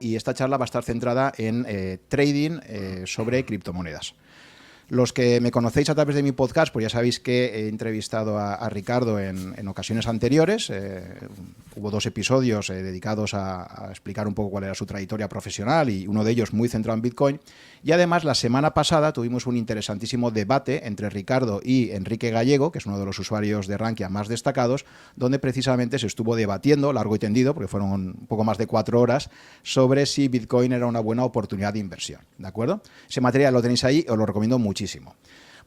y esta charla va a estar centrada en trading sobre criptomonedas. Los que me conocéis a través de mi podcast, pues ya sabéis que he entrevistado a Ricardo en ocasiones anteriores. Hubo 2 episodios dedicados a explicar un poco cuál era su trayectoria profesional y uno de ellos muy centrado en Bitcoin. Y además, la semana pasada tuvimos un interesantísimo debate entre Ricardo y Enrique Gallego, que es uno de los usuarios de Rankia más destacados, donde precisamente se estuvo debatiendo, largo y tendido, porque fueron un poco más de 4 horas, sobre si Bitcoin era una buena oportunidad de inversión. ¿De acuerdo? Ese material lo tenéis ahí, os lo recomiendo muchísimo.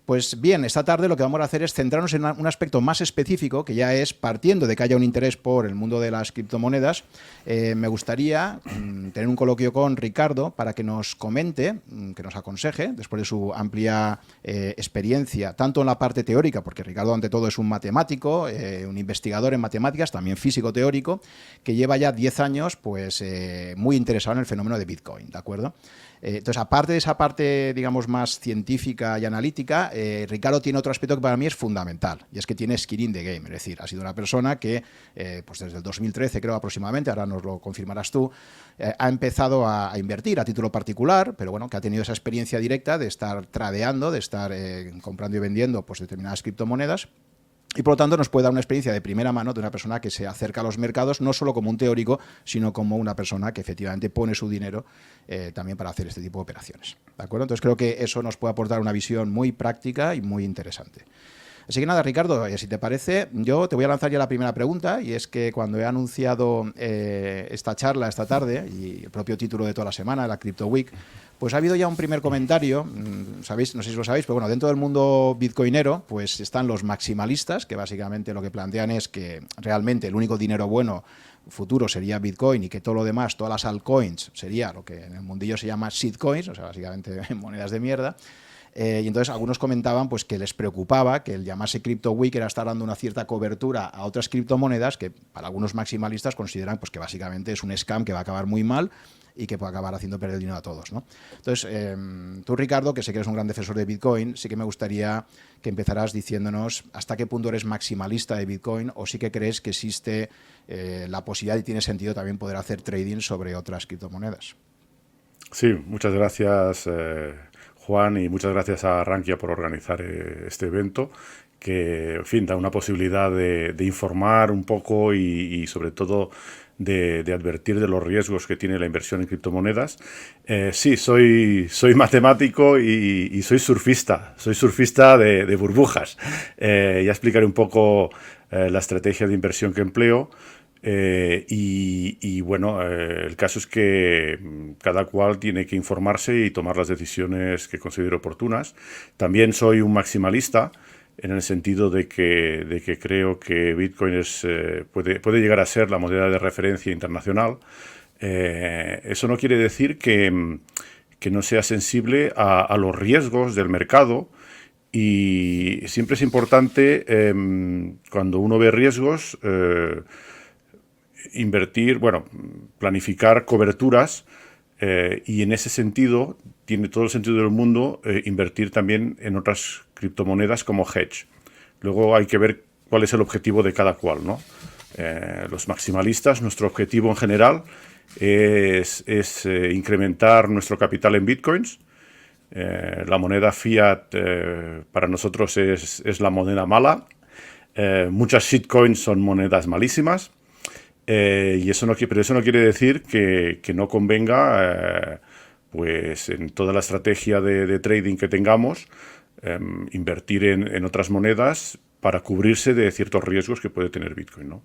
Pues bien, esta tarde lo que vamos a hacer es centrarnos en un aspecto más específico, que ya es partiendo de que haya un interés por el mundo de las criptomonedas. Me gustaría tener un coloquio con Ricardo para que nos comente, que nos aconseje, después de su amplia experiencia, tanto en la parte teórica, porque Ricardo ante todo es un matemático, un investigador en matemáticas, también físico teórico, que lleva ya 10 años pues, muy interesado en el fenómeno de Bitcoin, ¿de acuerdo? Entonces, aparte de esa parte, digamos, más científica y analítica, Ricardo tiene otro aspecto que para mí es fundamental, y es que tiene skin in the game, es decir, ha sido una persona que, pues desde el 2013, creo aproximadamente, ahora nos lo confirmarás tú, ha empezado a invertir a título particular, pero bueno, que ha tenido esa experiencia directa de estar tradeando, de estar comprando y vendiendo pues, determinadas criptomonedas. Y por lo tanto nos puede dar una experiencia de primera mano de una persona que se acerca a los mercados no solo como un teórico, sino como una persona que efectivamente pone su dinero también para hacer este tipo de operaciones. ¿De acuerdo? Entonces creo que eso nos puede aportar una visión muy práctica y muy interesante. Así que nada, Ricardo, si te parece, yo te voy a lanzar ya la primera pregunta, y es que cuando he anunciado esta charla esta tarde y el propio título de toda la semana, la Crypto Week, pues ha habido ya un primer comentario, sabéis, no sé si lo sabéis, pero bueno, dentro del mundo bitcoinero pues están los maximalistas, que básicamente lo que plantean es que realmente el único dinero bueno futuro sería Bitcoin y que todo lo demás, todas las altcoins, sería lo que en el mundillo se llama shitcoins, o sea, básicamente monedas de mierda. Y entonces algunos comentaban pues, que les preocupaba que el llamarse Crypto Week era estar dando una cierta cobertura a otras criptomonedas que para algunos maximalistas consideran pues, que básicamente es un scam que va a acabar muy mal y que puede acabar haciendo perder el dinero a todos, ¿no? Entonces, tú, Ricardo, que sé que eres un gran defensor de Bitcoin, sí que me gustaría que empezaras diciéndonos hasta qué punto eres maximalista de Bitcoin o sí que crees que existe la posibilidad y tiene sentido también poder hacer trading sobre otras criptomonedas. Sí, muchas gracias, Juan, y muchas gracias a Rankia por organizar este evento, que, en fin, da una posibilidad de informar un poco y sobre todo de advertir de los riesgos que tiene la inversión en criptomonedas. Sí, soy matemático y soy surfista de burbujas. Ya explicaré un poco la estrategia de inversión que empleo. Bueno, el caso es que cada cual tiene que informarse y tomar las decisiones que considere oportunas. También soy un maximalista en el sentido de que creo que Bitcoin puede llegar a ser la moneda de referencia internacional. Eso no quiere decir que no sea sensible a los riesgos del mercado. Y siempre es importante, cuando uno ve riesgos, planificar coberturas, y en ese sentido tiene todo el sentido del mundo invertir también en otras criptomonedas como hedge. Luego hay que ver cuál es el objetivo de cada cual, ¿no? Los maximalistas, nuestro objetivo en general es incrementar nuestro capital en bitcoins. La moneda fiat para nosotros es la moneda mala. Muchas shitcoins son monedas malísimas. Pero eso no quiere decir que no convenga, pues en toda la estrategia de trading que tengamos, invertir en otras monedas para cubrirse de ciertos riesgos que puede tener Bitcoin, ¿no?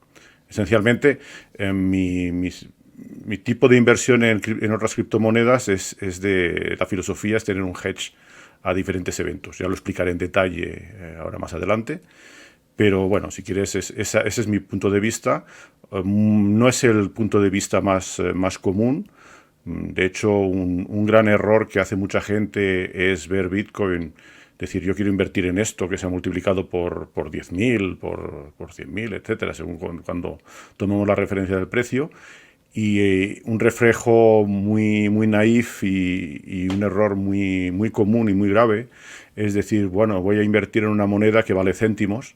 Esencialmente, mi tipo de inversión en otras criptomonedas la filosofía es tener un hedge a diferentes eventos. Ya lo explicaré en detalle ahora más adelante. Pero bueno, si quieres, ese es mi punto de vista. No es el punto de vista más común. De hecho, un gran error que hace mucha gente es ver Bitcoin, decir, yo quiero invertir en esto que se ha multiplicado por 10.000, por 100.000, etcétera, según cuando tomemos la referencia del precio. Y un reflejo muy, muy naif y un error muy, muy común y muy grave es decir, bueno, voy a invertir en una moneda que vale céntimos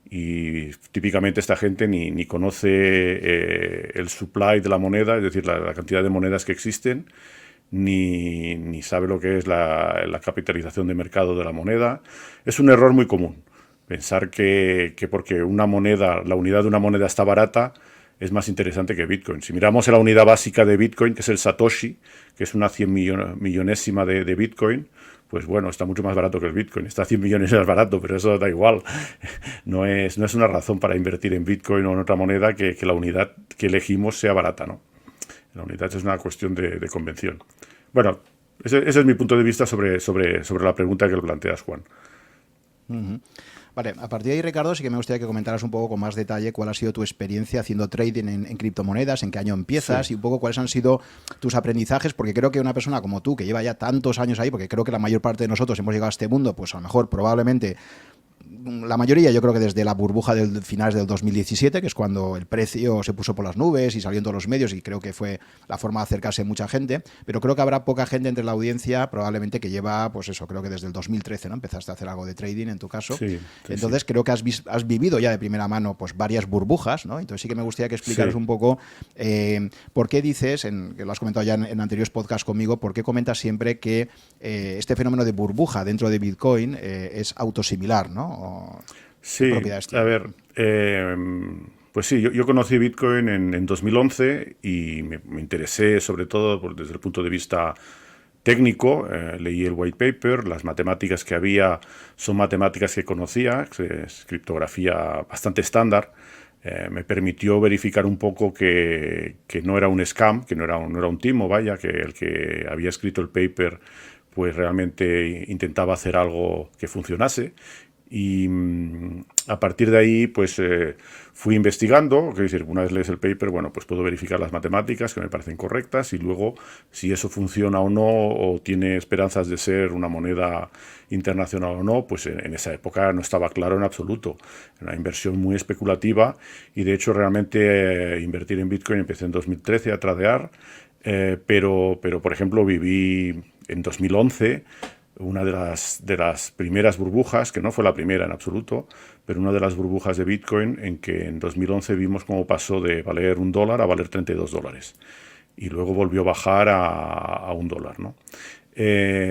Y típicamente esta gente ni conoce el supply de la moneda, es decir, la cantidad de monedas que existen, ni sabe lo que es la capitalización de mercado de la moneda. Es un error muy común pensar que porque una moneda, la unidad de una moneda está barata, es más interesante que Bitcoin. Si miramos en la unidad básica de Bitcoin, que es el Satoshi, que es una 100 millonésima de Bitcoin, pues bueno, está mucho más barato que el Bitcoin. Está 100 millones más barato, pero eso da igual. No es una razón para invertir en Bitcoin o en otra moneda que la unidad que elegimos sea barata, ¿no? La unidad es una cuestión de convención. Bueno, ese es mi punto de vista sobre la pregunta que le planteas, Juan. Uh-huh. Vale, a partir de ahí, Ricardo, sí que me gustaría que comentaras un poco con más detalle cuál ha sido tu experiencia haciendo trading en criptomonedas, en qué año empiezas, sí, y un poco cuáles han sido tus aprendizajes, porque creo que una persona como tú, que lleva ya tantos años ahí, porque creo que la mayor parte de nosotros hemos llegado a este mundo, pues a lo mejor probablemente la mayoría, yo creo que desde la burbuja del finales del 2017, que es cuando el precio se puso por las nubes y salió en todos los medios, y creo que fue la forma de acercarse a mucha gente, pero creo que habrá poca gente entre la audiencia probablemente que lleva, pues eso, creo que desde el 2013, ¿no? Empezaste a hacer algo de trading en tu caso. Sí, entonces creo que has vivido ya de primera mano pues varias burbujas, ¿no? Entonces sí que me gustaría que explicaras un poco por qué dices, que lo has comentado ya en anteriores podcasts conmigo, por qué comentas siempre que este fenómeno de burbuja dentro de Bitcoin es autosimilar, ¿no? Sí, a ver, pues sí, yo conocí Bitcoin en 2011 y me interesé sobre todo desde el punto de vista técnico. Leí el white paper, las matemáticas que había son matemáticas que conocía, es criptografía bastante estándar. Me permitió verificar un poco que no era un scam, que no era un timo, vaya, que el que había escrito el paper pues realmente intentaba hacer algo que funcionase. Y a partir de ahí, pues fui investigando, es decir, una vez lees el paper, bueno, pues puedo verificar las matemáticas que me parecen correctas y luego si eso funciona o no, o tiene esperanzas de ser una moneda internacional o no, pues en esa época no estaba claro en absoluto. Era una inversión muy especulativa y de hecho realmente invertir en Bitcoin empecé en 2013 a tradear, pero por ejemplo viví en 2011 una de las primeras burbujas, que no fue la primera en absoluto, pero una de las burbujas de Bitcoin en que en 2011 vimos cómo pasó de valer $1 a valer $32. Y luego volvió a bajar a $1, ¿no?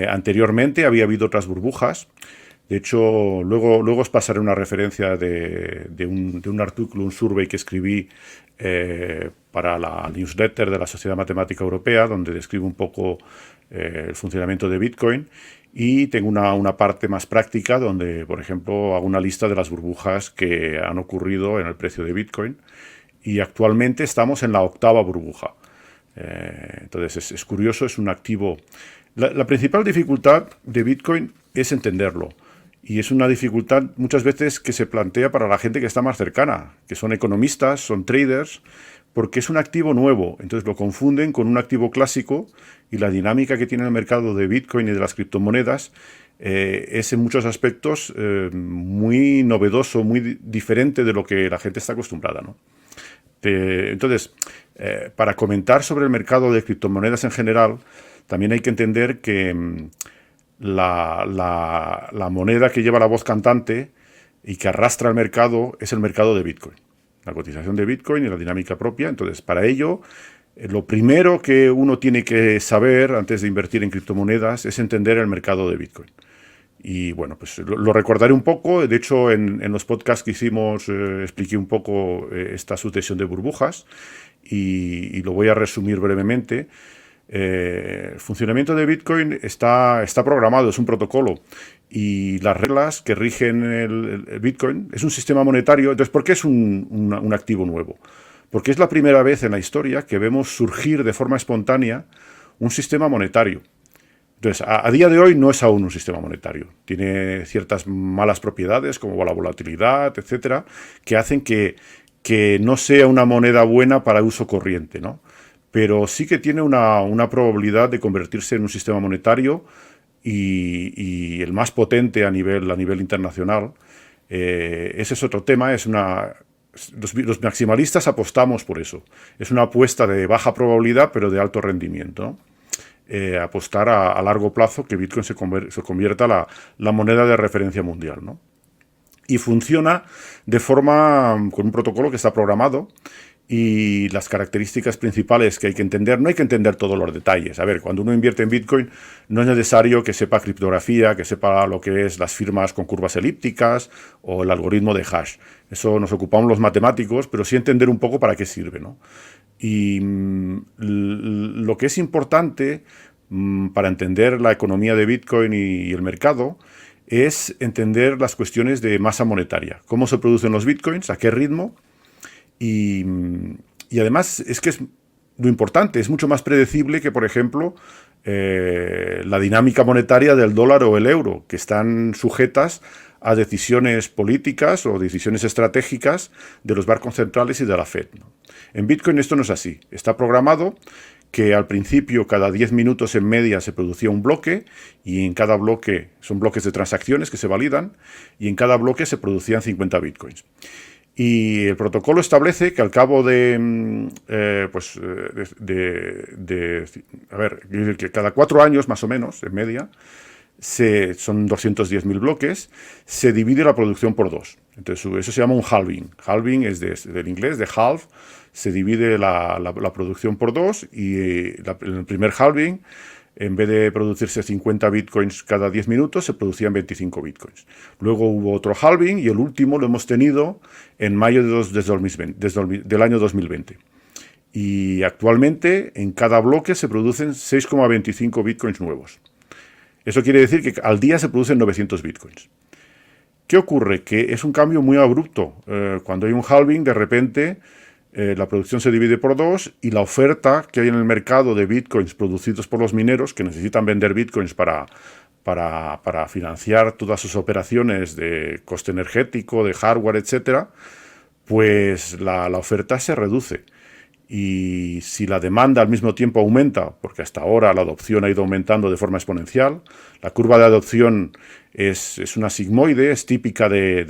Anteriormente había habido otras burbujas. De hecho, luego os pasaré una referencia de un artículo, un survey que escribí para la newsletter de la Sociedad Matemática Europea, donde describo un poco el funcionamiento de Bitcoin. Y tengo una parte más práctica donde, por ejemplo, hago una lista de las burbujas que han ocurrido en el precio de Bitcoin. Y actualmente estamos en la 8ª burbuja. Entonces es curioso, es un activo. La principal dificultad de Bitcoin es entenderlo. Y es una dificultad muchas veces que se plantea para la gente que está más cercana, que son economistas, son traders, porque es un activo nuevo. Entonces lo confunden con un activo clásico y la dinámica que tiene el mercado de Bitcoin y de las criptomonedas es en muchos aspectos muy novedoso, muy diferente de lo que la gente está acostumbrada, ¿no? Entonces, para comentar sobre el mercado de criptomonedas en general, también hay que entender que la moneda que lleva la voz cantante y que arrastra el mercado es el mercado de Bitcoin. La cotización de Bitcoin y la dinámica propia. Entonces, para ello, lo primero que uno tiene que saber antes de invertir en criptomonedas es entender el mercado de Bitcoin. Y bueno, pues lo recordaré un poco. De hecho, en los podcasts que hicimos expliqué un poco esta sucesión de burbujas y lo voy a resumir brevemente. El funcionamiento de Bitcoin está programado, es un protocolo. Y las reglas que rigen el Bitcoin es un sistema monetario. Entonces, ¿por qué es un activo nuevo? Porque es la primera vez en la historia que vemos surgir de forma espontánea un sistema monetario. Entonces, a día de hoy no es aún un sistema monetario. Tiene ciertas malas propiedades, como la volatilidad, etcétera, que hacen que no sea una moneda buena para uso corriente, ¿no? Pero sí que tiene una probabilidad de convertirse en un sistema monetario y el más potente a nivel internacional. Ese es otro tema. Los maximalistas apostamos por eso. Es una apuesta de baja probabilidad, pero de alto rendimiento, ¿no? Apostar a largo plazo que Bitcoin se convierta la moneda de referencia mundial, ¿no? y funciona de forma con un protocolo que está programado. Y las características principales que hay que entender, no hay que entender todos los detalles. A ver, cuando uno invierte en Bitcoin, no es necesario que sepa criptografía, que sepa lo que es las firmas con curvas elípticas o el algoritmo de hash. Eso nos ocupamos los matemáticos, pero sí entender un poco para qué sirve, ¿no? Y lo que es importante para entender la economía de Bitcoin y el mercado es entender las cuestiones de masa monetaria. Cómo se producen los Bitcoins, a qué ritmo. Y además es que es lo importante, es mucho más predecible que, por ejemplo, la dinámica monetaria del dólar o el euro, que están sujetas a decisiones políticas o decisiones estratégicas de los bancos centrales y de la Fed, ¿no? En Bitcoin esto no es así. Está programado que al principio cada 10 minutos en media se producía un bloque y en cada bloque son bloques de transacciones que se validan y en cada bloque se producían 50 Bitcoins. Y el protocolo establece que al cabo que cada 4 años más o menos, en media, son 210.000 bloques, se divide la producción por 2. Entonces eso se llama un halving. Halving es del inglés, de half, se divide la producción por 2 y en el primer halving, en vez de producirse 50 bitcoins cada 10 minutos, se producían 25 bitcoins. Luego hubo otro halving y el último lo hemos tenido en mayo del año 2020. Y actualmente en cada bloque se producen 6,25 bitcoins nuevos. Eso quiere decir que al día se producen 900 bitcoins. ¿Qué ocurre? Que es un cambio muy abrupto. Cuando hay un halving, de repente la producción se divide por 2 y la oferta que hay en el mercado de bitcoins producidos por los mineros, que necesitan vender bitcoins para financiar todas sus operaciones de coste energético, de hardware, etcétera, pues la oferta se reduce. Y si la demanda al mismo tiempo aumenta, porque hasta ahora la adopción ha ido aumentando de forma exponencial, la curva de adopción es una sigmoide, es típica de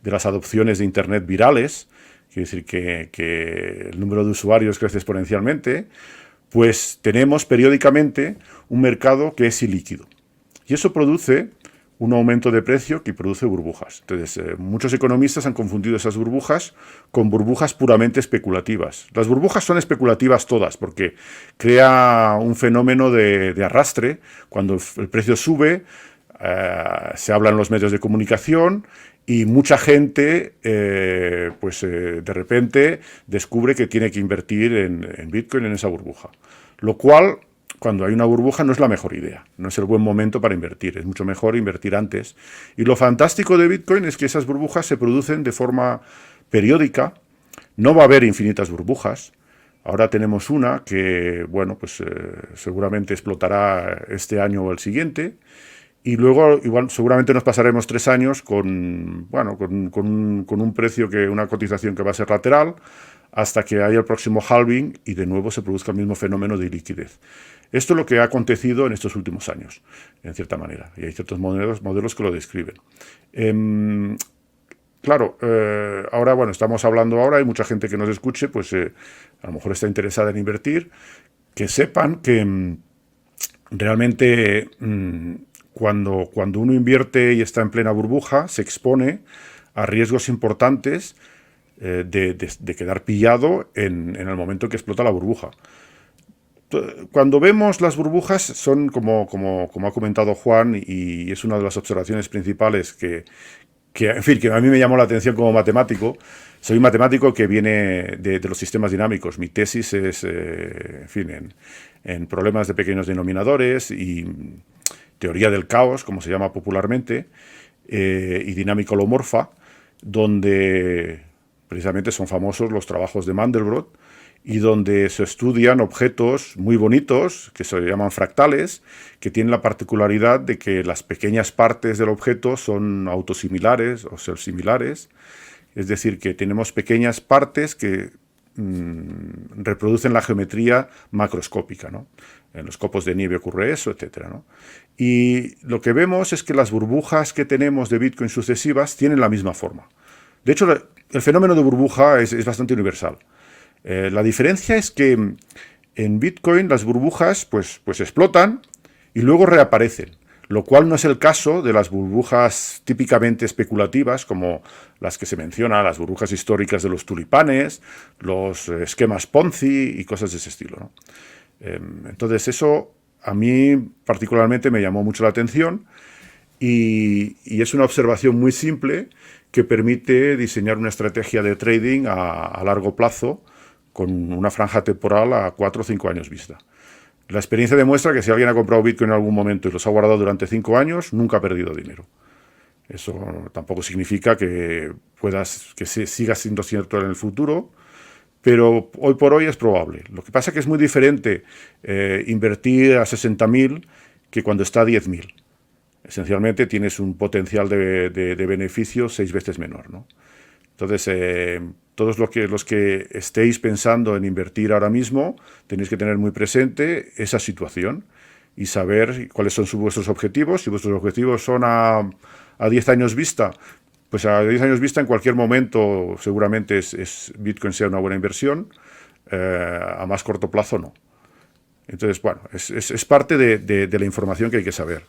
las adopciones de Internet virales, quiere decir que el número de usuarios crece exponencialmente, pues tenemos periódicamente un mercado que es ilíquido. Y eso produce un aumento de precio que produce burbujas. Entonces, muchos economistas han confundido esas burbujas con burbujas puramente especulativas. Las burbujas son especulativas todas, porque crea un fenómeno de arrastre. Cuando el precio sube, se habla en los medios de comunicación y mucha gente, de repente, descubre que tiene que invertir en Bitcoin, en esa burbuja. Lo cual, cuando hay una burbuja, no es la mejor idea, no es el buen momento para invertir, es mucho mejor invertir antes. Y lo fantástico de Bitcoin es que esas burbujas se producen de forma periódica, no va a haber infinitas burbujas. Ahora tenemos una que, seguramente explotará este año o el siguiente, y luego igual seguramente nos pasaremos 3 años con un precio, una cotización que va a ser lateral, hasta que haya el próximo halving y de nuevo se produzca el mismo fenómeno de iliquidez. Esto es lo que ha acontecido en estos últimos años, en cierta manera, y hay ciertos modelos que lo describen. Ahora, estamos hablando ahora, hay mucha gente que nos escuche, pues a lo mejor está interesada en invertir, que sepan que realmente cuando uno invierte y está en plena burbuja, se expone a riesgos importantes de quedar pillado en el momento que explota la burbuja. Cuando vemos las burbujas son como ha comentado Juan, y es una de las observaciones principales que a mí me llamó la atención como matemático. Soy un matemático que viene de los sistemas dinámicos. Mi tesis es en problemas de pequeños denominadores y teoría del caos, como se llama popularmente, y dinámica holomorfa, donde precisamente son famosos los trabajos de Mandelbrot, y donde se estudian objetos muy bonitos, que se llaman fractales, que tienen la particularidad de que las pequeñas partes del objeto son autosimilares o self-similares, es decir, que tenemos pequeñas partes que reproducen la geometría macroscópica, ¿no? En los copos de nieve ocurre eso, etcétera, ¿no? Y lo que vemos es que las burbujas que tenemos de Bitcoin sucesivas tienen la misma forma. De hecho, el fenómeno de burbuja es bastante universal. La diferencia es que en Bitcoin las burbujas pues explotan y luego reaparecen. lo cual no es el caso de las burbujas típicamente especulativas, como las que se mencionan, las burbujas históricas de los tulipanes, los esquemas Ponzi y cosas de ese estilo, ¿no? Entonces eso a mí particularmente me llamó mucho la atención y es una observación muy simple que permite diseñar una estrategia de trading a largo plazo con una franja temporal a 4 o 5 años vista. La experiencia demuestra que si alguien ha comprado Bitcoin en algún momento y los ha guardado durante 5 años, nunca ha perdido dinero. Eso tampoco significa que siga siendo cierto en el futuro, pero hoy por hoy es probable. Lo que pasa es que es muy diferente invertir a 60.000 que cuando está a 10.000. Esencialmente tienes un potencial de beneficio 6 veces menor, ¿no? Entonces, todos los que estéis pensando en invertir ahora mismo, tenéis que tener muy presente esa situación y saber cuáles son vuestros objetivos. Si vuestros objetivos son a 10 años vista, pues a 10 años vista en cualquier momento seguramente Bitcoin sea una buena inversión, a más corto plazo no. Entonces, bueno, es parte de la información que hay que saber.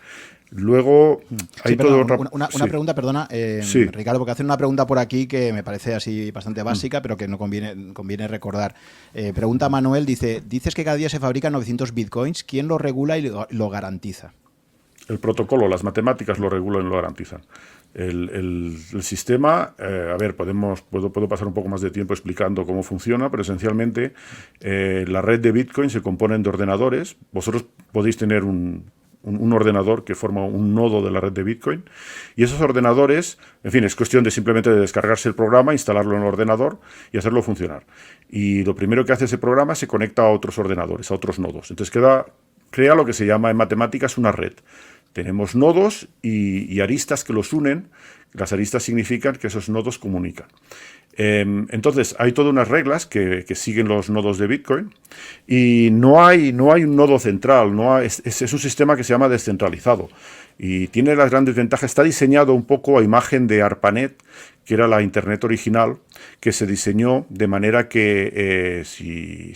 Luego, hay una pregunta, perdona, sí. Ricardo, porque hacen una pregunta por aquí que me parece así bastante básica, pero que no conviene recordar. Pregunta Manuel, dices que cada día se fabrican 900 bitcoins, ¿quién lo regula y lo garantiza? El protocolo, las matemáticas lo regulan y lo garantizan. El sistema, a ver, puedo pasar un poco más de tiempo explicando cómo funciona, pero esencialmente la red de Bitcoin se compone de ordenadores. Vosotros podéis tener un ordenador que forma un nodo de la red de Bitcoin, y esos ordenadores, en fin, es cuestión de simplemente de descargarse el programa, instalarlo en el ordenador y hacerlo funcionar. Y lo primero que hace ese programa se conecta a otros ordenadores, a otros nodos. Entonces crea lo que se llama en matemáticas una red. Tenemos nodos y aristas que los unen. Las aristas significan que esos nodos comunican. Entonces, hay todas unas reglas que siguen los nodos de Bitcoin y no hay un nodo central. Es un sistema que se llama descentralizado y tiene las grandes ventajas. Está diseñado un poco a imagen de ARPANET, que era la Internet original, que se diseñó de manera que si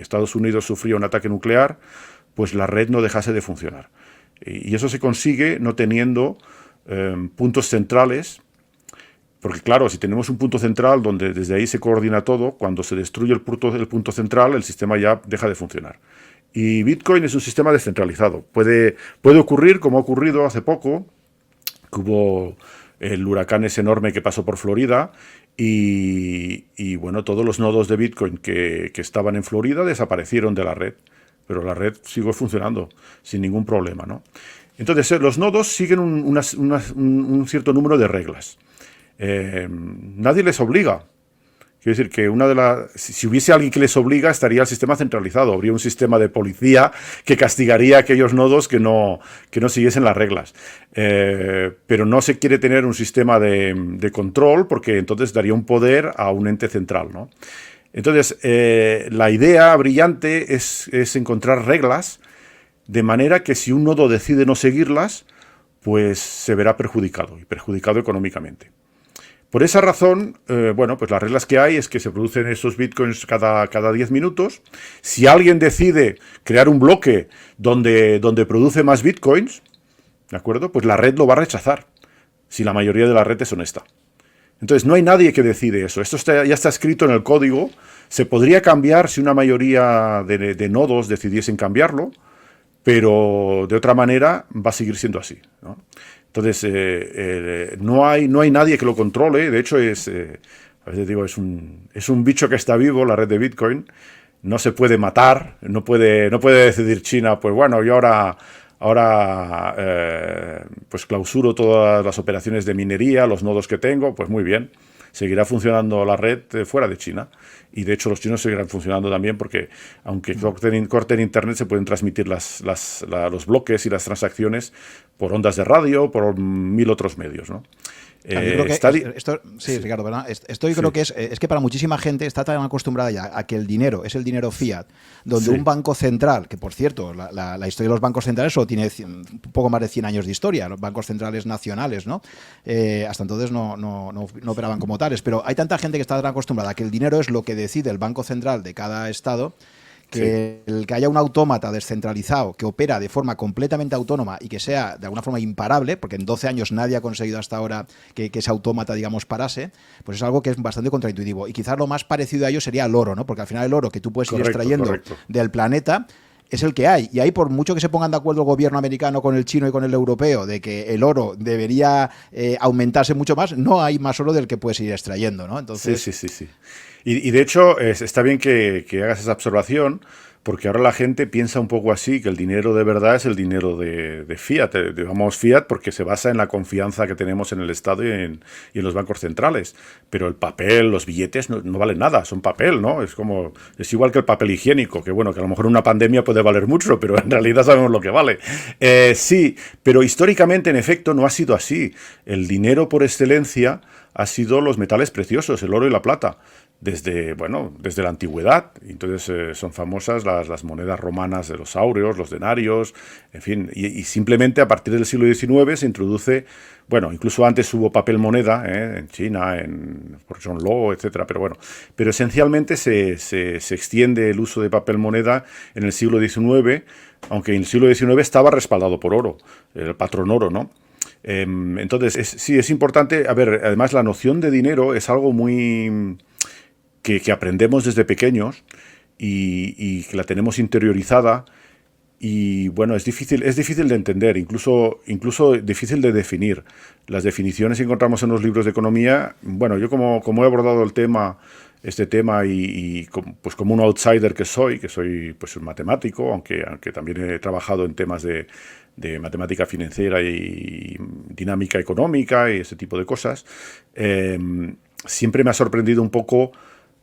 Estados Unidos sufría un ataque nuclear, pues la red no dejase de funcionar. Y eso se consigue no teniendo puntos centrales, porque claro, si tenemos un punto central donde desde ahí se coordina todo, cuando se destruye el punto central, el sistema ya deja de funcionar. Y Bitcoin es un sistema descentralizado. Puede ocurrir, como ha ocurrido hace poco, que hubo el huracán ese enorme que pasó por Florida y bueno, todos los nodos de Bitcoin que estaban en Florida desaparecieron de la red. Pero la red sigue funcionando sin ningún problema, ¿no? Entonces, los nodos siguen un cierto número de reglas. Nadie les obliga. Quiero decir que si hubiese alguien que les obliga, estaría el sistema centralizado. Habría un sistema de policía que castigaría a aquellos nodos que no siguiesen las reglas. Pero no se quiere tener un sistema de control porque entonces daría un poder a un ente central, ¿no? Entonces, la idea brillante es encontrar reglas de manera que si un nodo decide no seguirlas, pues se verá perjudicado, y perjudicado económicamente. Por esa razón, bueno, pues las reglas que hay es que se producen esos bitcoins cada 10 minutos. Si alguien decide crear un bloque donde produce más bitcoins, ¿de acuerdo? Pues la red lo va a rechazar, si la mayoría de la red es honesta. Entonces, no hay nadie que decide eso. Esto ya está escrito en el código. Se podría cambiar si una mayoría de nodos decidiesen cambiarlo, pero de otra manera va a seguir siendo así, ¿no? Entonces, no hay nadie que lo controle. De hecho, a veces digo, es un bicho que está vivo, la red de Bitcoin. No se puede matar. No puede decidir China, pues bueno, yo ahora pues clausuro todas las operaciones de minería, los nodos que tengo, pues muy bien. Seguirá funcionando la red fuera de China. Y de hecho los chinos seguirán funcionando también porque aunque corten internet, se pueden transmitir los bloques y las transacciones por ondas de radio, por 1000 otros medios, ¿no? Ricardo, ¿verdad? Esto yo creo que es que para muchísima gente está tan acostumbrada ya a que el dinero es el dinero fiat, donde un banco central, que por cierto, la historia de los bancos centrales solo tiene un poco más de 100 años de historia, los bancos centrales nacionales, ¿no? Hasta entonces no operaban como tales, pero hay tanta gente que está tan acostumbrada a que el dinero es lo que decide el banco central de cada estado, que el que haya un autómata descentralizado que opera de forma completamente autónoma y que sea de alguna forma imparable, porque en 12 años nadie ha conseguido hasta ahora que ese autómata, digamos, parase, pues es algo que es bastante contraintuitivo. Y quizás lo más parecido a ello sería el oro, ¿no? Porque al final el oro que tú puedes ir extrayendo del planeta es el que hay. Y ahí, por mucho que se pongan de acuerdo el gobierno americano con el chino y con el europeo de que el oro debería aumentarse mucho más, no hay más oro del que puedes ir extrayendo, ¿no? Entonces... Sí. Y de hecho, está bien que hagas esa observación, porque ahora la gente piensa un poco así, que el dinero de verdad es el dinero de fiat. Digamos fiat porque se basa en la confianza que tenemos en el Estado y en los bancos centrales. Pero el papel, los billetes no valen nada, son papel, ¿no? Es igual que el papel higiénico, que bueno, que a lo mejor en una pandemia puede valer mucho, pero en realidad sabemos lo que vale. Sí, pero históricamente, en efecto, no ha sido así. El dinero por excelencia ha sido los metales preciosos, el oro y la plata. Desde la antigüedad. Entonces son famosas las monedas romanas de los áureos, los denarios, en fin, y simplemente a partir del siglo XIX se introduce, incluso antes hubo papel moneda, en China, por John Law, etcétera, pero esencialmente se extiende el uso de papel moneda en el siglo XIX, aunque en el siglo XIX estaba respaldado por oro, el patrón oro, ¿no? Entonces, sí, es importante, además la noción de dinero es algo muy... que aprendemos desde pequeños y que la tenemos interiorizada y es difícil de entender, incluso difícil de definir. Las definiciones que encontramos en los libros de economía, yo como he abordado este tema como un outsider que soy pues un matemático, aunque también he trabajado en temas de matemática financiera y dinámica económica y ese tipo de cosas, siempre me ha sorprendido un poco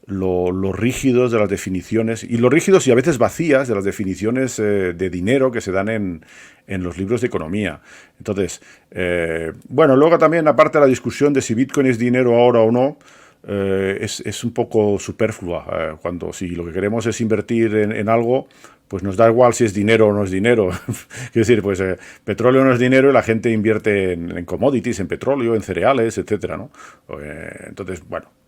lo rígidos de las definiciones y lo rígidos y a veces vacías de las definiciones de dinero que se dan en los libros de economía. Entonces, luego también, aparte de la discusión de si Bitcoin es dinero ahora o no, es un poco superflua. Si lo que queremos es invertir en algo, pues nos da igual si es dinero o no es dinero. Quiero decir, pues petróleo no es dinero y la gente invierte en commodities, en petróleo, en cereales, etcétera, ¿no? Entonces,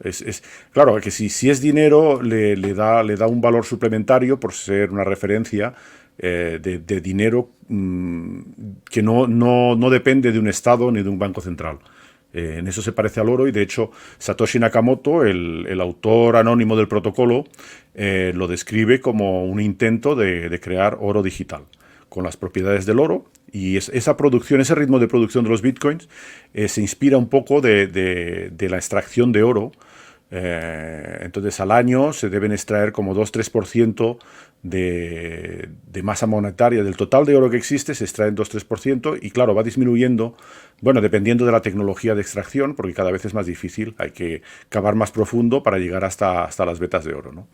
es claro que si es dinero le da un valor suplementario por ser una referencia de dinero que no depende de un Estado ni de un banco central. En eso se parece al oro y de hecho Satoshi Nakamoto, el autor anónimo del protocolo, lo describe como un intento de crear oro digital con las propiedades del oro y esa producción, ese ritmo de producción de los bitcoins se inspira un poco de la extracción de oro. Entonces al año se deben extraer como 2-3% de masa monetaria del total de oro que existe, se extraen 2-3% y claro, va disminuyendo, dependiendo de la tecnología de extracción, porque cada vez es más difícil, hay que cavar más profundo para llegar hasta las vetas de oro, ¿no?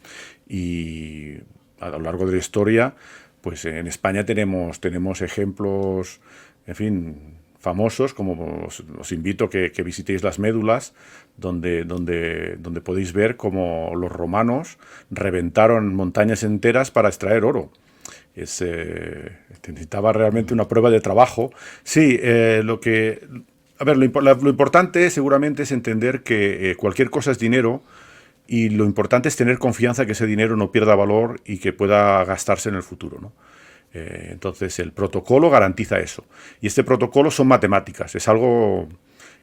Y a lo largo de la historia, pues en España tenemos ejemplos, en fin, famosos, como os invito a que visitéis las médulas, donde podéis ver cómo los romanos reventaron montañas enteras para extraer oro. Necesitaba realmente una prueba de trabajo. Sí, lo importante seguramente es entender que cualquier cosa es dinero y lo importante es tener confianza que ese dinero no pierda valor y que pueda gastarse en el futuro, ¿no? Entonces el protocolo garantiza eso. Y este protocolo son matemáticas, es algo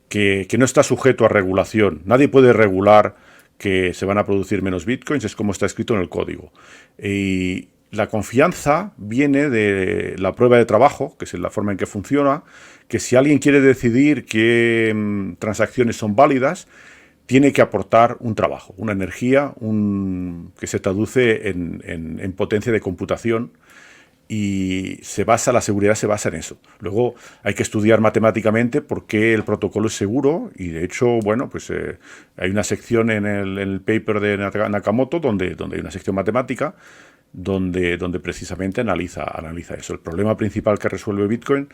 que no está sujeto a regulación. Nadie puede regular que se van a producir menos bitcoins, es como está escrito en el código. Y la confianza viene de la prueba de trabajo, que es la forma en que funciona, que si alguien quiere decidir qué transacciones son válidas, tiene que aportar un trabajo, una energía, que se traduce en potencia de computación. Y la seguridad se basa en eso. Luego hay que estudiar matemáticamente por qué el protocolo es seguro y de hecho, hay una sección en el paper de Nakamoto donde hay una sección matemática donde precisamente analiza eso. El problema principal que resuelve Bitcoin,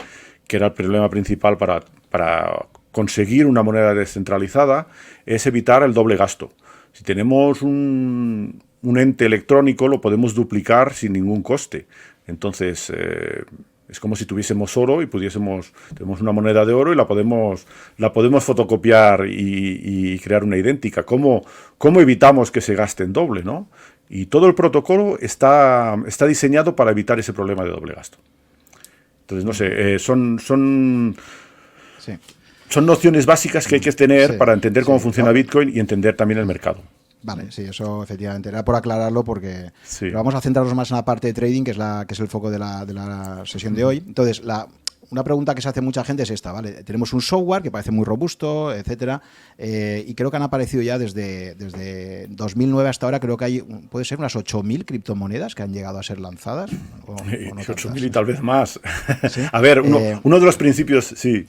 que era el problema principal para conseguir una moneda descentralizada, es evitar el doble gasto. Si tenemos un ente electrónico, lo podemos duplicar sin ningún coste. Entonces, Es como si tuviésemos oro y tenemos una moneda de oro y la podemos fotocopiar y crear una idéntica. ¿Cómo evitamos que se gaste en doble, ¿no? Y todo el protocolo está diseñado para evitar ese problema de doble gasto. Entonces, no sé, son nociones básicas que hay que tener para entender cómo funciona Bitcoin y entender también el mercado. Vale, sí, eso efectivamente era por aclararlo porque pero vamos a centrarnos más en la parte de trading, que es el foco de la sesión de hoy. Entonces, una pregunta que se hace mucha gente es esta, ¿vale? Tenemos un software que parece muy robusto, etcétera, y creo que han aparecido ya desde 2009 hasta ahora, creo que puede ser unas 8.000 criptomonedas que han llegado a ser lanzadas. O no 8.000 y tal vez más. ¿Sí? A ver, uno de los principios, sí.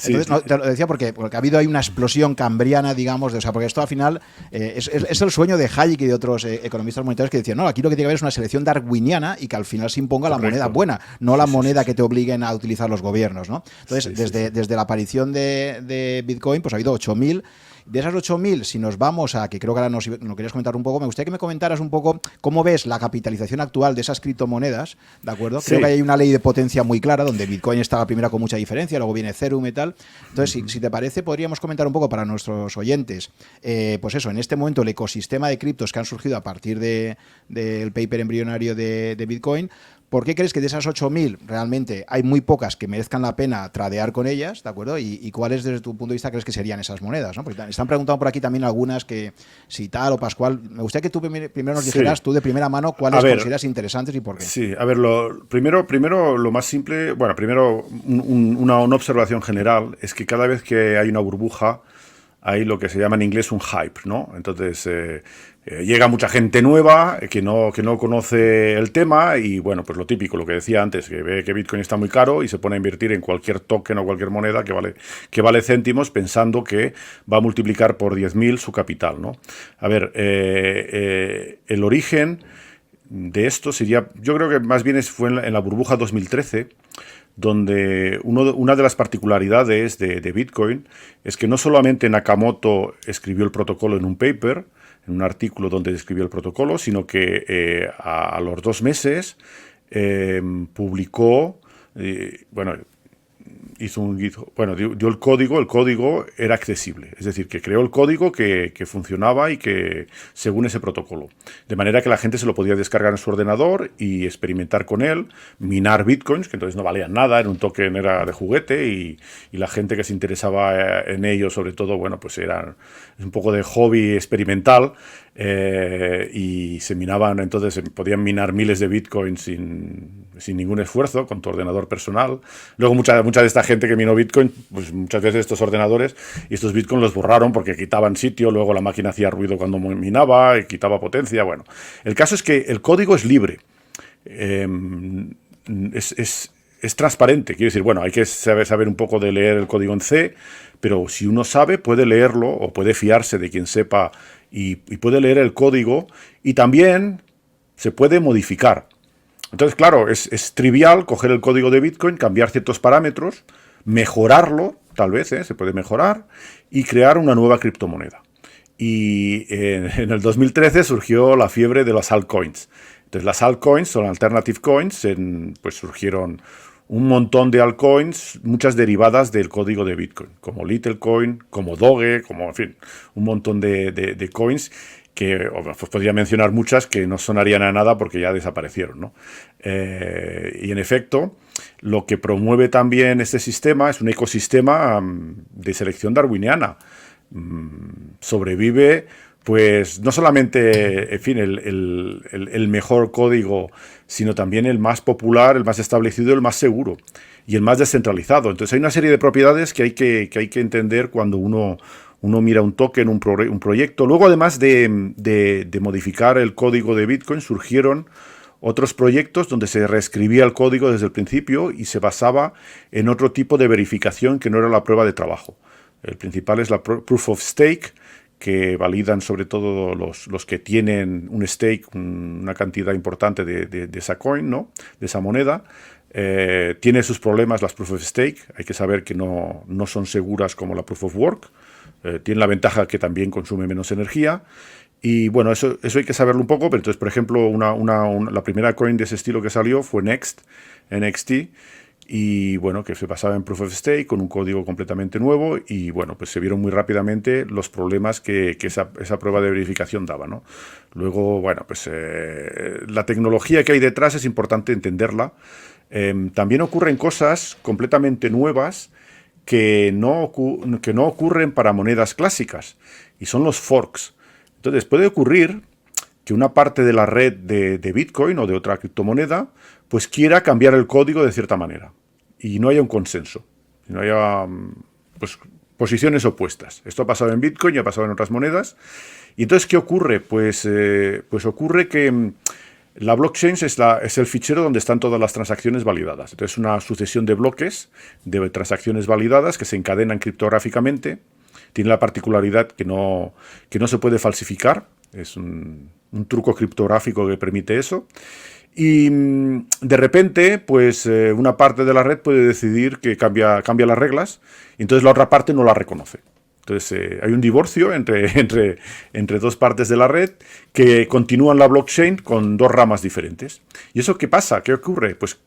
Entonces, no, te lo decía porque ha habido ahí una explosión cambriana, digamos, porque esto al final es el sueño de Hayek y de otros economistas monetarios que decían, no, aquí lo que tiene que haber es una selección darwiniana y que al final se imponga la moneda buena, no la moneda que te obliguen a utilizar los gobiernos, ¿no? Entonces, desde la aparición de Bitcoin, pues ha habido 8.000. De esas 8.000, si nos vamos a, que creo que ahora nos lo querías comentar un poco, me gustaría que me comentaras un poco cómo ves la capitalización actual de esas criptomonedas, ¿de acuerdo? Creo que hay una ley de potencia muy clara, donde Bitcoin está la primera con mucha diferencia, luego viene Ethereum y tal. Entonces, si te parece, podríamos comentar un poco para nuestros oyentes, pues eso, en este momento el ecosistema de criptos que han surgido a partir del paper embrionario de Bitcoin. ¿Por qué crees que de esas 8.000 realmente hay muy pocas que merezcan la pena tradear con ellas, ¿de acuerdo? ¿Y cuáles desde tu punto de vista crees que serían esas monedas, ¿no? Porque están preguntando por aquí también algunas que si tal o Pascual. Me gustaría que tú primero nos dijeras tú de primera mano cuáles consideras interesantes y por qué. Sí, a ver, primero lo más simple, bueno, primero una observación general es que cada vez que hay una burbuja hay lo que se llama en inglés un hype, ¿no? Entonces llega mucha gente nueva que no conoce el tema y, bueno, pues lo típico, lo que decía antes, que ve que Bitcoin está muy caro y se pone a invertir en cualquier token o cualquier moneda que vale céntimos pensando que va a multiplicar por 10.000 su capital, ¿no? A ver, el origen de esto sería, yo creo que más bien fue en la burbuja 2013, donde una de las particularidades de Bitcoin es que no solamente Nakamoto escribió el protocolo en un paper, en un artículo donde describió el protocolo, sino que a los 2 meses publicó, dio el código era accesible, es decir, que creó el código que funcionaba y que según ese protocolo, de manera que la gente se lo podía descargar en su ordenador y experimentar con él, minar bitcoins, que entonces no valían nada, era un token, era de juguete y la gente que se interesaba en ello, sobre todo, bueno, pues era un poco de hobby experimental y se minaban, entonces se podían minar miles de bitcoins sin ningún esfuerzo con tu ordenador personal. Luego mucha de esta gente que minó Bitcoin, pues muchas veces estos ordenadores y estos Bitcoin los borraron porque quitaban sitio, luego la máquina hacía ruido cuando minaba y quitaba potencia. Bueno, el caso es que el código es libre, es transparente, quiero decir, bueno, hay que saber un poco de leer el código en C, pero si uno sabe, puede leerlo o puede fiarse de quien sepa y puede leer el código y también se puede modificar. Entonces, claro, es trivial coger el código de Bitcoin, cambiar ciertos parámetros, mejorarlo, tal vez, se puede mejorar, y crear una nueva criptomoneda. Y en el 2013 surgió la fiebre de las altcoins. Entonces, las altcoins son alternative coins, pues surgieron un montón de altcoins, muchas derivadas del código de Bitcoin, como Littlecoin, como Doge, como, en fin, un montón de coins que pues podría mencionar muchas que no sonarían a nada porque ya desaparecieron, ¿no? Y en efecto, lo que promueve también este sistema es un ecosistema de selección darwiniana. Sobrevive, pues, no solamente, en fin, el mejor código, sino también el más popular, el más establecido, el más seguro y el más descentralizado. Entonces hay una serie de propiedades que hay que entender cuando uno mira un token, un proyecto. Luego, además de modificar el código de Bitcoin, surgieron otros proyectos donde se reescribía el código desde el principio y se basaba en otro tipo de verificación que no era la prueba de trabajo. El principal es la Proof of Stake, que validan sobre todo los que tienen un stake, una cantidad importante de esa coin, ¿no? De esa moneda. Tiene sus problemas las Proof of Stake. Hay que saber que no son seguras como la Proof of Work. Tiene la ventaja que también consume menos energía Y bueno, eso hay que saberlo un poco, pero entonces, por ejemplo, la primera coin de ese estilo que salió fue NXT, y bueno, que se basaba en Proof of Stake con un código completamente nuevo, y bueno, pues se vieron muy rápidamente los problemas que esa prueba de verificación daba, ¿no? Luego, bueno, pues la tecnología que hay detrás es importante entenderla. También ocurren cosas completamente nuevas que no ocurren para monedas clásicas, y son los forks. Entonces puede ocurrir que una parte de la red de Bitcoin o de otra criptomoneda pues quiera cambiar el código de cierta manera y no haya un consenso, no haya pues, posiciones opuestas. Esto ha pasado en Bitcoin y ha pasado en otras monedas. Y entonces, ¿qué ocurre? Pues ocurre que la blockchain es el fichero donde están todas las transacciones validadas. Entonces, una sucesión de bloques de transacciones validadas que se encadenan criptográficamente. Tiene la particularidad que no se puede falsificar. Es un truco criptográfico que permite eso. Y de repente, pues una parte de la red puede decidir que cambia las reglas, y entonces la otra parte no la reconoce. Entonces hay un divorcio entre dos partes de la red que continúan la blockchain con dos ramas diferentes. ¿Y eso qué pasa? ¿Qué ocurre? Pues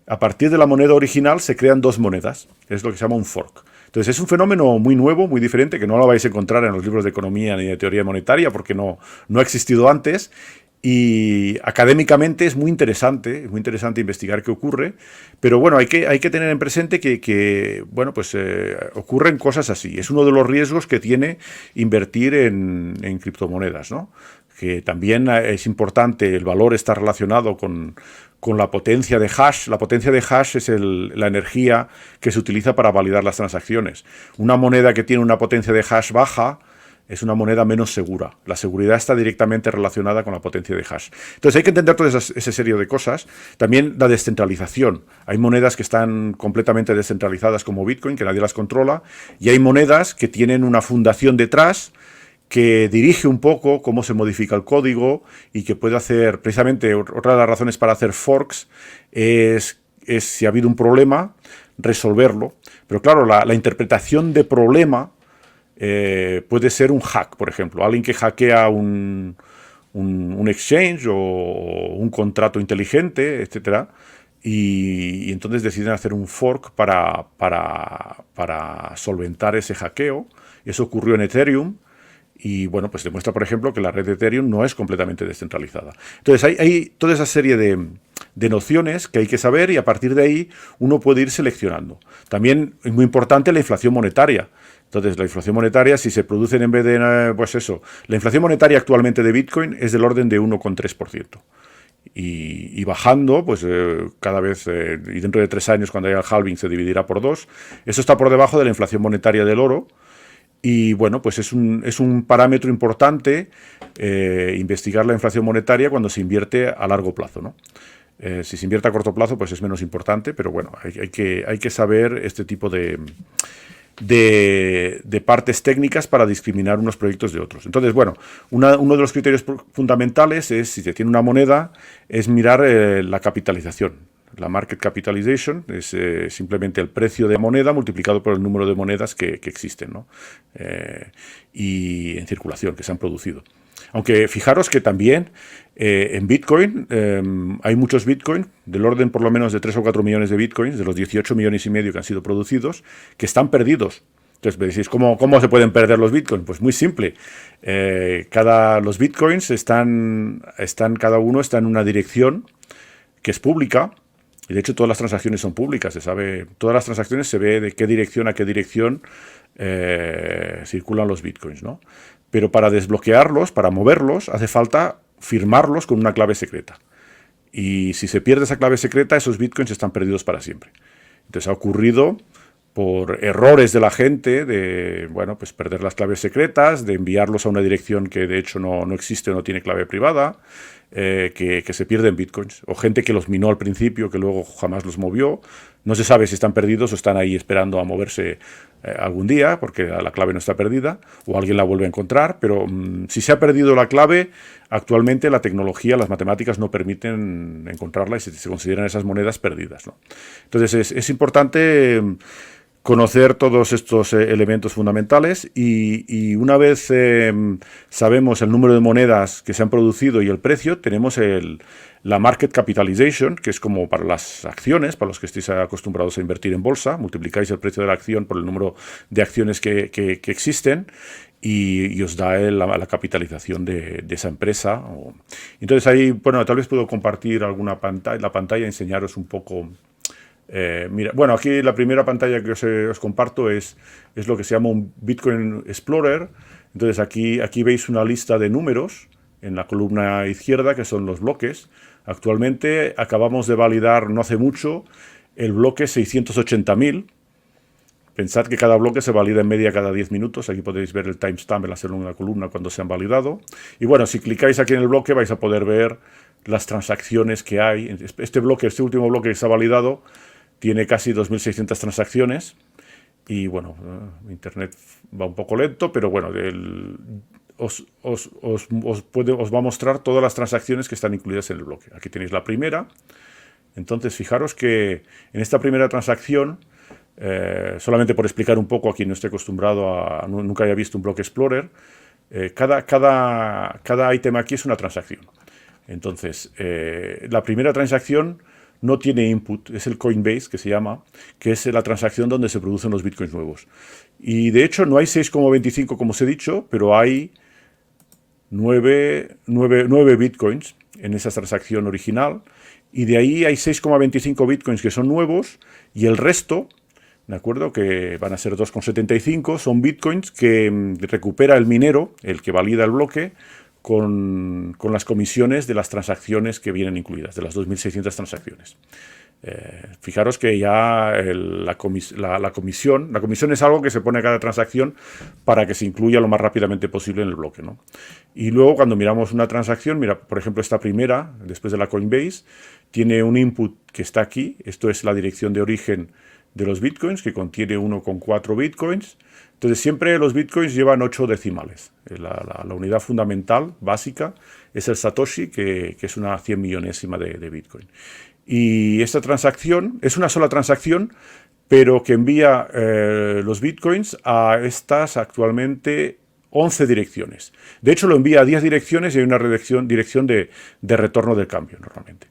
a partir de la moneda original se crean dos monedas. Es lo que se llama un fork. Entonces es un fenómeno muy nuevo, muy diferente, que no lo vais a encontrar en los libros de economía ni de teoría monetaria porque no ha existido antes. Y académicamente es muy interesante investigar qué ocurre, pero bueno, hay que tener en presente que bueno, pues ocurren cosas así. Es uno de los riesgos que tiene invertir en criptomonedas, ¿no? Que también es importante, el valor está relacionado con la potencia de hash. La potencia de hash es la energía que se utiliza para validar las transacciones. Una moneda que tiene una potencia de hash baja es una moneda menos segura. La seguridad está directamente relacionada con la potencia de hash. Entonces hay que entender toda esa serie de cosas. También la descentralización. Hay monedas que están completamente descentralizadas como Bitcoin, que nadie las controla, y hay monedas que tienen una fundación detrás que dirige un poco cómo se modifica el código y que puede hacer, precisamente, otra de las razones para hacer forks es si ha habido un problema, resolverlo. Pero claro, la interpretación de problema puede ser un hack, por ejemplo. Alguien que hackea un exchange o un contrato inteligente, etcétera, y entonces deciden hacer un fork para solventar ese hackeo. Eso ocurrió en Ethereum. Y bueno, pues demuestra, por ejemplo, que la red de Ethereum no es completamente descentralizada. Entonces hay toda esa serie de nociones que hay que saber, y a partir de ahí uno puede ir seleccionando. También es muy importante la inflación monetaria. Entonces, la inflación monetaria, si se producen en vez de, pues eso, la inflación monetaria actualmente de Bitcoin es del orden de 1,3%. Y bajando, pues cada vez, y dentro de 3 años, cuando haya el halving, se dividirá por 2. Eso está por debajo de la inflación monetaria del oro. Y bueno, pues es un parámetro importante investigar la inflación monetaria cuando se invierte a largo plazo, ¿no? Si se invierte a corto plazo, pues es menos importante, pero bueno, hay que saber este tipo de partes técnicas para discriminar unos proyectos de otros. Entonces, bueno, uno de los criterios fundamentales es, si se tiene una moneda, es mirar la capitalización. La market capitalization es simplemente el precio de la moneda multiplicado por el número de monedas que existen, ¿no? Y en circulación, que se han producido. Aunque fijaros que también en Bitcoin hay muchos Bitcoin, del orden por lo menos de 3 o 4 millones de Bitcoins, de los 18 millones y medio que han sido producidos, que están perdidos. Entonces me decís, ¿cómo se pueden perder los Bitcoins? Pues muy simple. Los Bitcoins cada uno está en una dirección que es pública. Y de hecho todas las transacciones son públicas, se sabe, todas las transacciones se ve de qué dirección a qué dirección circulan los bitcoins, ¿no? Pero para desbloquearlos, para moverlos, hace falta firmarlos con una clave secreta. Y si se pierde esa clave secreta, esos bitcoins están perdidos para siempre. Entonces ha ocurrido por errores de la gente de, bueno, pues perder las claves secretas, de enviarlos a una dirección que de hecho no existe o no tiene clave privada, que se pierden bitcoins. O gente que los minó al principio, que luego jamás los movió. No se sabe si están perdidos o están ahí esperando a moverse algún día, porque la clave no está perdida, o alguien la vuelve a encontrar. Pero si se ha perdido la clave, actualmente la tecnología, las matemáticas no permiten encontrarla y se consideran esas monedas perdidas, ¿no? Entonces es importante conocer todos estos elementos fundamentales y una vez sabemos el número de monedas que se han producido y el precio, tenemos la market capitalization, que es como para las acciones, para los que estéis acostumbrados a invertir en bolsa, multiplicáis el precio de la acción por el número de acciones que existen y os da la capitalización de esa empresa. Entonces ahí, bueno, tal vez puedo compartir alguna pantalla, la pantalla, enseñaros un poco. Mira, bueno, aquí la primera pantalla que os comparto es lo que se llama un Bitcoin Explorer. Entonces aquí veis una lista de números en la columna izquierda, que son los bloques. Actualmente acabamos de validar no hace mucho el bloque 680.000. Pensad que cada bloque se valida en media cada 10 minutos. Aquí podéis ver el timestamp en la segunda columna cuando se han validado. Y bueno, si clicáis aquí en el bloque vais a poder ver las transacciones que hay. Este último bloque que se ha validado, tiene casi 2.600 transacciones y bueno, Internet va un poco lento, pero bueno, os va a mostrar todas las transacciones que están incluidas en el bloque. Aquí tenéis la primera. Entonces, fijaros que en esta primera transacción, solamente por explicar un poco a quien no esté acostumbrado nunca haya visto un bloque Explorer, cada ítem aquí es una transacción. Entonces, la primera transacción no tiene input, es el Coinbase, que se llama, que es la transacción donde se producen los bitcoins nuevos. Y de hecho no hay 6,25 como os he dicho, pero hay 9 bitcoins en esa transacción original, y de ahí hay 6,25 bitcoins que son nuevos, y el resto, ¿de acuerdo?, que van a ser 2,75, son bitcoins que recupera el minero, el que valida el bloque, con las comisiones de las transacciones que vienen incluidas, de las 2.600 transacciones. Fijaros que ya la comisión es algo que se pone a cada transacción para que se incluya lo más rápidamente posible en el bloque, ¿no? Y luego cuando miramos una transacción, mira, por ejemplo, esta primera, después de la Coinbase, tiene un input que está aquí. Esto es la dirección de origen de los bitcoins, que contiene 1,4 bitcoins. Entonces siempre los bitcoins llevan 8 decimales. La unidad fundamental, básica, es el Satoshi, que es una 100 millonésima de bitcoin. Y esta transacción es una sola transacción, pero que envía los bitcoins a estas actualmente 11 direcciones. De hecho, lo envía a 10 direcciones y hay una dirección de retorno del cambio normalmente.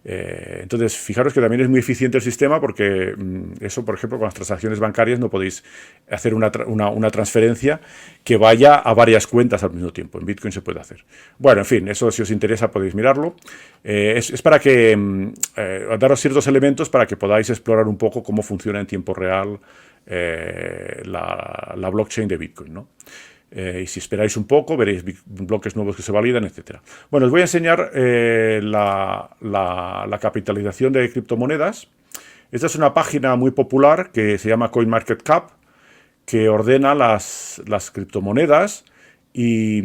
Entonces, fijaros que también es muy eficiente el sistema porque eso, por ejemplo, con las transacciones bancarias no podéis hacer una transferencia que vaya a varias cuentas al mismo tiempo. En Bitcoin se puede hacer. Bueno, en fin, eso si os interesa podéis mirarlo. Es para que daros ciertos elementos para que podáis explorar un poco cómo funciona en tiempo real la blockchain de Bitcoin, ¿no? Y si esperáis un poco, veréis bloques nuevos que se validan, etc. Bueno, os voy a enseñar la capitalización de criptomonedas. Esta es una página muy popular que se llama CoinMarketCap, que ordena las criptomonedas y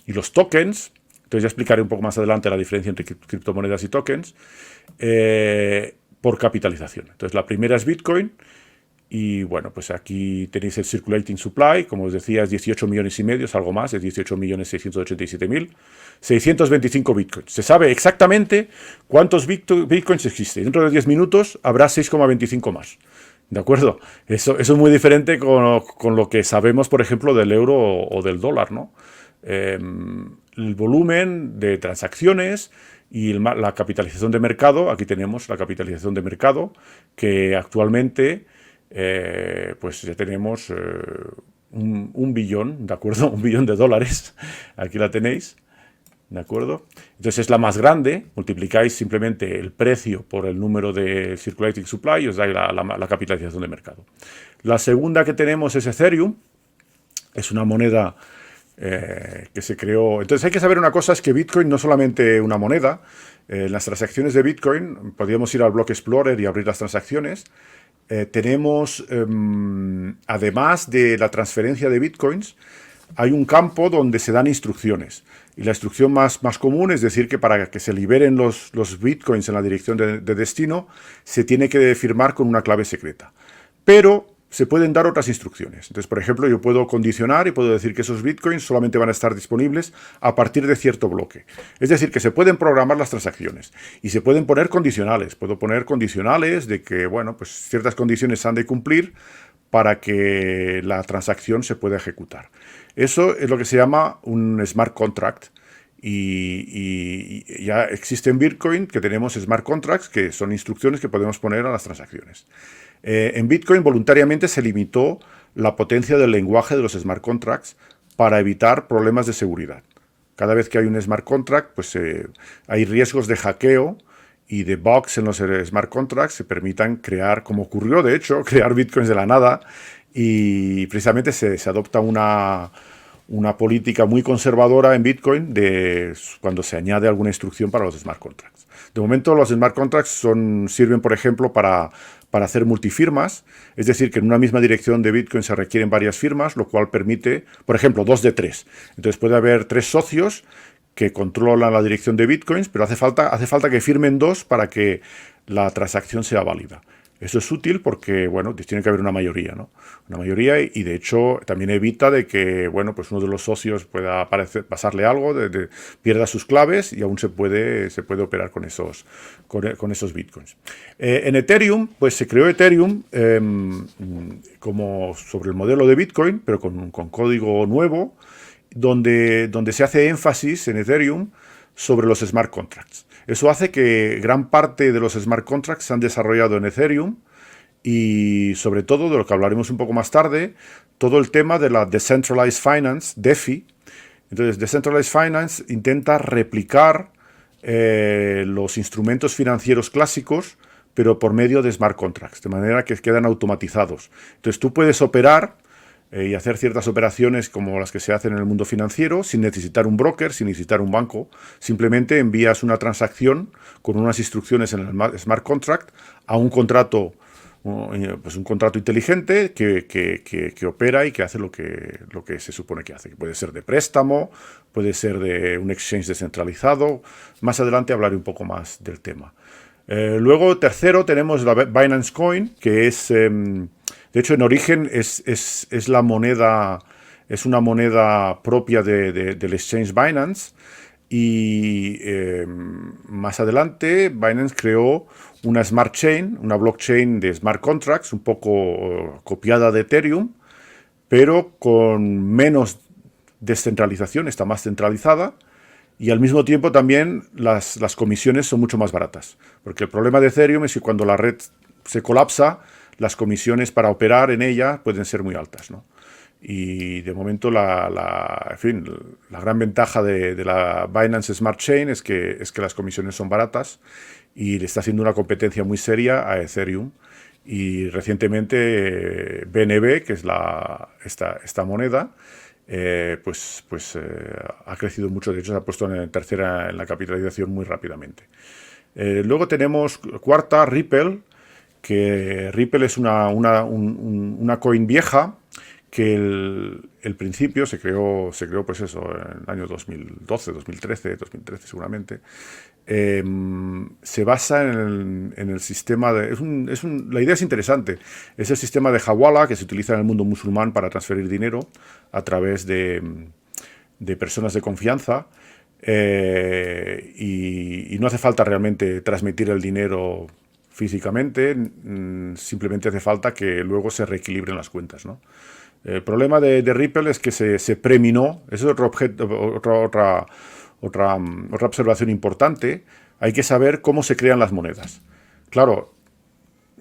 los tokens. Entonces ya explicaré un poco más adelante la diferencia entre criptomonedas y tokens por capitalización. Entonces la primera es Bitcoin. Y bueno, pues aquí tenéis el Circulating Supply, como os decía, es 18 millones y medio, es algo más, es 18.687.000, 625 bitcoins. Se sabe exactamente cuántos bitcoins existen. Dentro de 10 minutos habrá 6,25 más. ¿De acuerdo? Eso es muy diferente con lo que sabemos, por ejemplo, del euro o del dólar, ¿no? El volumen de transacciones y la capitalización de mercado, aquí tenemos la capitalización de mercado, que actualmente pues ya tenemos un billón, ¿de acuerdo? $1 billón. Aquí la tenéis, ¿de acuerdo? Entonces es la más grande, multiplicáis simplemente el precio por el número de Circulating Supply y os da la capitalización de mercado. La segunda que tenemos es Ethereum, es una moneda que se creó. Entonces hay que saber una cosa, es que Bitcoin no es solamente una moneda. En las transacciones de Bitcoin, podríamos ir al Block Explorer y abrir las transacciones. Tenemos, además de la transferencia de bitcoins, hay un campo donde se dan instrucciones. Y la instrucción más común es decir que para que se liberen los bitcoins en la dirección de destino, se tiene que firmar con una clave secreta. Pero se pueden dar otras instrucciones. Entonces, por ejemplo, yo puedo condicionar y puedo decir que esos bitcoins solamente van a estar disponibles a partir de cierto bloque. Es decir, que se pueden programar las transacciones y se pueden poner condicionales. Puedo poner condicionales de que, bueno, pues ciertas condiciones se han de cumplir para que la transacción se pueda ejecutar. Eso es lo que se llama un smart contract. Y ya existe en Bitcoin que tenemos smart contracts, que son instrucciones que podemos poner a las transacciones. En Bitcoin voluntariamente se limitó la potencia del lenguaje de los smart contracts para evitar problemas de seguridad. Cada vez que hay un smart contract, pues hay riesgos de hackeo y de bugs en los smart contracts que permitan crear, como ocurrió de hecho, crear bitcoins de la nada, y precisamente se adopta una política muy conservadora en Bitcoin de cuando se añade alguna instrucción para los smart contracts. De momento los smart contracts sirven, por ejemplo, para hacer multifirmas, es decir, que en una misma dirección de Bitcoin se requieren varias firmas, lo cual permite, por ejemplo, 2 de 3. Entonces puede haber 3 socios que controlan la dirección de Bitcoins, pero hace falta que firmen 2 para que la transacción sea válida. Eso es útil porque, bueno, tiene que haber una mayoría, ¿no? Una mayoría y de hecho también evita de que, bueno, pues uno de los socios pueda pasarle algo, pierda sus claves y aún se puede operar con esos bitcoins. En Ethereum, pues se creó Ethereum como sobre el modelo de Bitcoin, pero con código nuevo, donde se hace énfasis en Ethereum sobre los smart contracts. Eso hace que gran parte de los smart contracts se han desarrollado en Ethereum y sobre todo, de lo que hablaremos un poco más tarde, todo el tema de la Decentralized Finance, DeFi. Entonces, Decentralized Finance intenta replicar los instrumentos financieros clásicos, pero por medio de smart contracts, de manera que quedan automatizados. Entonces, tú puedes operar y hacer ciertas operaciones como las que se hacen en el mundo financiero sin necesitar un broker, sin necesitar un banco. Simplemente envías una transacción con unas instrucciones en el smart contract a un contrato, pues un contrato inteligente que opera y que hace lo que se supone que hace. Que puede ser de préstamo, puede ser de un exchange descentralizado. Más adelante hablaré un poco más del tema. Luego, tercero, tenemos la Binance Coin, que es... de hecho, en origen es la moneda, es una moneda propia del exchange Binance y más adelante Binance creó una smart chain, una blockchain de smart contracts, un poco copiada de Ethereum, pero con menos descentralización, está más centralizada. Y al mismo tiempo también las comisiones son mucho más baratas. Porque el problema de Ethereum es que cuando la red se colapsa, las comisiones para operar en ella pueden ser muy altas, ¿no? Y de momento en fin, la gran ventaja de la Binance Smart Chain es que las comisiones son baratas y le está haciendo una competencia muy seria a Ethereum. Y recientemente BNB, que es esta moneda, ha crecido mucho. De hecho, se ha puesto en tercera en la capitalización muy rápidamente. Luego tenemos cuarta, Ripple, que Ripple es una coin vieja que el principio se creó pues eso, en el año 2012, 2013 seguramente. Se basa en el sistema de... la idea es interesante. Es el sistema de Hawala que se utiliza en el mundo musulmán para transferir dinero a través de personas de confianza. Y no hace falta realmente transmitir el dinero físicamente, simplemente hace falta que luego se reequilibren las cuentas, ¿no? El problema de Ripple es que se preminó. Eso es otra observación importante. Hay que saber cómo se crean las monedas. Claro,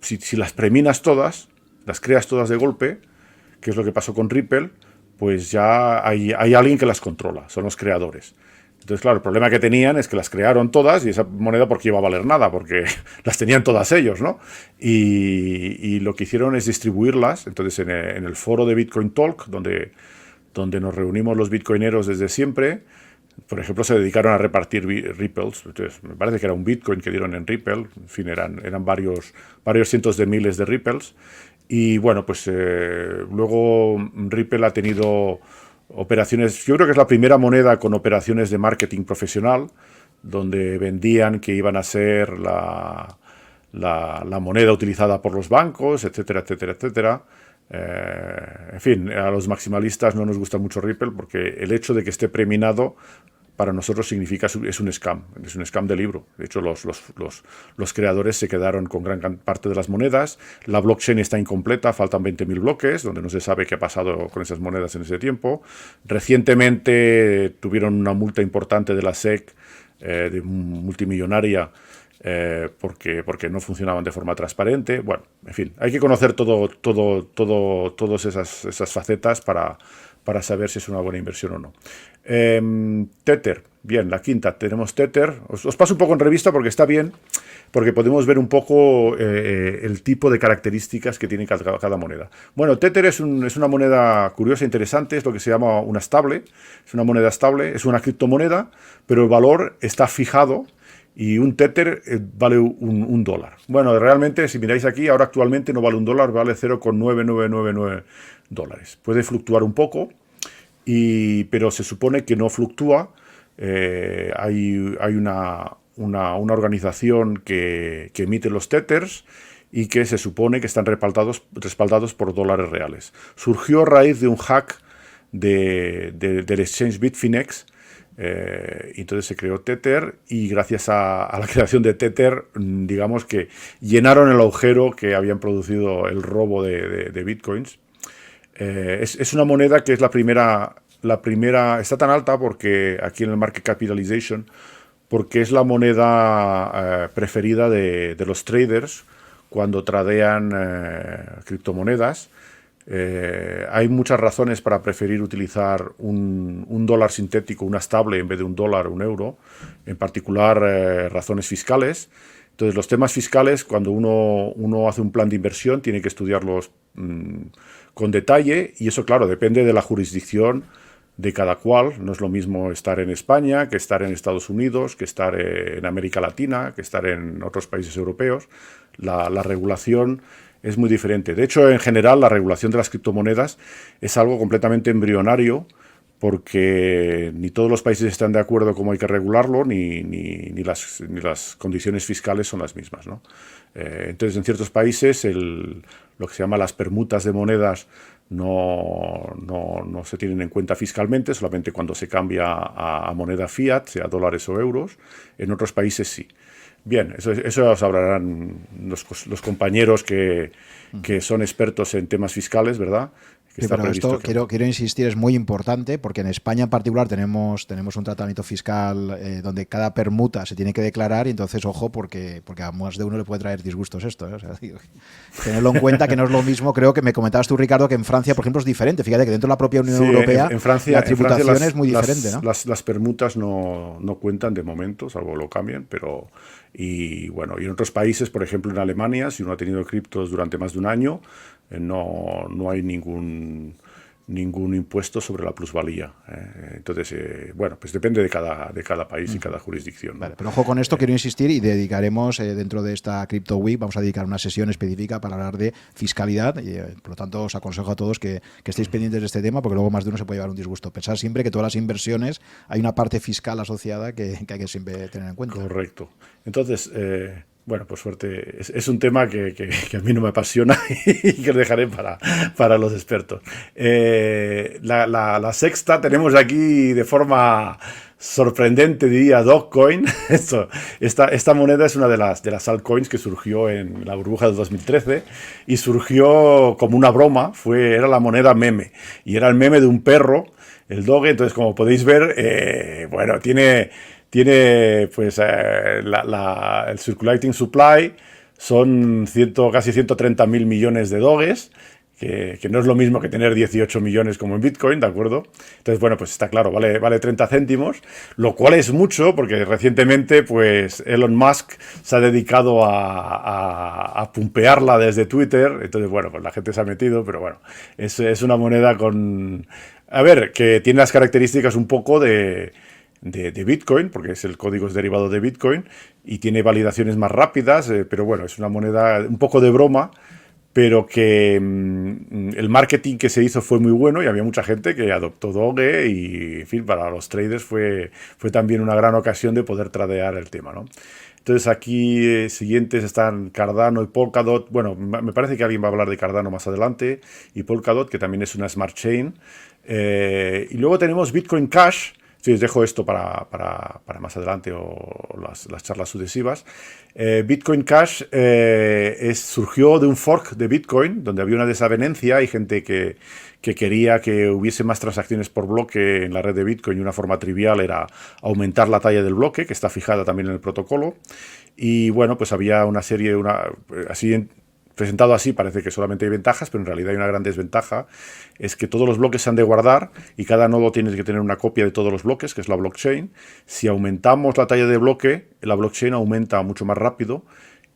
si las preminas todas, las creas todas de golpe, que es lo que pasó con Ripple, pues ya hay alguien que las controla, son los creadores. Entonces, claro, el problema que tenían es que las crearon todas y esa moneda porque iba a valer nada, porque las tenían todas ellos, ¿no? Y lo que hicieron es distribuirlas. Entonces, en el foro de Bitcoin Talk, donde nos reunimos los bitcoineros desde siempre, por ejemplo, se dedicaron a repartir Ripples. Entonces, me parece que era un Bitcoin que dieron en Ripple. En fin, eran varios cientos de miles de Ripples. Y bueno, pues luego Ripple ha tenido operaciones, yo creo que es la primera moneda con operaciones de marketing profesional, donde vendían que iban a ser la moneda utilizada por los bancos, etcétera, etcétera, etcétera. En fin, a los maximalistas no nos gusta mucho Ripple porque el hecho de que esté preminado para nosotros significa es un scam de libro. De hecho, los creadores se quedaron con gran parte de las monedas. La blockchain está incompleta, faltan 20.000 bloques, donde no se sabe qué ha pasado con esas monedas en ese tiempo. Recientemente tuvieron una multa importante de la SEC, de multimillonaria, porque no funcionaban de forma transparente. Bueno, en fin, hay que conocer todas esas facetas para saber si es una buena inversión o no. Tether, bien, la quinta, tenemos Tether. Os paso un poco en revista porque está bien, porque podemos ver un poco el tipo de características que tiene cada moneda. Bueno, Tether es una moneda curiosa, interesante, es lo que se llama una estable, es una moneda estable, es una criptomoneda, pero el valor está fijado y un Tether vale un dólar. Bueno, realmente, si miráis aquí, ahora actualmente no vale un dólar, vale 0,9999 dólares. Puede fluctuar un poco, pero se supone que no fluctúa. Hay una organización que emite los Tethers y que se supone que están respaldados por dólares reales. Surgió a raíz de un hack del exchange Bitfinex. Entonces se creó Tether y gracias a la creación de Tether, digamos que llenaron el agujero que habían producido el robo de bitcoins. Es una moneda que es la primera, está tan alta porque aquí en el market capitalization, porque es la moneda preferida de los traders cuando tradean criptomonedas. Hay muchas razones para preferir utilizar un dólar sintético, una estable, en vez de un dólar o un euro, en particular razones fiscales. Entonces, los temas fiscales, cuando uno hace un plan de inversión, tiene que estudiarlos con detalle y eso, claro, depende de la jurisdicción de cada cual. No es lo mismo estar en España que estar en Estados Unidos, que estar en América Latina, que estar en otros países europeos. La regulación es muy diferente. De hecho, en general, la regulación de las criptomonedas es algo completamente embrionario porque ni todos los países están de acuerdo cómo hay que regularlo, ni las condiciones fiscales son las mismas, ¿no? Entonces, en ciertos países, lo que se llama las permutas de monedas no se tienen en cuenta fiscalmente, solamente cuando se cambia a moneda fiat, sea dólares o euros. En otros países sí. Bien, eso os hablarán los compañeros que son expertos en temas fiscales, ¿verdad? Sí, pero esto quiero insistir, es muy importante porque en España en particular tenemos un tratamiento fiscal donde cada permuta se tiene que declarar y entonces, ojo, porque a más de uno le puede traer disgustos esto, ¿eh? O sea, digo, tenerlo en cuenta que no es lo mismo, creo que me comentabas tú, Ricardo, que en Francia, por ejemplo, es diferente. Fíjate que dentro de la propia Unión Europea en Francia, la tributación es muy diferente, ¿no? Las permutas no cuentan de momento, salvo lo cambien, pero... Y bueno, y en otros países, por ejemplo en Alemania, si uno ha tenido criptos durante más de un año, no hay ningún impuesto sobre la plusvalía. Entonces, bueno, pues depende de cada país y cada jurisdicción, ¿no? Vale, pero ojo con esto, quiero insistir y dedicaremos dentro de esta Crypto Week, vamos a dedicar una sesión específica para hablar de fiscalidad y por lo tanto os aconsejo a todos que estéis pendientes de este tema porque luego más de uno se puede llevar un disgusto. Pensad siempre que todas las inversiones hay una parte fiscal asociada que hay que siempre tener en cuenta. Correcto. Entonces, bueno, por suerte, es un tema que a mí no me apasiona y que lo dejaré para los expertos. La sexta tenemos aquí de forma sorprendente, diría, Dogecoin. Esta moneda es una de las altcoins que surgió en la burbuja de 2013 y surgió como una broma. Era la moneda meme y era el meme de un perro, el Doge. Entonces, como podéis ver, bueno, tiene pues el circulating supply son casi 130.000 millones de doges, que no es lo mismo que tener 18 millones como en Bitcoin, ¿de acuerdo? Entonces, bueno, pues está claro, vale 30 céntimos, lo cual es mucho, porque recientemente pues Elon Musk se ha dedicado a pumpearla desde Twitter. Entonces, bueno, pues la gente se ha metido, pero bueno, es una moneda que tiene las características un poco de Bitcoin, porque el código es derivado de Bitcoin y tiene validaciones más rápidas, pero bueno, es una moneda un poco de broma, pero que el marketing que se hizo fue muy bueno y había mucha gente que adoptó Doge y, en fin, para los traders fue también una gran ocasión de poder tradear el tema, ¿no? Entonces aquí siguientes están Cardano y Polkadot. Bueno, me parece que alguien va a hablar de Cardano más adelante y Polkadot, que también es una smart chain. Y luego tenemos Bitcoin Cash. Sí, os dejo esto para más adelante o las charlas sucesivas. Bitcoin Cash surgió de un fork de Bitcoin, donde había una desavenencia. Hay gente que quería que hubiese más transacciones por bloque en la red de Bitcoin y una forma trivial era aumentar la talla del bloque, que está fijada también en el protocolo. Y bueno, pues había una serie, presentado así parece que solamente hay ventajas, pero en realidad hay una gran desventaja, es que todos los bloques se han de guardar y cada nodo tiene que tener una copia de todos los bloques, que es la blockchain. Si aumentamos la talla de bloque, la blockchain aumenta mucho más rápido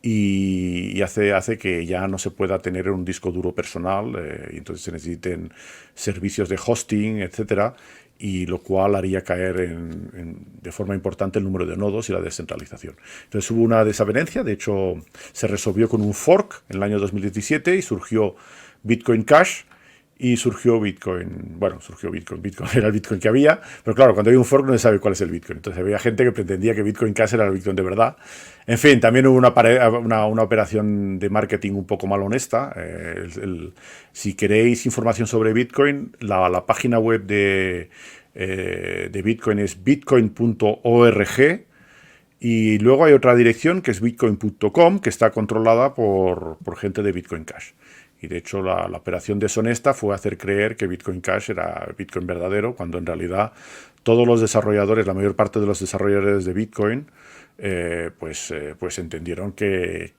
y hace que ya no se pueda tener un disco duro personal y entonces se necesiten servicios de hosting, etcétera, y lo cual haría caer de forma importante el número de nodos y la descentralización. Entonces hubo una desavenencia, de hecho se resolvió con un fork en el año 2017 y surgió Bitcoin Cash y surgió Bitcoin. Bueno, surgió Bitcoin. Bitcoin era el Bitcoin que había, pero claro, cuando hay un fork no se sabe cuál es el Bitcoin. Entonces había gente que pretendía que Bitcoin Cash era el Bitcoin de verdad. En fin, también hubo una operación de marketing un poco mal honesta. Si queréis información sobre Bitcoin, la página web de Bitcoin es bitcoin.org. Y luego hay otra dirección que es bitcoin.com, que está controlada por gente de Bitcoin Cash. Y de hecho la operación deshonesta fue hacer creer que Bitcoin Cash era Bitcoin verdadero, cuando en realidad todos los desarrolladores, la mayor parte de los desarrolladores de Bitcoin, pues entendieron que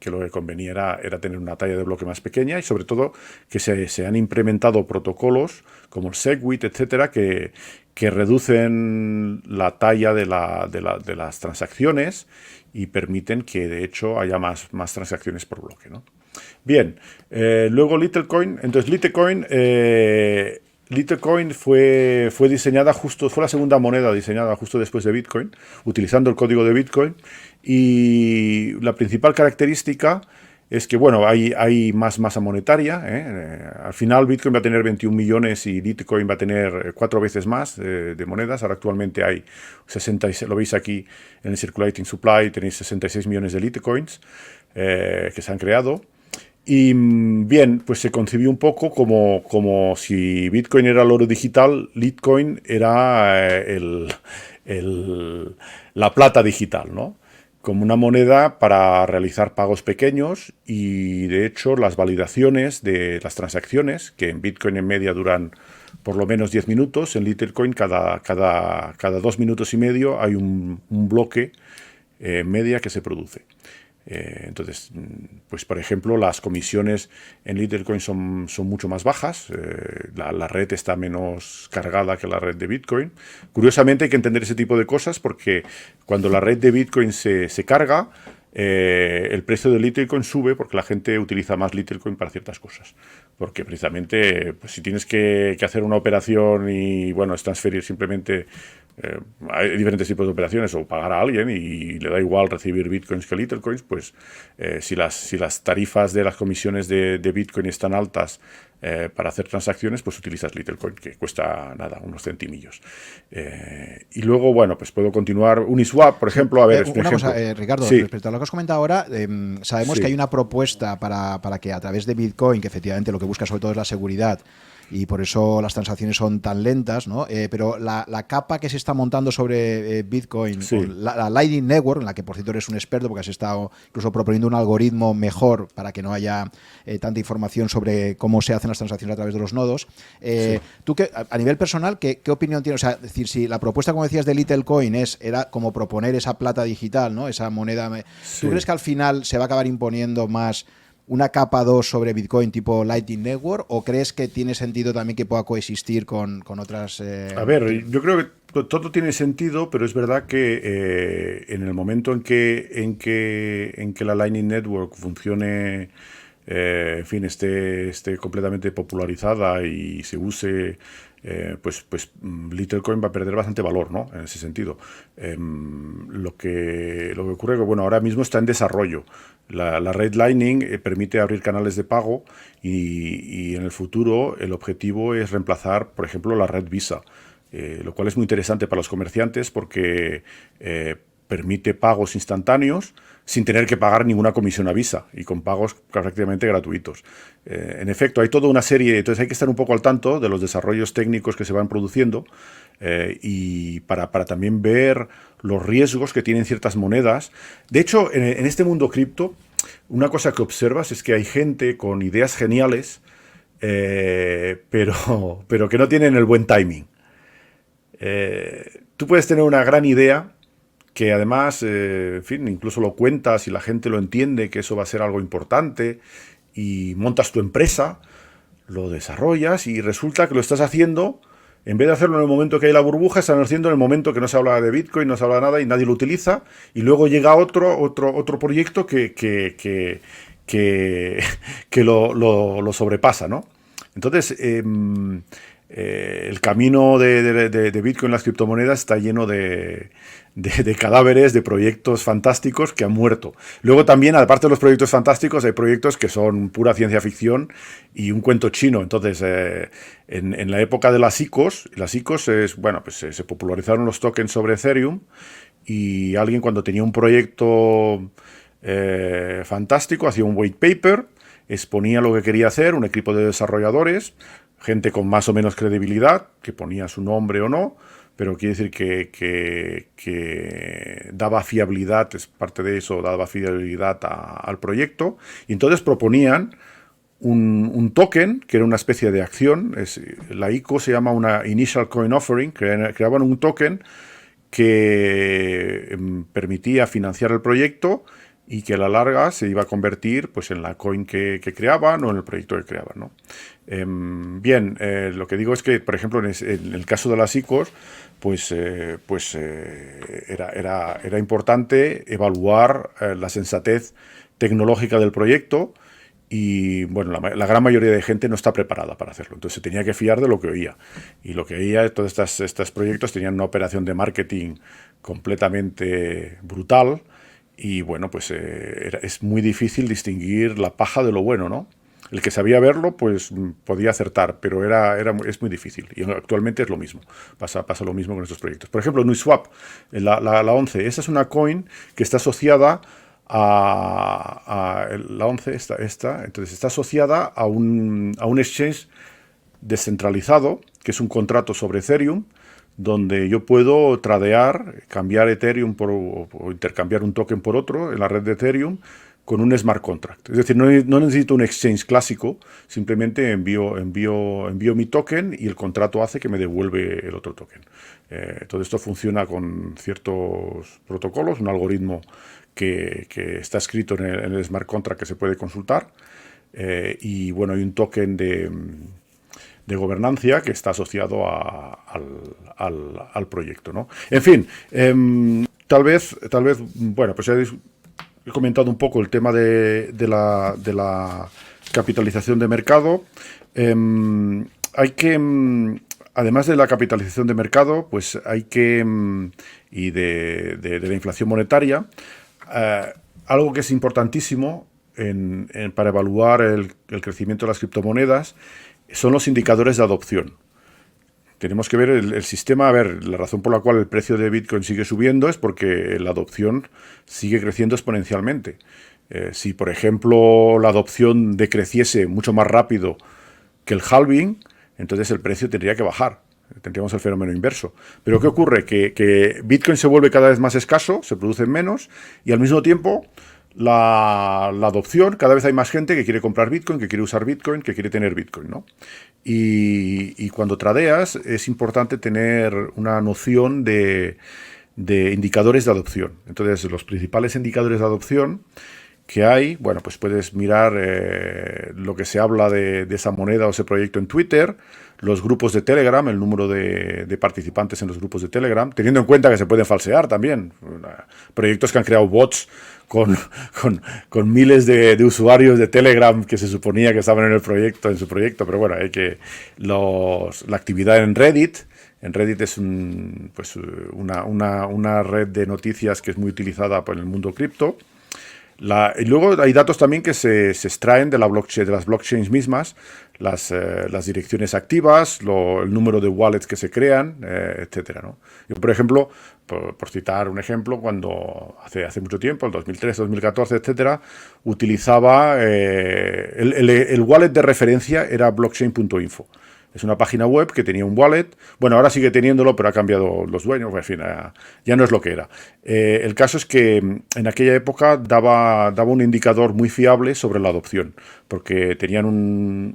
lo que convenía era tener una talla de bloque más pequeña y sobre todo que se han implementado protocolos como el SegWit, etcétera, que reducen la talla de las transacciones y permiten que de hecho haya más transacciones por bloque, ¿no? Bien, luego Littlecoin. Entonces Littlecoin fue diseñada fue la segunda moneda diseñada justo después de Bitcoin, utilizando el código de Bitcoin. Y la principal característica es que, bueno, hay más masa monetaria. Al final Bitcoin va a tener 21 millones y Litecoin va a tener 4 veces más de monedas. Ahora actualmente hay 66, lo veis aquí en el Circulating Supply, tenéis 66 millones de Litecoins que se han creado. Y bien, pues se concibió un poco como si Bitcoin era el oro digital, Litecoin era la plata digital, ¿no? Como una moneda para realizar pagos pequeños y de hecho las validaciones de las transacciones, que en Bitcoin en media duran por lo menos 10 minutos, en Litecoin cada 2 minutos y medio hay un bloque media que se produce. Entonces, pues por ejemplo, las comisiones en Litecoin son mucho más bajas, la red está menos cargada que la red de Bitcoin. Curiosamente hay que entender ese tipo de cosas porque cuando la red de Bitcoin se carga, el precio de Litecoin sube porque la gente utiliza más Litecoin para ciertas cosas. Porque precisamente, pues si tienes que hacer una operación y, bueno, es transferir simplemente, hay diferentes tipos de operaciones, o pagar a alguien y le da igual recibir Bitcoins que Litecoins, pues si las tarifas de las comisiones de Bitcoin están altas para hacer transacciones, pues utilizas Litecoin, que cuesta nada, unos centimillos. Y luego, bueno, pues puedo continuar. Uniswap, por ejemplo, a ver, una cosa, Ricardo, sí. Respecto a lo que has comentado ahora, sabemos Sí. que hay una propuesta para que a través de Bitcoin, que efectivamente lo que busca sobre todo es la seguridad, y por eso las transacciones son tan lentas, ¿no? Pero la capa que se está montando sobre Bitcoin, Sí. la Lightning Network, en la que por cierto eres un experto porque has estado incluso proponiendo un algoritmo mejor para que no haya tanta información sobre cómo se hacen las transacciones a través de los nodos. Sí. Tú, a nivel personal, ¿qué opinión tienes? O sea, decir, si la propuesta, como decías, de Littlecoin era como proponer esa plata digital, ¿no? Esa moneda. Sí. ¿Tú crees que al final se va a acabar imponiendo más una capa 2 sobre Bitcoin tipo Lightning Network, o crees que tiene sentido también que pueda coexistir con otras? A ver, yo creo que todo tiene sentido, pero es verdad que en el momento en que la Lightning Network funcione en fin, esté completamente popularizada y se use, pues Littlecoin va a perder bastante valor, ¿no? En ese sentido. Lo que ocurre es que, bueno, ahora mismo está en desarrollo. La red Lightning permite abrir canales de pago y en el futuro el objetivo es reemplazar, por ejemplo, la red Visa, lo cual es muy interesante para los comerciantes porque permite pagos instantáneos sin tener que pagar ninguna comisión a Visa y con pagos prácticamente gratuitos. En efecto, hay toda una serie, entonces hay que estar un poco al tanto de los desarrollos técnicos que se van produciendo y para también ver los riesgos que tienen ciertas monedas. De hecho, en este mundo cripto, una cosa que observas es que hay gente con ideas geniales, pero que no tienen el buen timing. Tú puedes tener una gran idea que además, en fin, incluso lo cuentas y la gente lo entiende, que eso va a ser algo importante, y montas tu empresa, lo desarrollas y resulta que lo estás haciendo, en vez de hacerlo en el momento que hay la burbuja, están haciendo en el momento que no se habla de Bitcoin, no se habla de nada y nadie lo utiliza, y luego llega otro proyecto que lo sobrepasa, ¿no? Entonces, el camino de Bitcoin, las criptomonedas, está lleno de cadáveres, de proyectos fantásticos que han muerto. Luego también, aparte de los proyectos fantásticos, hay proyectos que son pura ciencia ficción y un cuento chino. Entonces, en la época de las ICOs es, bueno, pues se popularizaron los tokens sobre Ethereum y alguien cuando tenía un proyecto fantástico hacía un white paper, exponía lo que quería hacer, un equipo de desarrolladores, gente con más o menos credibilidad, que ponía su nombre o no, pero quiere decir que daba fiabilidad, es parte de eso, daba fiabilidad al proyecto, y entonces proponían un token, que era una especie de acción, la ICO se llama una Initial Coin Offering, creaban un token que permitía financiar el proyecto y que a la larga se iba a convertir pues en la coin que creaban o en el proyecto que creaban, ¿no? Bien, lo que digo es que, por ejemplo, en el caso de las ICOs, era importante evaluar la sensatez tecnológica del proyecto y, bueno, la gran mayoría de gente no está preparada para hacerlo. Entonces se tenía que fiar de lo que oía. Y lo que oía, todos estos proyectos tenían una operación de marketing completamente brutal. Y bueno, pues es muy difícil distinguir la paja de lo bueno, ¿no? El que sabía verlo, pues podía acertar, pero es muy difícil. Y actualmente es lo mismo. Pasa lo mismo con estos proyectos. Por ejemplo, NuiSwap, la 11, esa es una coin que está asociada a la 11, entonces está asociada a un exchange descentralizado, que es un contrato sobre Ethereum, donde yo puedo tradear, cambiar Ethereum o intercambiar un token por otro en la red de Ethereum con un smart contract. Es decir, no necesito un exchange clásico, simplemente envío mi token y el contrato hace que me devuelve el otro token. Todo esto funciona con ciertos protocolos, un algoritmo que está escrito en el smart contract que se puede consultar. Y bueno, hay un token de gobernancia que está asociado al proyecto, ¿no? En fin, tal vez, bueno, pues he comentado un poco el tema de la capitalización de mercado. Hay que, además de la capitalización de mercado, pues hay que, y de la inflación monetaria, algo que es importantísimo para evaluar el crecimiento de las criptomonedas son los indicadores de adopción. Tenemos que ver el sistema. A ver, la razón por la cual el precio de Bitcoin sigue subiendo es porque la adopción sigue creciendo exponencialmente. Si, por ejemplo, la adopción decreciese mucho más rápido que el halving, entonces el precio tendría que bajar. Tendríamos el fenómeno inverso. Pero ¿qué ocurre? Que Bitcoin se vuelve cada vez más escaso, se producen menos, y al mismo tiempo la adopción, cada vez hay más gente que quiere comprar Bitcoin, que quiere usar Bitcoin, que quiere tener Bitcoin, ¿no? Y cuando tradeas es importante tener una noción de indicadores de adopción. Entonces, los principales indicadores de adopción que hay, bueno, pues puedes mirar lo que se habla de esa moneda o ese proyecto en Twitter, los grupos de Telegram, el número de participantes en los grupos de Telegram, teniendo en cuenta que se pueden falsear también. Proyectos que han creado bots con miles de usuarios de Telegram que se suponía que estaban en su proyecto, pero bueno, la actividad en Reddit. En Reddit es una red de noticias que es muy utilizada por el mundo cripto. Y luego hay datos también que se extraen de las blockchains mismas, las direcciones activas, el número de wallets que se crean, etcétera, ¿no? Yo, por ejemplo, por citar un ejemplo, cuando hace mucho tiempo, el 2003, 2014, etcétera, utilizaba el wallet de referencia era blockchain.info. Es una página web que tenía un wallet. Bueno, ahora sigue teniéndolo, pero ha cambiado los dueños. En fin, ya no es lo que era. El caso es que en aquella época daba un indicador muy fiable sobre la adopción, porque tenían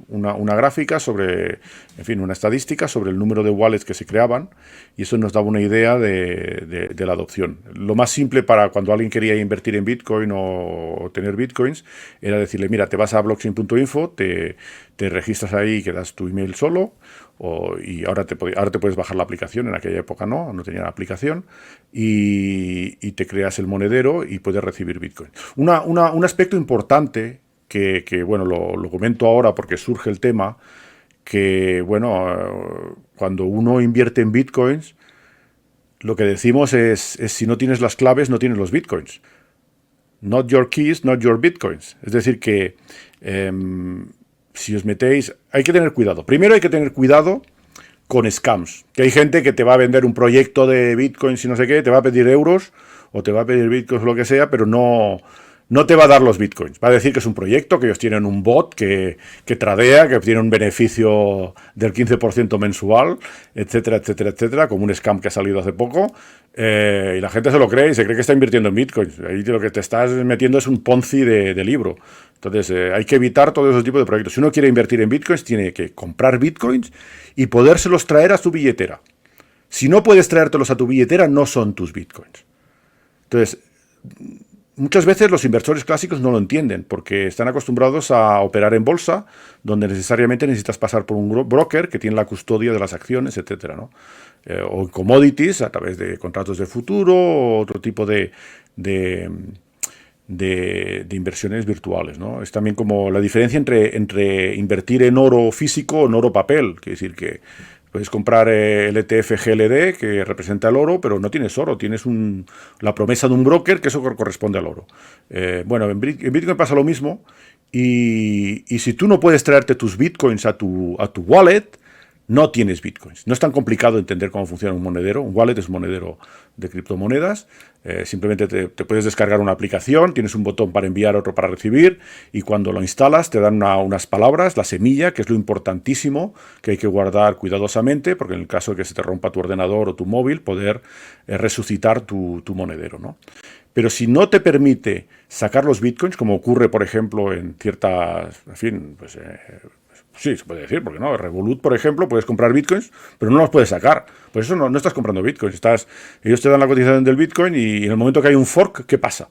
una gráfica sobre, en fin, una estadística sobre el número de wallets que se creaban, y eso nos daba una idea de la adopción. Lo más simple para cuando alguien quería invertir en Bitcoin o tener Bitcoins era decirle, mira, te vas a blockchain.info, te registras ahí, que das tu email solo, y ahora te puedes bajar la aplicación. En aquella época no tenía la aplicación, y te creas el monedero y puedes recibir Bitcoin. Un aspecto importante que bueno, lo comento ahora porque surge el tema, que bueno, cuando uno invierte en Bitcoins, lo que decimos es si no tienes las claves, no tienes los Bitcoins. Not your keys, not your Bitcoins. Es decir que si os metéis, hay que tener cuidado. Primero hay que tener cuidado con scams. Que hay gente que te va a vender un proyecto de bitcoins y no sé qué, te va a pedir euros o te va a pedir bitcoins o lo que sea, pero no te va a dar los bitcoins. Va a decir que es un proyecto, que ellos tienen un bot que tradea, que tiene un beneficio del 15% mensual, etcétera, etcétera, etcétera, como un scam que ha salido hace poco. Y la gente se lo cree y se cree que está invirtiendo en bitcoins. Ahí lo que te estás metiendo es un Ponzi de libro. Entonces hay que evitar todo ese tipo de proyectos. Si uno quiere invertir en bitcoins, tiene que comprar bitcoins y podérselos traer a su billetera. Si no puedes traértelos a tu billetera, no son tus bitcoins. Entonces, muchas veces los inversores clásicos no lo entienden porque están acostumbrados a operar en bolsa, donde necesariamente necesitas pasar por un broker que tiene la custodia de las acciones, etcétera, ¿no? O en commodities a través de contratos de futuro o otro tipo de inversiones virtuales, ¿no? Es también como la diferencia entre invertir en oro físico o en oro papel. Quiere decir que puedes comprar el ETF GLD, que representa el oro, pero no tienes oro, tienes la promesa de un broker que eso corresponde al oro. Bueno, en Bitcoin pasa lo mismo, y si tú no puedes traerte tus Bitcoins a tu wallet, no tienes Bitcoins. No es tan complicado entender cómo funciona un monedero. Un wallet es un monedero de criptomonedas. Simplemente te puedes descargar una aplicación, tienes un botón para enviar, otro para recibir, y cuando lo instalas te dan unas palabras, la semilla, que es lo importantísimo, que hay que guardar cuidadosamente, porque en el caso de que se te rompa tu ordenador o tu móvil, poder resucitar tu monedero, ¿no? Pero si no te permite sacar los Bitcoins, como ocurre, por ejemplo, en ciertas, en fin, pues sí, se puede decir, porque no, Revolut, por ejemplo, puedes comprar bitcoins, pero no los puedes sacar. Por eso no estás comprando bitcoins. Ellos te dan la cotización del bitcoin, y en el momento que hay un fork, ¿qué pasa?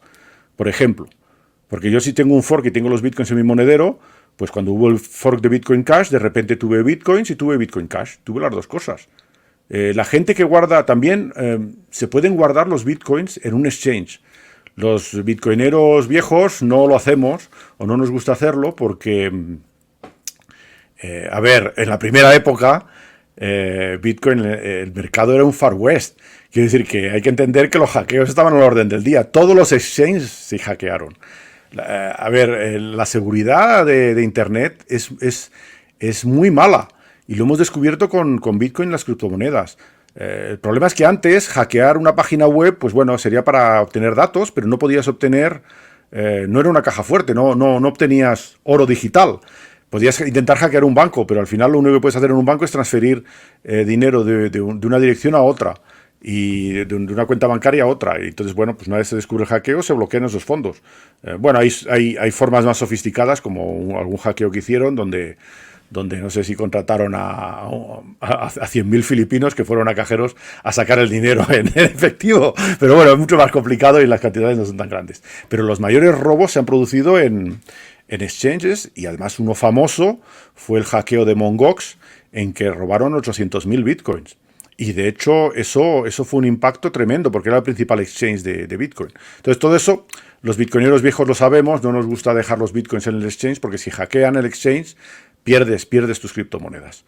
Por ejemplo, porque yo si tengo un fork y tengo los bitcoins en mi monedero, pues cuando hubo el fork de Bitcoin Cash, de repente tuve bitcoins y tuve Bitcoin Cash. Tuve las dos cosas. La gente que guarda también, se pueden guardar los bitcoins en un exchange. Los bitcoineros viejos no lo hacemos, o no nos gusta hacerlo, porque a ver, en la primera época, Bitcoin, el mercado era un Far West. Quiere decir que hay que entender que los hackeos estaban a la orden del día. Todos los exchanges se hackearon. A ver, la seguridad de Internet es muy mala. Y lo hemos descubierto con Bitcoin y las criptomonedas. El problema es que antes hackear una página web, pues bueno, sería para obtener datos, pero no podías obtener, no era una caja fuerte, no obtenías oro digital. Podías intentar hackear un banco, pero al final lo único que puedes hacer en un banco es transferir dinero de una dirección a otra, y de una cuenta bancaria a otra. Y entonces, bueno, pues una vez se descubre el hackeo, se bloquean esos fondos. Bueno, hay formas más sofisticadas, como algún hackeo que hicieron, donde donde no sé si contrataron a 100.000 filipinos que fueron a cajeros a sacar el dinero en efectivo. Pero bueno, es mucho más complicado y las cantidades no son tan grandes. Pero los mayores robos se han producido en exchanges, y además uno famoso fue el hackeo de Mt. Gox, en que robaron 800.000 bitcoins. Y de hecho eso fue un impacto tremendo porque era el principal exchange de Bitcoin. Entonces todo eso, los bitcoineros viejos lo sabemos, no nos gusta dejar los bitcoins en el exchange porque si hackean el exchange, pierdes tus criptomonedas.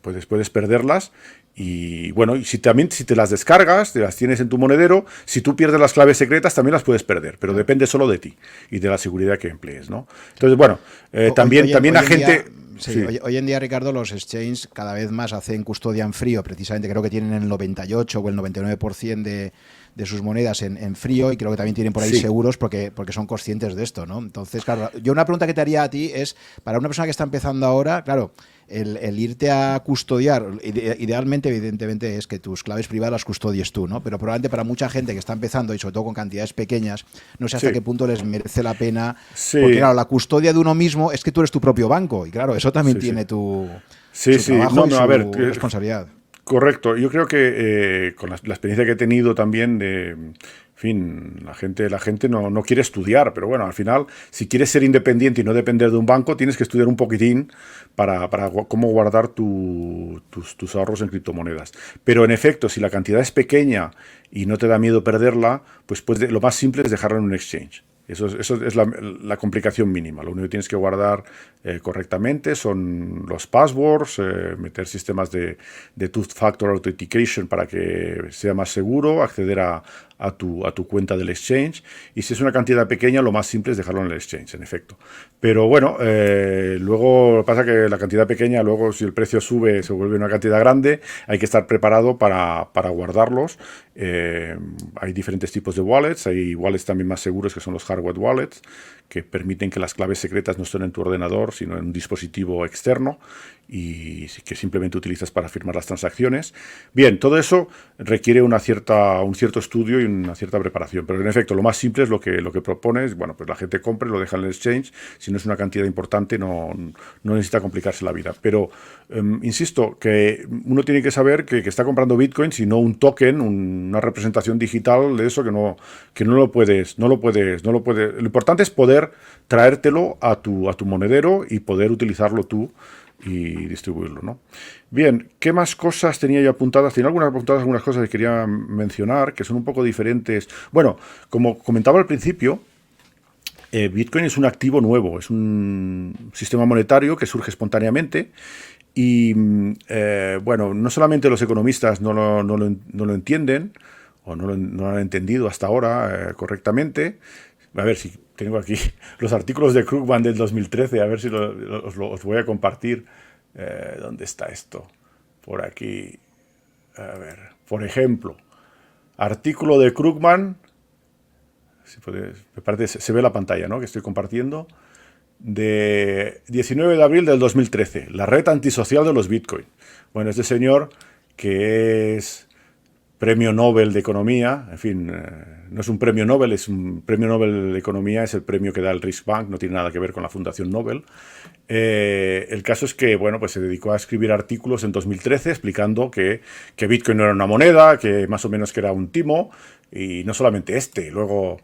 Puedes perderlas y bueno, y si te las descargas, te las tienes en tu monedero, si tú pierdes las claves secretas también las puedes perder, pero depende solo de ti y de la seguridad que emplees, ¿no? Entonces, bueno, también la gente... Sí, Sí. hoy en día, Ricardo, los exchanges cada vez más hacen custodia en frío. Precisamente creo que tienen el 98 o el 99% de sus monedas en frío, y creo que también tienen por ahí Sí. seguros porque son conscientes de esto, ¿no? Entonces, claro, yo una pregunta que te haría a ti es, para una persona que está empezando ahora, claro, el irte a custodiar, idealmente, evidentemente, es que tus claves privadas las custodies tú, ¿no? Pero probablemente para mucha gente que está empezando, y sobre todo con cantidades pequeñas, no sé hasta Sí. qué punto les merece la pena. Sí. Porque, claro, la custodia de uno mismo es que tú eres tu propio banco, y claro, eso también Sí, tiene sí. su Sí, sí. trabajo No, y no, su a ver, responsabilidad. correcto. Yo creo que con la experiencia que he tenido también en fin, la gente no quiere estudiar, pero bueno, al final, si quieres ser independiente y no depender de un banco, tienes que estudiar un poquitín para cómo guardar tus ahorros en criptomonedas. Pero en efecto, si la cantidad es pequeña y no te da miedo perderla, pues lo más simple es dejarla en un exchange. Eso es la complicación mínima. Lo único que tienes que guardar correctamente son los passwords, meter sistemas de two-factor authentication para que sea más seguro, acceder a tu cuenta del exchange. Y si es una cantidad pequeña, lo más simple es dejarlo en el exchange, en efecto. Pero bueno, luego pasa que la cantidad pequeña, luego si el precio sube, se vuelve una cantidad grande, hay que estar preparado para guardarlos. Hay diferentes tipos de wallets, hay wallets también más seguros que son los hardware wallets, que permiten que las claves secretas no estén en tu ordenador, sino en un dispositivo externo y que simplemente utilizas para firmar las transacciones. Bien, todo eso requiere un cierto estudio y una cierta preparación, pero en efecto lo más simple es lo que propones. Bueno, pues la gente compre, lo deja en el exchange, si no es una cantidad importante no necesita complicarse la vida, pero insisto que uno tiene que saber que está comprando bitcoins y no un token, una representación digital de eso que no lo puedes. Lo importante es poder traértelo a tu monedero y poder utilizarlo tú y distribuirlo, ¿no? Bien, ¿qué más cosas tenía yo apuntadas? Tenía algunas cosas que quería mencionar que son un poco diferentes. Bueno, como comentaba al principio, Bitcoin es un activo nuevo, es un sistema monetario que surge espontáneamente y, bueno, no solamente los economistas no lo entienden o no lo han entendido hasta ahora correctamente. A ver si tengo aquí los artículos de Krugman del 2013, a ver si os voy a compartir. ¿Dónde está esto? Por aquí. A ver, por ejemplo, artículo de Krugman. Me parece, se ve la pantalla, ¿no?, que estoy compartiendo. De 19 de abril del 2013, la red antisocial de los Bitcoin. Bueno, este señor que es Premio Nobel de Economía, en fin, no es un premio Nobel, es un premio Nobel de Economía, es el premio que da el Riksbank, no tiene nada que ver con la Fundación Nobel. El caso es que, bueno, pues se dedicó a escribir artículos en 2013 explicando que Bitcoin no era una moneda, que más o menos que era un timo, y no solamente luego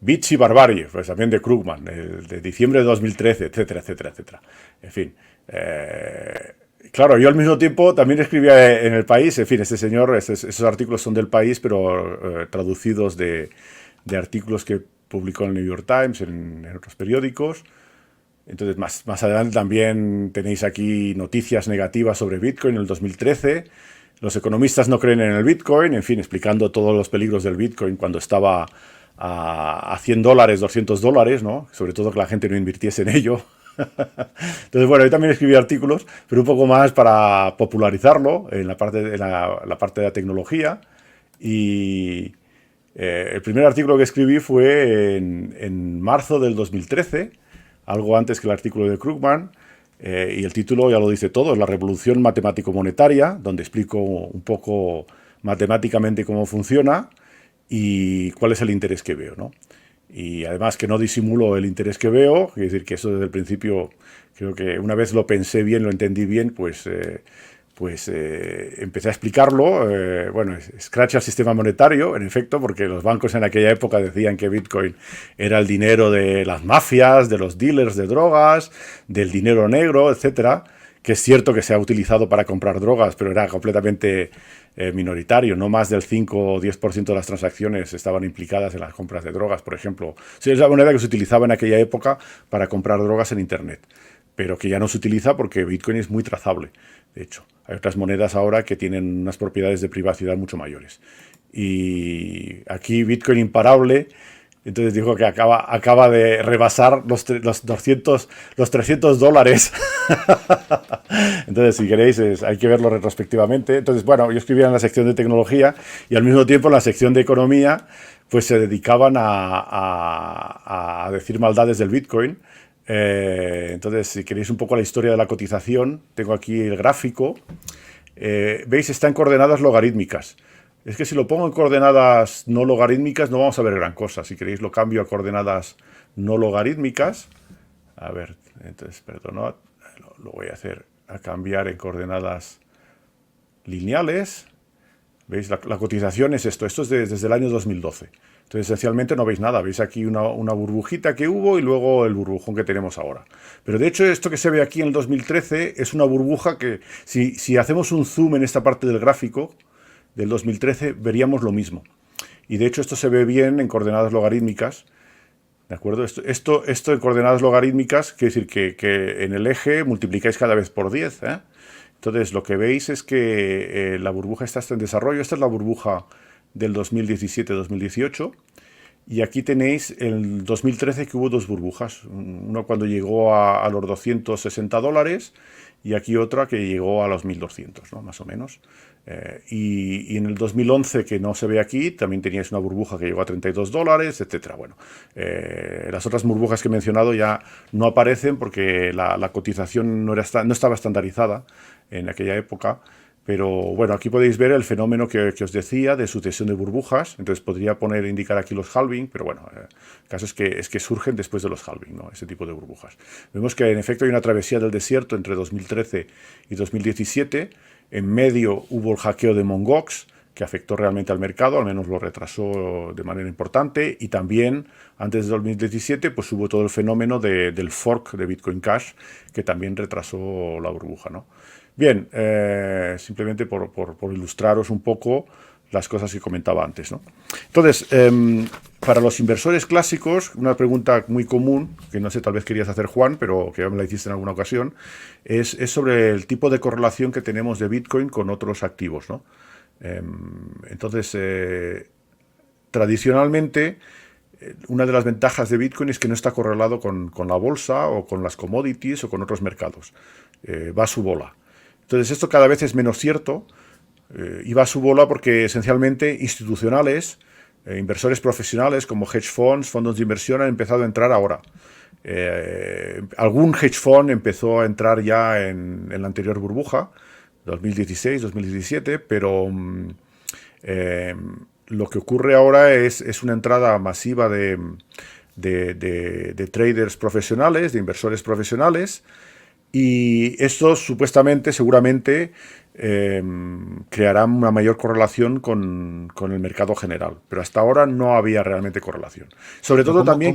Bits y Barbarie, pues también de Krugman, de diciembre de 2013, etcétera, etcétera, etcétera. En fin, claro, yo al mismo tiempo también escribía en El País. En fin, este señor, esos artículos son del País, pero traducidos de artículos que publicó en el New York Times, en otros periódicos. Entonces, más adelante también tenéis aquí noticias negativas sobre Bitcoin en el 2013. Los economistas no creen en el Bitcoin, en fin, explicando todos los peligros del Bitcoin cuando estaba a $100, $200, ¿no? Sobre todo que la gente no invirtiese en ello. Entonces, bueno, yo también escribí artículos, pero un poco más para popularizarlo en la parte de la tecnología. Y el primer artículo que escribí fue en marzo del 2013, algo antes que el artículo de Krugman, y el título ya lo dice todo, es la revolución matemático-monetaria, donde explico un poco matemáticamente cómo funciona y cuál es el interés que veo, ¿no? Y además que no disimulo el interés que veo, es decir, que eso desde el principio, creo que una vez lo pensé bien, lo entendí bien, empecé a explicarlo. Bueno, escracha el sistema monetario, en efecto, porque los bancos en aquella época decían que Bitcoin era el dinero de las mafias, de los dealers de drogas, del dinero negro, etcétera, que es cierto que se ha utilizado para comprar drogas, pero era completamente minoritario. No más del 5 o 10% de las transacciones estaban implicadas en las compras de drogas, por ejemplo. Sí, es la moneda que se utilizaba en aquella época para comprar drogas en Internet, pero que ya no se utiliza porque Bitcoin es muy trazable. De hecho, hay otras monedas ahora que tienen unas propiedades de privacidad mucho mayores. Y aquí Bitcoin imparable, entonces digo que acaba de rebasar los $300. Entonces, si queréis, hay que verlo retrospectivamente. Entonces, bueno, yo escribía en la sección de tecnología y al mismo tiempo en la sección de economía, pues se dedicaban a decir maldades del Bitcoin. Entonces, si queréis un poco la historia de la cotización, tengo aquí el gráfico. ¿Veis? Está en coordenadas logarítmicas. Es que si lo pongo en coordenadas no logarítmicas no vamos a ver gran cosa. Si queréis lo cambio a coordenadas no logarítmicas. A ver, entonces, perdonad, lo voy a hacer a cambiar en coordenadas lineales. ¿Veis? La cotización es esto. Esto es desde el año 2012. Entonces, esencialmente no veis nada. Veis aquí una burbujita que hubo y luego el burbujón que tenemos ahora. Pero de hecho, esto que se ve aquí en el 2013 es una burbuja que, si hacemos un zoom en esta parte del gráfico del 2013, veríamos lo mismo. Y de hecho, esto se ve bien en coordenadas logarítmicas. ¿De acuerdo? Esto en coordenadas logarítmicas quiere decir que en el eje multiplicáis cada vez por 10, ¿eh? Entonces, lo que veis es que la burbuja está en desarrollo. Esta es la burbuja del 2017-2018. Y aquí tenéis el 2013 que hubo dos burbujas. Una cuando llegó a los $260 y aquí otra que llegó a los 1.200, ¿no? Más o menos. Y en el 2011, que no se ve aquí, también teníais una burbuja que llegó a $32, etcétera. Bueno, las otras burbujas que he mencionado ya no aparecen porque la cotización no estaba estandarizada en aquella época. Pero bueno, aquí podéis ver el fenómeno que os decía de sucesión de burbujas. Entonces podría indicar aquí los halving, pero bueno, el caso es que surgen después de los halving, ¿no? Ese tipo de burbujas. Vemos que en efecto hay una travesía del desierto entre 2013 y 2017. En medio hubo el hackeo de Mt. Gox, que afectó realmente al mercado, al menos lo retrasó de manera importante. Y también, antes de 2017, pues hubo todo el fenómeno del fork de Bitcoin Cash, que también retrasó la burbuja, ¿no? Bien, simplemente por ilustraros un poco las cosas que comentaba antes, ¿no? Entonces, para los inversores clásicos, una pregunta muy común, que no sé, tal vez querías hacer, Juan, pero que ya me la hiciste en alguna ocasión, es sobre el tipo de correlación que tenemos de Bitcoin con otros activos, ¿no? Entonces, tradicionalmente, una de las ventajas de Bitcoin es que no está correlado con la bolsa o con las commodities o con otros mercados. Va a su bola. Entonces esto cada vez es menos cierto y va a su bola porque esencialmente institucionales, inversores profesionales como hedge funds, fondos de inversión han empezado a entrar ahora. Algún hedge fund empezó a entrar ya en la anterior burbuja, 2016, 2017, pero lo que ocurre ahora es una entrada masiva de traders profesionales, de inversores profesionales. Y esto supuestamente, seguramente, creará una mayor correlación con el mercado general. Pero hasta ahora no había realmente correlación. Sobre todo también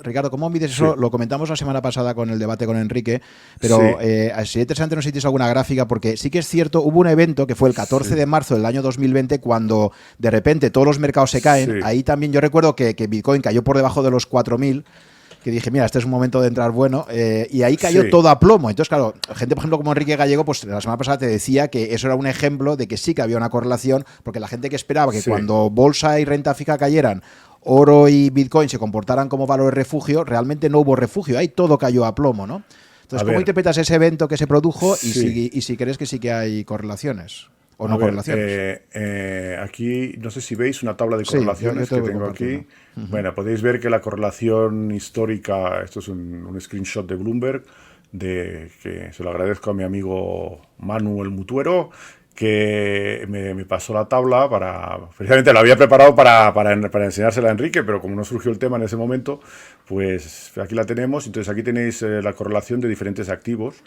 Ricardo, ¿cómo mides eso? Sí. Lo comentamos la semana pasada con el debate con Enrique, pero sí. Sería interesante, no sé si tienes alguna gráfica, porque sí que es cierto, hubo un evento que fue el 14 de marzo del año 2020, cuando de repente todos los mercados se caen. Sí. Ahí también yo recuerdo que Bitcoin cayó por debajo de los 4.000, que dije, mira, este es un momento de entrar bueno, y ahí cayó todo a plomo. Entonces, claro, gente, por ejemplo, como Enrique Gallego, pues la semana pasada te decía que eso era un ejemplo de que sí que había una correlación, porque la gente que esperaba que cuando bolsa y renta fija cayeran, oro y Bitcoin se comportaran como valor de refugio, realmente no hubo refugio, ahí todo cayó a plomo, ¿no? Entonces, ¿cómo interpretas ese evento que se produjo y si crees que sí que hay correlaciones? ¿O no correlaciones? Aquí, no sé si veis una tabla de correlaciones que tengo aquí. Bueno, podéis ver que la correlación histórica, esto es un screenshot de Bloomberg, que se lo agradezco a mi amigo Manu el Mutuero, que me pasó la tabla precisamente la había preparado para enseñársela a Enrique, pero como no surgió el tema en ese momento, pues aquí la tenemos. Entonces aquí tenéis la correlación de diferentes activos.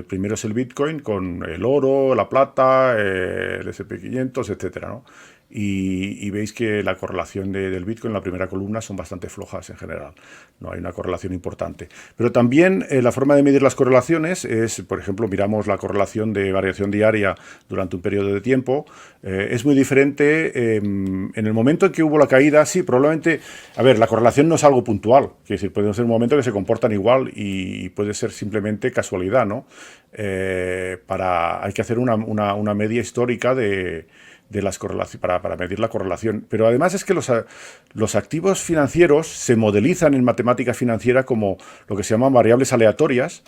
Primero es el Bitcoin con el oro, la plata, el S&P 500, etcétera, ¿no? Y veis que la correlación del Bitcoin en la primera columna son bastante flojas en general. No hay una correlación importante. Pero también la forma de medir las correlaciones es, por ejemplo, miramos la correlación de variación diaria durante un periodo de tiempo. Es muy diferente en el momento en que hubo la caída. Sí, probablemente, a ver, la correlación no es algo puntual. Quiere decir, puede ser un momento que se comportan igual y puede ser simplemente casualidad, ¿no? Hay que hacer una media histórica de las correlaciones para medir la correlación. Pero además es que los activos financieros se modelizan en matemática financiera como lo que se llaman variables aleatorias,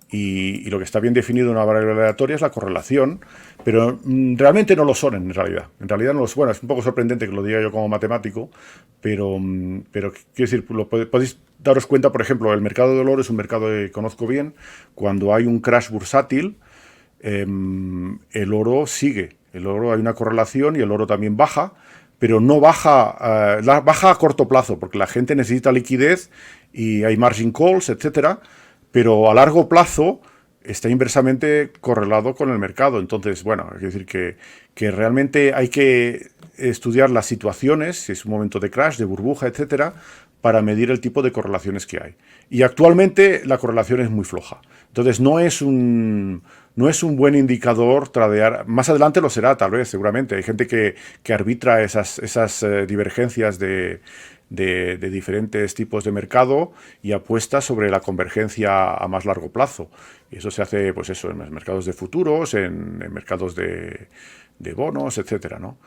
y lo que está bien definido en una variable aleatoria es la correlación, pero realmente no lo son en realidad. En realidad no lo son. Bueno, es un poco sorprendente que lo diga yo como matemático, pero quiero decir, podéis daros cuenta, por ejemplo, el mercado del oro es un mercado que conozco bien. Cuando hay un crash bursátil, el oro sigue. El oro, hay una correlación y el oro también baja, pero no baja, baja a corto plazo, porque la gente necesita liquidez y hay margin calls, etcétera, pero a largo plazo está inversamente correlado con el mercado. Entonces, bueno, hay que decir que realmente hay que estudiar las situaciones, si es un momento de crash, de burbuja, etcétera, para medir el tipo de correlaciones que hay. Y actualmente la correlación es muy floja. Entonces no es un buen indicador tradear. Más adelante lo será, tal vez, seguramente. Hay gente que arbitra esas divergencias de diferentes tipos de mercado y apuesta sobre la convergencia a más largo plazo. Y eso se hace, pues eso, en los mercados de futuros, en mercados de bonos, etcétera, ¿no?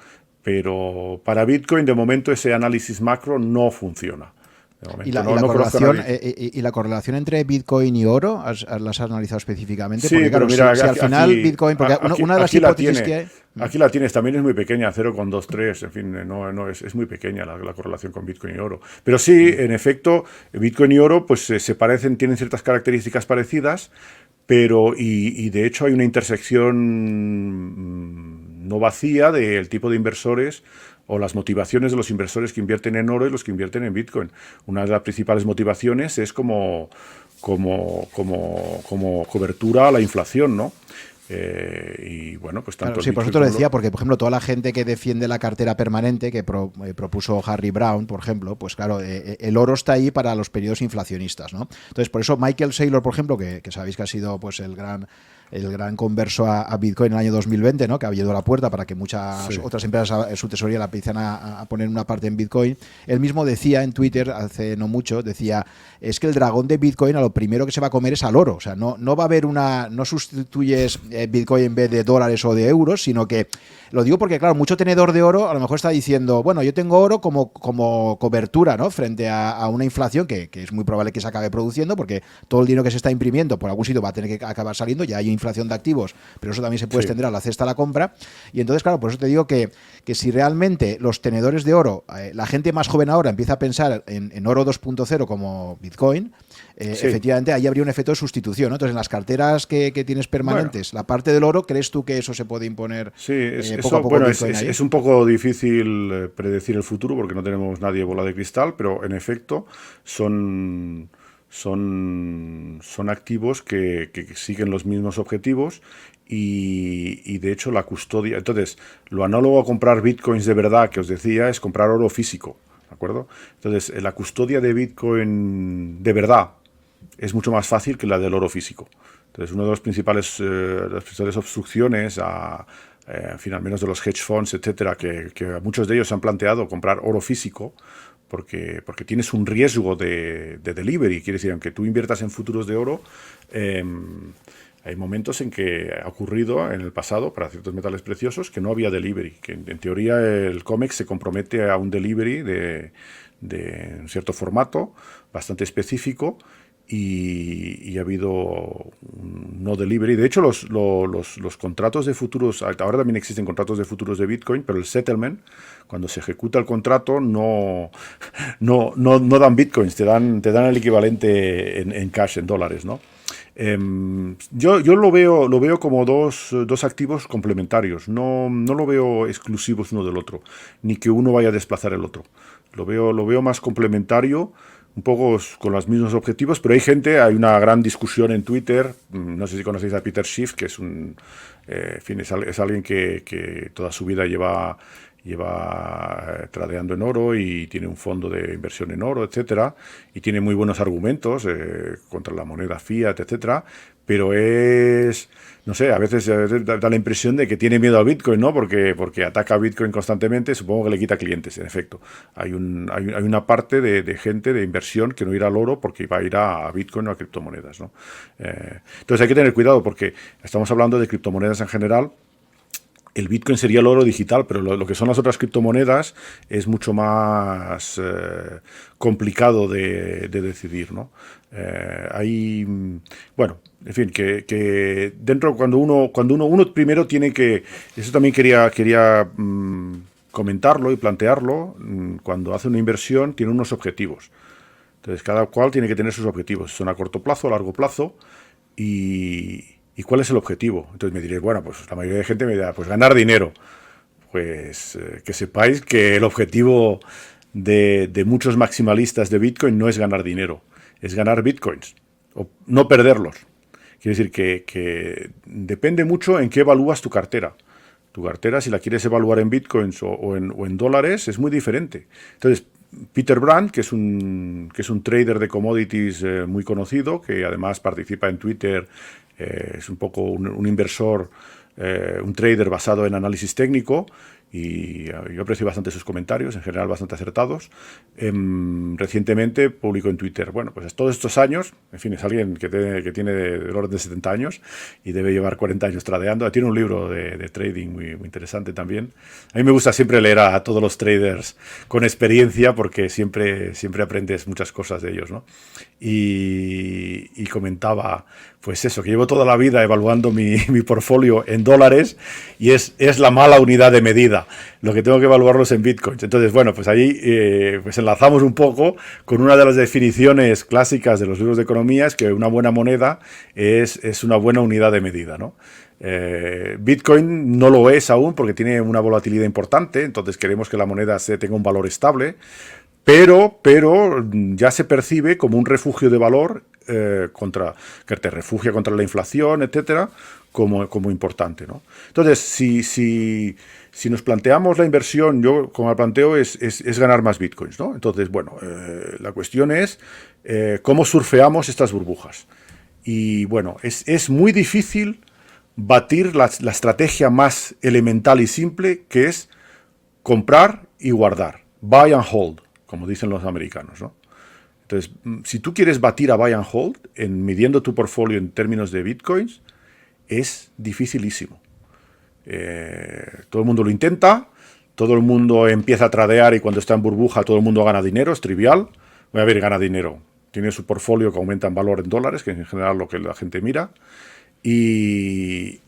Pero para Bitcoin, de momento, ese análisis macro no funciona. ¿Y la correlación entre Bitcoin y oro las has analizado específicamente? Sí, porque claro, pero mira, si al final Bitcoin, porque una de las hipótesis que hay... Aquí la tienes, también es muy pequeña, 0,23, en fin, es muy pequeña la correlación con Bitcoin y oro. Pero sí, en efecto, Bitcoin y oro pues se parecen, tienen ciertas características parecidas, pero y de hecho hay una intersección no vacía del tipo de inversores o las motivaciones de los inversores que invierten en oro y los que invierten en Bitcoin. Una de las principales motivaciones es como cobertura a la inflación, ¿no? Y bueno, pues tanto... Claro, sí, por eso te lo decía, porque por ejemplo toda la gente que defiende la cartera permanente que propuso Harry Browne, por ejemplo, pues claro, el oro está ahí para los periodos inflacionistas, ¿no? Entonces, por eso Michael Saylor, por ejemplo, que sabéis que ha sido pues el gran converso a Bitcoin en el año 2020, ¿no? Que ha abierto la puerta para que muchas otras empresas, su tesorería, la empiecen a poner una parte en Bitcoin. Él mismo decía en Twitter, hace no mucho, decía, es que el dragón de Bitcoin a lo primero que se va a comer es al oro. O sea, no va a haber no sustituyes Bitcoin en vez de dólares o de euros, sino que, lo digo porque, claro, mucho tenedor de oro a lo mejor está diciendo, bueno, yo tengo oro como cobertura, ¿no? Frente a una inflación que es muy probable que se acabe produciendo, porque todo el dinero que se está imprimiendo por algún sitio va a tener que acabar saliendo, ya hay inflación de activos, pero eso también se puede extender a la cesta de la compra. Y entonces, claro, por eso te digo que si realmente los tenedores de oro, la gente más joven ahora empieza a pensar en oro 2.0 como Bitcoin, efectivamente ahí habría un efecto de sustitución, ¿no? Entonces, en las carteras que tienes permanentes, la parte del oro, ¿crees tú que eso se puede imponer poco a poco? Bueno, es un poco difícil predecir el futuro porque no tenemos nadie bola de cristal, pero en efecto son activos que siguen los mismos objetivos y de hecho la custodia. Entonces, lo análogo a comprar bitcoins de verdad que os decía es comprar oro físico, ¿de acuerdo? Entonces, la custodia de bitcoin de verdad es mucho más fácil que la del oro físico. Entonces, una de las principales obstrucciones en fin, al menos de los hedge funds, etcétera, que muchos de ellos se han planteado comprar oro físico, porque tienes un riesgo de delivery. Quiere decir, aunque tú inviertas en futuros de oro, hay momentos en que ha ocurrido en el pasado para ciertos metales preciosos que no había delivery, que en teoría el COMEX se compromete a un delivery de un cierto formato bastante específico, y ha habido un no delivery. De hecho, los contratos de futuros, ahora también existen contratos de futuros de Bitcoin, pero el settlement, cuando se ejecuta el contrato, no dan Bitcoins, te dan el equivalente en cash, en dólares, ¿no? Yo lo veo como dos activos complementarios. No lo veo exclusivos uno del otro, ni que uno vaya a desplazar el otro. Lo veo más complementario, un poco con los mismos objetivos, pero hay una gran discusión en Twitter. No sé si conocéis a Peter Schiff, que es en fin, es alguien que toda su vida lleva tradeando en oro y tiene un fondo de inversión en oro, etcétera, y tiene muy buenos argumentos contra la moneda fiat, etcétera, pero no sé, a veces da la impresión de que tiene miedo a Bitcoin, ¿no? Porque ataca a Bitcoin constantemente, supongo que le quita clientes, en efecto. Hay una parte de gente de inversión que no irá al oro porque va a ir a Bitcoin o a criptomonedas, ¿no? Entonces hay que tener cuidado porque estamos hablando de criptomonedas en general. El Bitcoin sería el oro digital, pero lo que son las otras criptomonedas es mucho más complicado de decidir, ¿no? Bueno, en fin, que dentro cuando uno primero tiene que, eso también quería comentarlo y plantearlo, cuando hace una inversión tiene unos objetivos. Entonces cada cual tiene que tener sus objetivos, son a corto plazo, a largo plazo ¿y cuál es el objetivo? Entonces me diréis, bueno, pues la mayoría de gente me dirá, pues ganar dinero. Pues que sepáis que el objetivo de muchos maximalistas de Bitcoin no es ganar dinero, es ganar Bitcoins, o no perderlos. Quiere decir que depende mucho en qué evalúas tu cartera. Tu cartera, si la quieres evaluar en Bitcoins o en dólares, es muy diferente. Entonces, Peter Brandt, que es un trader de commodities muy conocido, que además participa en Twitter, es un poco un inversor, un trader basado en análisis técnico, y yo aprecio bastante sus comentarios, en general bastante acertados. Recientemente publicó en Twitter, bueno, pues todos estos años, en fin, es alguien que tiene del orden de 70 años y debe llevar 40 años tradeando. Tiene un libro de trading muy interesante también. A mí me gusta siempre leer a todos los traders con experiencia porque siempre aprendes muchas cosas de ellos, ¿no? Y comentaba, pues eso, que llevo toda la vida evaluando mi portfolio en dólares y es la mala unidad de medida. Lo que tengo que evaluarlos en bitcoins. Entonces, bueno, pues ahí pues enlazamos un poco con una de las definiciones clásicas de los libros de economía, es que una buena moneda es una buena unidad de medida, ¿no? Bitcoin no lo es aún porque tiene una volatilidad importante, entonces queremos que la moneda tenga un valor estable, pero ya se percibe como un refugio de valor que te refugia contra la inflación, etcétera, como importante, ¿no? Entonces, si nos planteamos la inversión, yo como la planteo es ganar más bitcoins, ¿no? Entonces, bueno, la cuestión es cómo surfeamos estas burbujas. Y bueno, es muy difícil batir la estrategia más elemental y simple, que es comprar y guardar. Buy and hold, como dicen los americanos, ¿no? Entonces, si tú quieres batir a buy and hold, midiendo tu portfolio en términos de bitcoins, es dificilísimo. Todo el mundo lo intenta, todo el mundo empieza a tradear y cuando está en burbuja todo el mundo gana dinero, es trivial. Voy a ver, gana dinero. Tiene su portfolio que aumenta en valor en dólares, que es en general lo que la gente mira. Y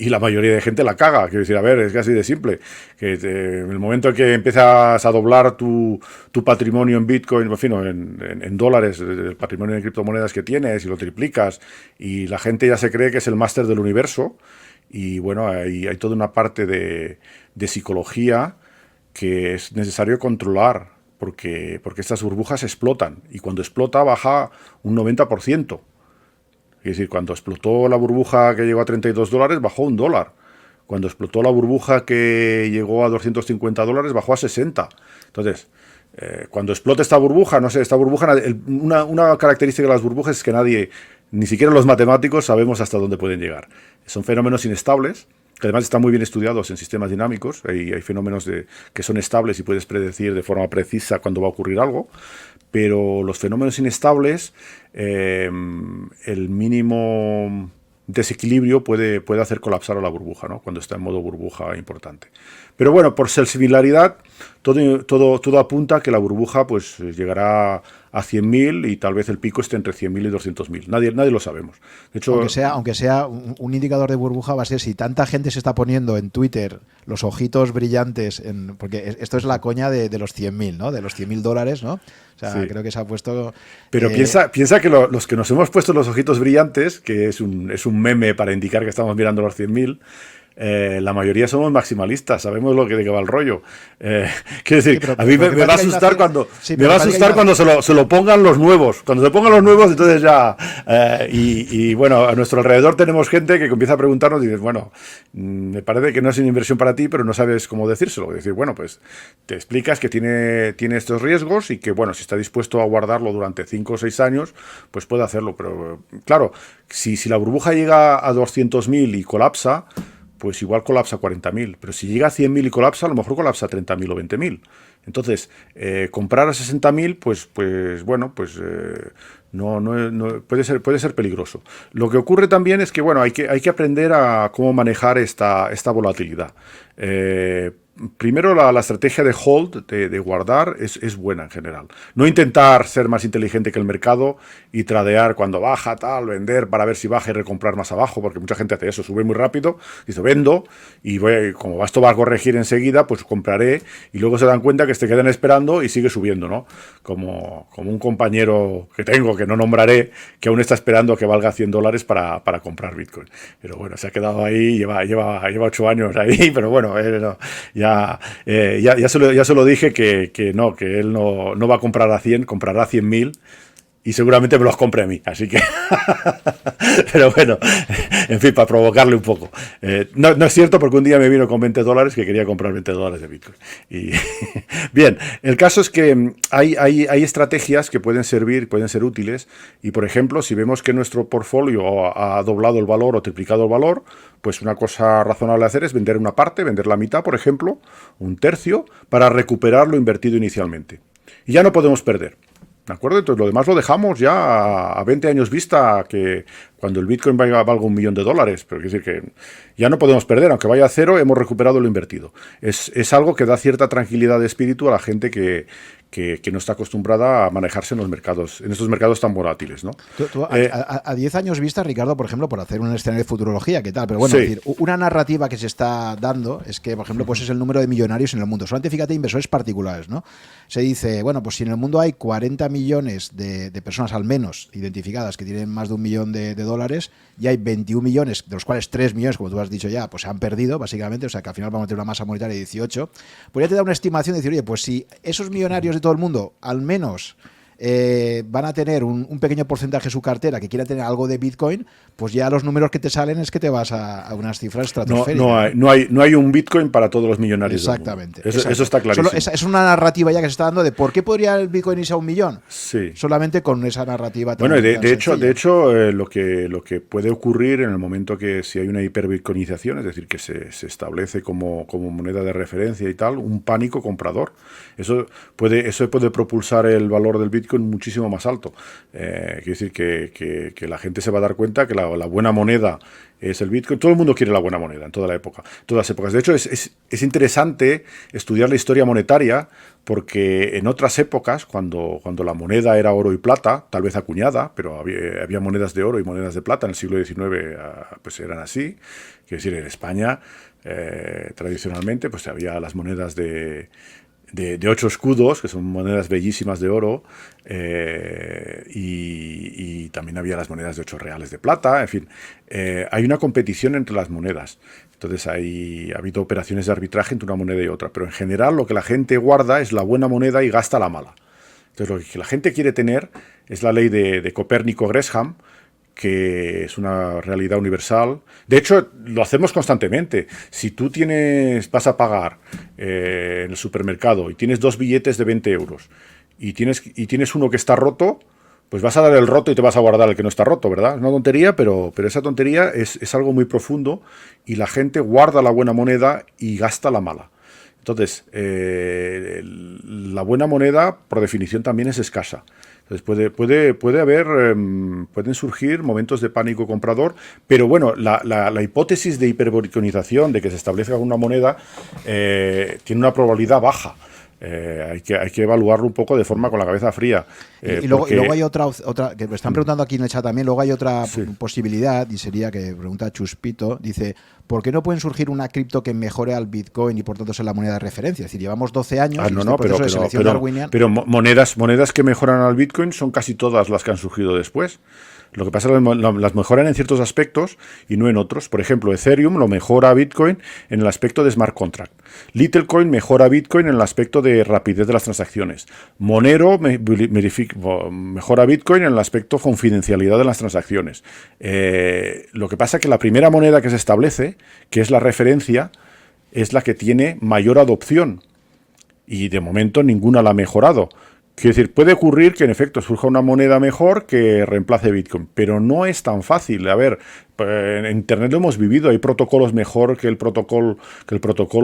la mayoría de gente la caga. Quiero decir, a ver, es casi de simple. Que en el momento en que empiezas a doblar tu patrimonio en Bitcoin, en fin, en dólares, el patrimonio de criptomonedas que tienes, y lo triplicas, y la gente ya se cree que es el máster del universo. Y bueno, hay toda una parte de psicología que es necesario controlar, porque estas burbujas explotan. Y cuando explota, baja un 90%. Es decir, cuando explotó la burbuja que llegó a $32, bajó $1. Cuando explotó la burbuja que llegó a $250, bajó a 60. Entonces, cuando explota esta burbuja, no sé, una característica de las burbujas es que nadie, ni siquiera los matemáticos, sabemos hasta dónde pueden llegar. Son fenómenos inestables, que además están muy bien estudiados en sistemas dinámicos. Hay fenómenos que son estables y puedes predecir de forma precisa cuándo va a ocurrir algo. Pero los fenómenos inestables, el mínimo desequilibrio puede hacer colapsar a la burbuja, ¿no? Cuando está en modo burbuja importante. Pero bueno, por ser similaridad, todo apunta a que la burbuja pues llegará a 100.000 y tal vez el pico esté entre 100.000 y 200.000. Nadie lo sabemos. De hecho, aunque sea un indicador de burbuja, va a ser si tanta gente se está poniendo en Twitter los ojitos brillantes, porque esto es la coña de los 100.000, ¿no? De los $100.000, ¿no? O sea, sí. Creo que se ha puesto... Pero piensa que los que nos hemos puesto los ojitos brillantes, que es un meme para indicar que estamos mirando los 100.000, la mayoría somos maximalistas, sabemos de qué va el rollo. Quiero decir, sí, a mí me va a asustar cuando se lo pongan los nuevos. Cuando se pongan los nuevos, entonces ya... y bueno, a nuestro alrededor tenemos gente que empieza a preguntarnos y dices, bueno, me parece que no es una inversión para ti, pero no sabes cómo decírselo. Es decir, bueno, pues te explicas que tiene estos riesgos y que, bueno, si está dispuesto a guardarlo durante 5 o 6 años, pues puede hacerlo. Pero claro, si la burbuja llega a 200.000 y colapsa, pues igual colapsa 40.000, pero si llega a 100.000 y colapsa, a lo mejor colapsa 30.000 o 20.000. Entonces, comprar a 60.000, pues bueno, pues no puede ser peligroso. Lo que ocurre también es que, bueno, hay que aprender a cómo manejar esta volatilidad. Primero, la estrategia de hold, de guardar, es buena en general. No intentar ser más inteligente que el mercado y tradear cuando baja, vender para ver si baja y recomprar más abajo, porque mucha gente hace eso, sube muy rápido, dice vendo, y como esto va a corregir enseguida, pues compraré, y luego se dan cuenta que se quedan esperando y sigue subiendo, ¿no? Como un compañero que tengo, que no nombraré, que aún está esperando que valga $100 para comprar Bitcoin. Pero bueno, se ha quedado ahí, lleva 8 años ahí, pero bueno, ya se lo dije que él no va a comprar a 100, comprará a 100.000 y seguramente me los compre a mí, así que pero bueno, en fin, para provocarle un poco. No es cierto, porque un día me vino con $20 que quería comprar $20 de Bitcoin. Y bien, el caso es que hay estrategias que pueden ser útiles, y por ejemplo, si vemos que nuestro portfolio ha doblado el valor o triplicado el valor, pues una cosa razonable a hacer es vender una parte, vender la mitad, por ejemplo, un tercio, para recuperar lo invertido inicialmente. Y ya no podemos perder. ¿De acuerdo? Entonces lo demás lo dejamos ya a 20 años vista, que cuando el Bitcoin valga $1 millón, pero quiere decir que ya no podemos perder, aunque vaya a cero, hemos recuperado lo invertido. Es algo que da cierta tranquilidad de espíritu a la gente que no está acostumbrada a manejarse en estos mercados tan volátiles, ¿no? A 10 años vista, Ricardo, por ejemplo, por hacer un escenario de futurología, ¿qué tal? Pero bueno, sí. Es decir, una narrativa que se está dando es que, por ejemplo, pues es el número de millonarios en el mundo. Solamente fíjate, inversores particulares, ¿no? Se dice, bueno, pues si en el mundo hay 40 millones de personas al menos identificadas que tienen más de $1 millón y hay 21 millones, de los cuales 3 millones, como tú has dicho ya, pues se han perdido, básicamente, o sea que al final vamos a tener una masa monetaria de 18, pues ya te da una estimación de decir, oye, pues si esos millonarios de todo el mundo, al menos van a tener un pequeño porcentaje de su cartera que quiera tener algo de Bitcoin, pues ya los números que te salen es que te vas a unas cifras estratosféricas. No hay un Bitcoin para todos los millonarios. Exactamente. Eso está clarísimo. Es una narrativa ya que se está dando de por qué podría el Bitcoin irse a $1 millón. Sí. Solamente con esa narrativa. Bueno, de hecho, lo que puede ocurrir en el momento que si hay una hiperbitcoinización, es decir, que se establece como moneda de referencia y tal, un pánico comprador. Eso puede propulsar el valor del Bitcoin muchísimo más alto. Quiere decir que la gente se va a dar cuenta que la buena moneda es el Bitcoin. Todo el mundo quiere la buena moneda en todas las épocas. De hecho, es interesante estudiar la historia monetaria, porque en otras épocas, cuando la moneda era oro y plata, tal vez acuñada, pero había monedas de oro y monedas de plata en el siglo XIX, pues eran así. Quiere decir, en España, tradicionalmente, pues había las monedas de 8 escudos, que son monedas bellísimas de oro, y también había las monedas de 8 reales de plata. En fin, hay una competición entre las monedas. Entonces ha habido operaciones de arbitraje entre una moneda y otra, pero en general lo que la gente guarda es la buena moneda y gasta la mala. Entonces lo que la gente quiere tener es la ley de Copérnico-Gresham, que es una realidad universal. De hecho, lo hacemos constantemente. Si tú vas a pagar en el supermercado y tienes 2 billetes de 20 euros y tienes uno que está roto, pues vas a dar el roto y te vas a guardar el que no está roto, ¿verdad? Es una tontería, pero esa tontería es algo muy profundo, y la gente guarda la buena moneda y gasta la mala. Entonces, la buena moneda, por definición, también es escasa. Entonces pueden surgir momentos de pánico comprador, pero bueno, la hipótesis de hiperbitcoinización, de que se establezca una moneda, tiene una probabilidad baja. Hay que evaluarlo un poco de forma con la cabeza fría. Y luego hay otra, que me están preguntando aquí en el chat también, luego hay otra Sí. posibilidad, y sería que pregunta Chuspito, dice, ¿por qué no pueden surgir una cripto que mejore al Bitcoin y por tanto sea la moneda de referencia? Es decir, llevamos 12 años en este proceso de selección darwiniana. Pero monedas que mejoran al Bitcoin son casi todas las que han surgido después. Lo que pasa es que las mejoran en ciertos aspectos y no en otros. Por ejemplo, Ethereum lo mejora a Bitcoin en el aspecto de smart contract. Littlecoin mejora a Bitcoin en el aspecto de rapidez de las transacciones. Monero mejora a Bitcoin en el aspecto confidencialidad de las transacciones. Lo que pasa es que la primera moneda que se establece, que es la referencia, es la que tiene mayor adopción. Y de momento ninguna la ha mejorado. Quiero decir, puede ocurrir que en efecto surja una moneda mejor que reemplace Bitcoin, pero no es tan fácil. A ver, en Internet lo hemos vivido, hay protocolos mejor que el protocolo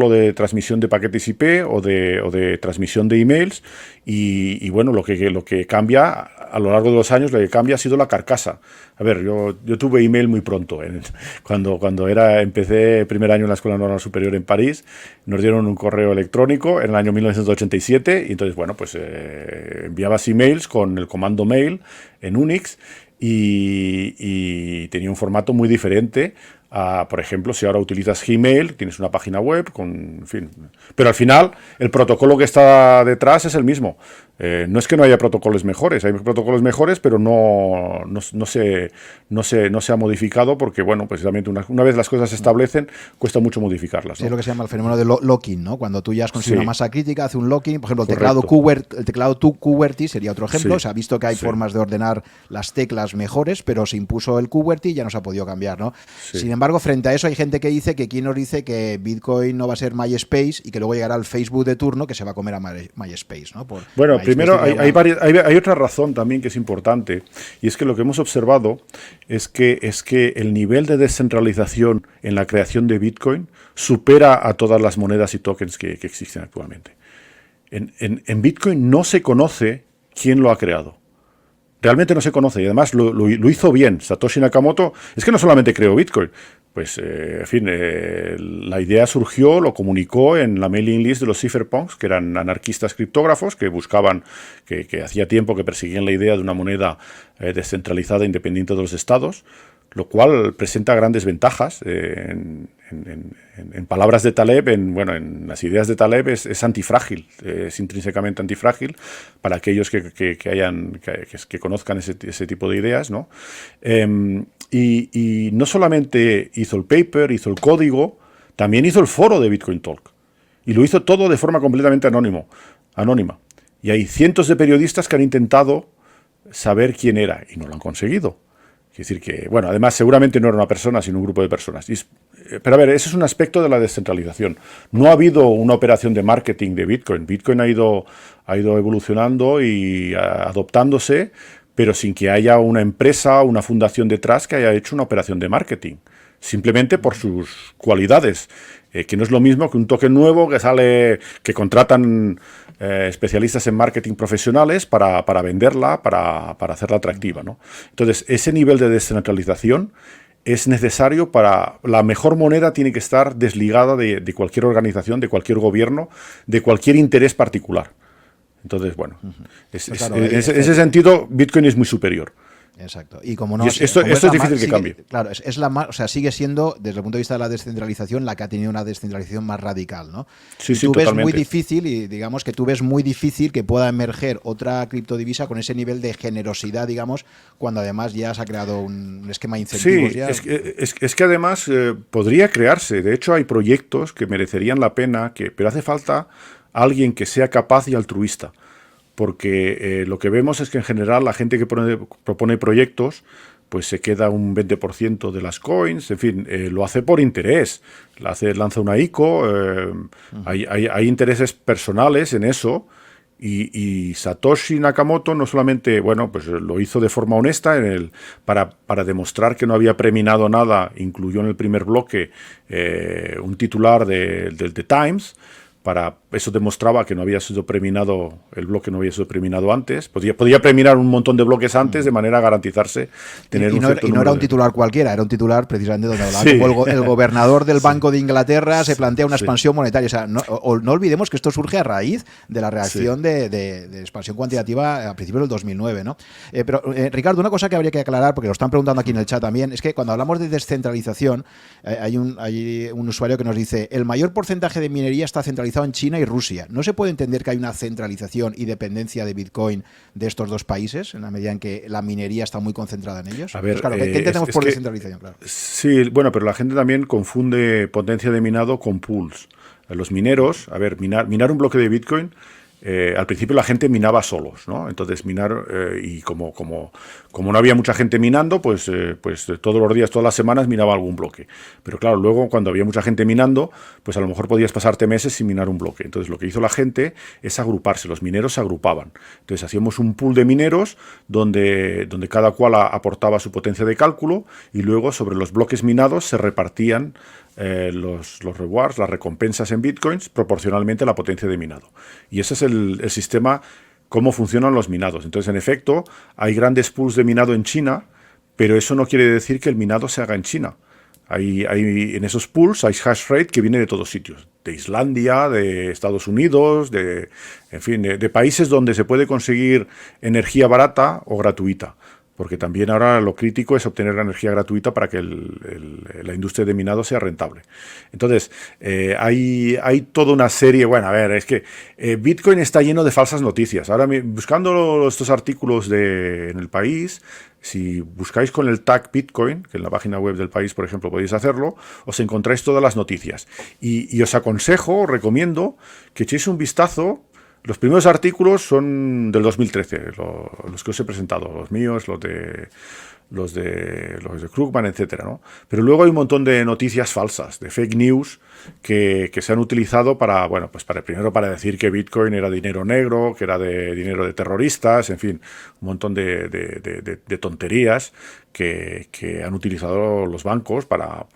de transmisión de paquetes IP o de transmisión de emails, y bueno, lo que cambia a lo largo de los años, lo que cambia ha sido la carcasa. A ver, yo tuve email muy pronto. Cuando empecé el primer año en la Escuela Normal Superior en París, nos dieron un correo electrónico en el año 1987, y entonces, bueno, pues enviabas emails con el comando mail en Unix, y tenía un formato muy diferente a, por ejemplo, si ahora utilizas Gmail, tienes una página web, en fin. Pero al final, el protocolo que está detrás es el mismo. No es que no haya protocolos mejores, hay protocolos mejores, pero no se ha modificado porque, bueno, precisamente una vez las cosas se establecen, cuesta mucho modificarlas, ¿no? Sí, es lo que se llama el fenómeno de locking, ¿no? Cuando tú ya has conseguido una masa crítica, hace un locking. Por ejemplo, el teclado QWERTY sería otro ejemplo. Sí. Se ha visto que hay formas de ordenar las teclas mejores, pero se impuso el QWERTY y ya no se ha podido cambiar, ¿no? Sí. Sin embargo, frente a eso hay gente que dice que quién nos dice que Bitcoin no va a ser MySpace y que luego llegará al Facebook de turno que se va a comer a MySpace, ¿no? Bueno, MySpace primero hay otra razón también que es importante, y es que lo que hemos observado es que el nivel de descentralización en la creación de Bitcoin supera a todas las monedas y tokens que existen actualmente. En Bitcoin no se conoce quién lo ha creado. Realmente no se conoce, y además lo hizo bien. Satoshi Nakamoto es que no solamente creó Bitcoin, pues, en fin, la idea surgió, lo comunicó en la mailing list de los cypherpunks, que eran anarquistas criptógrafos que buscaban, que hacía tiempo que perseguían la idea de una moneda descentralizada independiente de los estados, lo cual presenta grandes ventajas. En palabras de Taleb, en las ideas de Taleb es antifrágil, es intrínsecamente antifrágil para aquellos que conozcan ese tipo de ideas, ¿no? Y no solamente hizo el paper, hizo el código, también hizo el foro de Bitcoin Talk. Y lo hizo todo de forma completamente anónima. Y hay cientos de periodistas que han intentado saber quién era y no lo han conseguido. Es decir que, bueno, además seguramente no era una persona, sino un grupo de personas. Pero a ver, ese es un aspecto de la descentralización. No ha habido una operación de marketing de Bitcoin. Bitcoin ha ido evolucionando y adoptándose, pero sin que haya una empresa o una fundación detrás que haya hecho una operación de marketing. Simplemente por sus cualidades, que no es lo mismo que un token nuevo que contratan especialistas en marketing profesionales para venderla, para hacerla atractiva, ¿no? Entonces, ese nivel de descentralización es necesario para... La mejor moneda tiene que estar desligada de cualquier organización, de cualquier gobierno, de cualquier interés particular. Entonces, bueno, en ese sentido, Bitcoin es muy superior. Exacto. Y como no, esto es difícil que cambie. Claro, sigue siendo, desde el punto de vista de la descentralización, la que ha tenido una descentralización más radical, ¿no? Sí, tú ves totalmente. muy difícil, y digamos que tú ves muy difícil que pueda emerger otra criptodivisa con ese nivel de generosidad, digamos, cuando además ya se ha creado un esquema de incentivos. Sí, ya. Es que además podría crearse. De hecho, hay proyectos que merecerían la pena, pero hace falta alguien que sea capaz y altruista. Porque lo que vemos es que en general la gente que propone proyectos pues se queda un 20% de las coins, en fin, lo hace por interés, lanza una ICO, hay intereses personales en eso, y Satoshi Nakamoto no solamente, bueno, pues lo hizo de forma honesta para demostrar que no había preminado nada, incluyó en el primer bloque un titular del The Times, eso demostraba que no había sido preminado, el bloque no había sido preminado antes. Podía preminar un montón de bloques antes de manera a garantizarse tener un cierto y no número era un titular cualquiera, era un titular precisamente donde hablaba Sí. como el gobernador del Banco de Inglaterra se plantea una Sí. expansión monetaria. O sea, no olvidemos que esto surge a raíz de la reacción de expansión cuantitativa a principios del 2009, ¿no? Pero, Ricardo, una cosa que habría que aclarar, porque lo están preguntando aquí en el chat también, es que cuando hablamos de descentralización, hay un usuario que nos dice: el mayor porcentaje de minería está centralizado en China y Rusia. ¿No se puede entender que hay una centralización y dependencia de Bitcoin de estos dos países, en la medida en que la minería está muy concentrada en ellos? A ver, Claro, ¿qué entendemos por descentralización? Claro. Sí, bueno, pero la gente también confunde potencia de minado con pools. Los mineros, a ver, minar un bloque de Bitcoin, al principio la gente minaba solos, ¿no? Entonces minar, y como no había mucha gente minando, pues todos los días, todas las semanas minaba algún bloque. Pero claro, luego cuando había mucha gente minando, pues a lo mejor podías pasarte meses sin minar un bloque. Entonces lo que hizo la gente es agruparse, los mineros se agrupaban. Entonces hacíamos un pool de mineros donde cada cual aportaba su potencia de cálculo y luego sobre los bloques minados se repartían los rewards, las recompensas en bitcoins proporcionalmente a la potencia de minado. Y ese es el sistema, cómo funcionan los minados. Entonces, en efecto, hay grandes pools de minado en China, pero eso no quiere decir que el minado se haga en China. En esos pools hay hash rate que viene de todos sitios, de Islandia, de Estados Unidos, en fin, de países donde se puede conseguir energía barata o gratuita. Porque también ahora lo crítico es obtener la energía gratuita para que la industria de minado sea rentable. Entonces, hay toda una serie. Bueno, a ver, es que Bitcoin está lleno de falsas noticias. Ahora, buscando estos artículos en El País, si buscáis con el tag Bitcoin, que en la página web del País, por ejemplo, podéis hacerlo, os encontráis todas las noticias. Y os aconsejo, os recomiendo que echéis un vistazo. Los primeros artículos son del 2013, los que os he presentado, los míos, los de Krugman, etcétera, ¿no? Pero luego hay un montón de noticias falsas, de fake news, que se han utilizado primero para decir que Bitcoin era dinero negro, que era de dinero de terroristas, en fin, un montón de tonterías que han utilizado los bancos para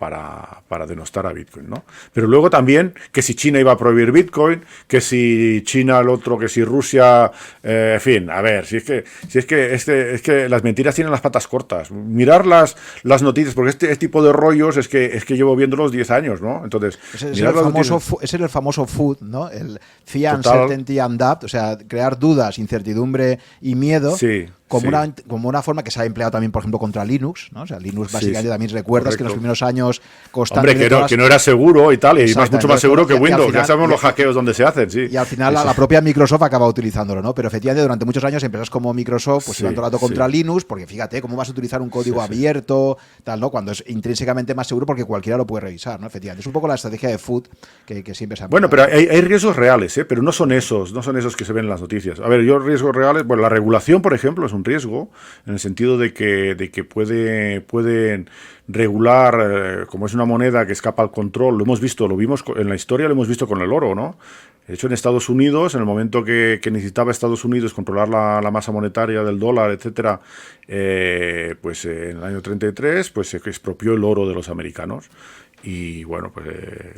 denostar a Bitcoin, ¿no? Pero luego también que si China iba a prohibir Bitcoin, que si China el otro, que si Rusia, en fin, a ver, si es que las mentiras tienen las patas cortas. Mirar las noticias, porque este tipo de rollos es que llevo viéndolos 10 años, ¿no? Entonces, ese es el famoso FUD, ¿no? El Fear, Uncertainty and Doubt, o sea, crear dudas, incertidumbre y miedo. Sí. Como una forma que se ha empleado también, por ejemplo, contra Linux, ¿no? O sea, Linux básicamente también recuerdas que en los primeros años constantemente... Hombre, que no era seguro y tal, y mucho más seguro que Windows. Final, ya sabemos los hackeos donde se hacen, sí. Y al final la propia Microsoft acaba utilizándolo, ¿no? Pero efectivamente durante muchos años empresas como Microsoft pues se van todo el rato contra Linux, porque fíjate, ¿cómo vas a utilizar un código abierto, tal, ¿no? Cuando es intrínsecamente más seguro porque cualquiera lo puede revisar, ¿no? Efectivamente, es un poco la estrategia de FUD que siempre se ha empleado. Bueno, pero hay riesgos reales, pero no son esos que se ven en las noticias. A ver, riesgos reales, bueno, la regulación, por ejemplo, es un riesgo, en el sentido de que pueden regular, como es una moneda que escapa al control, lo vimos en la historia, lo hemos visto con el oro, ¿no? De hecho, en Estados Unidos, en el momento que necesitaba Estados Unidos controlar la masa monetaria del dólar, etcétera, pues en el año 33, pues se expropió el oro de los americanos. Y bueno, pues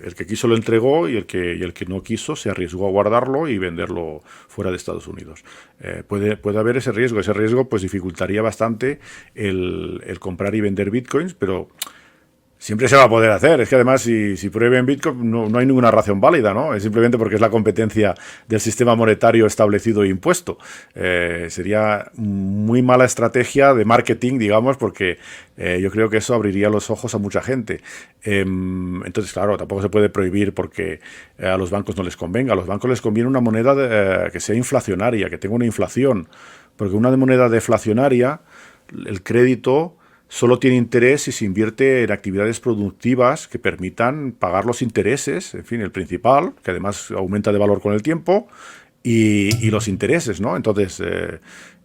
el que quiso lo entregó y el que no quiso se arriesgó a guardarlo y venderlo fuera de Estados Unidos. Puede haber ese riesgo pues dificultaría bastante el comprar y vender bitcoins, pero siempre se va a poder hacer. Es que además si prohíben Bitcoin no hay ninguna razón válida, ¿no? Es simplemente porque es la competencia del sistema monetario establecido e impuesto. Sería muy mala estrategia de marketing, digamos, porque yo creo que eso abriría los ojos a mucha gente. Entonces, claro, tampoco se puede prohibir porque a los bancos no les convenga. A los bancos les conviene una moneda que sea inflacionaria, que tenga una inflación. Porque una moneda deflacionaria, el crédito solo tiene interés si se invierte en actividades productivas que permitan pagar los intereses, en fin, el principal, que además aumenta de valor con el tiempo, y los intereses, ¿no? Entonces,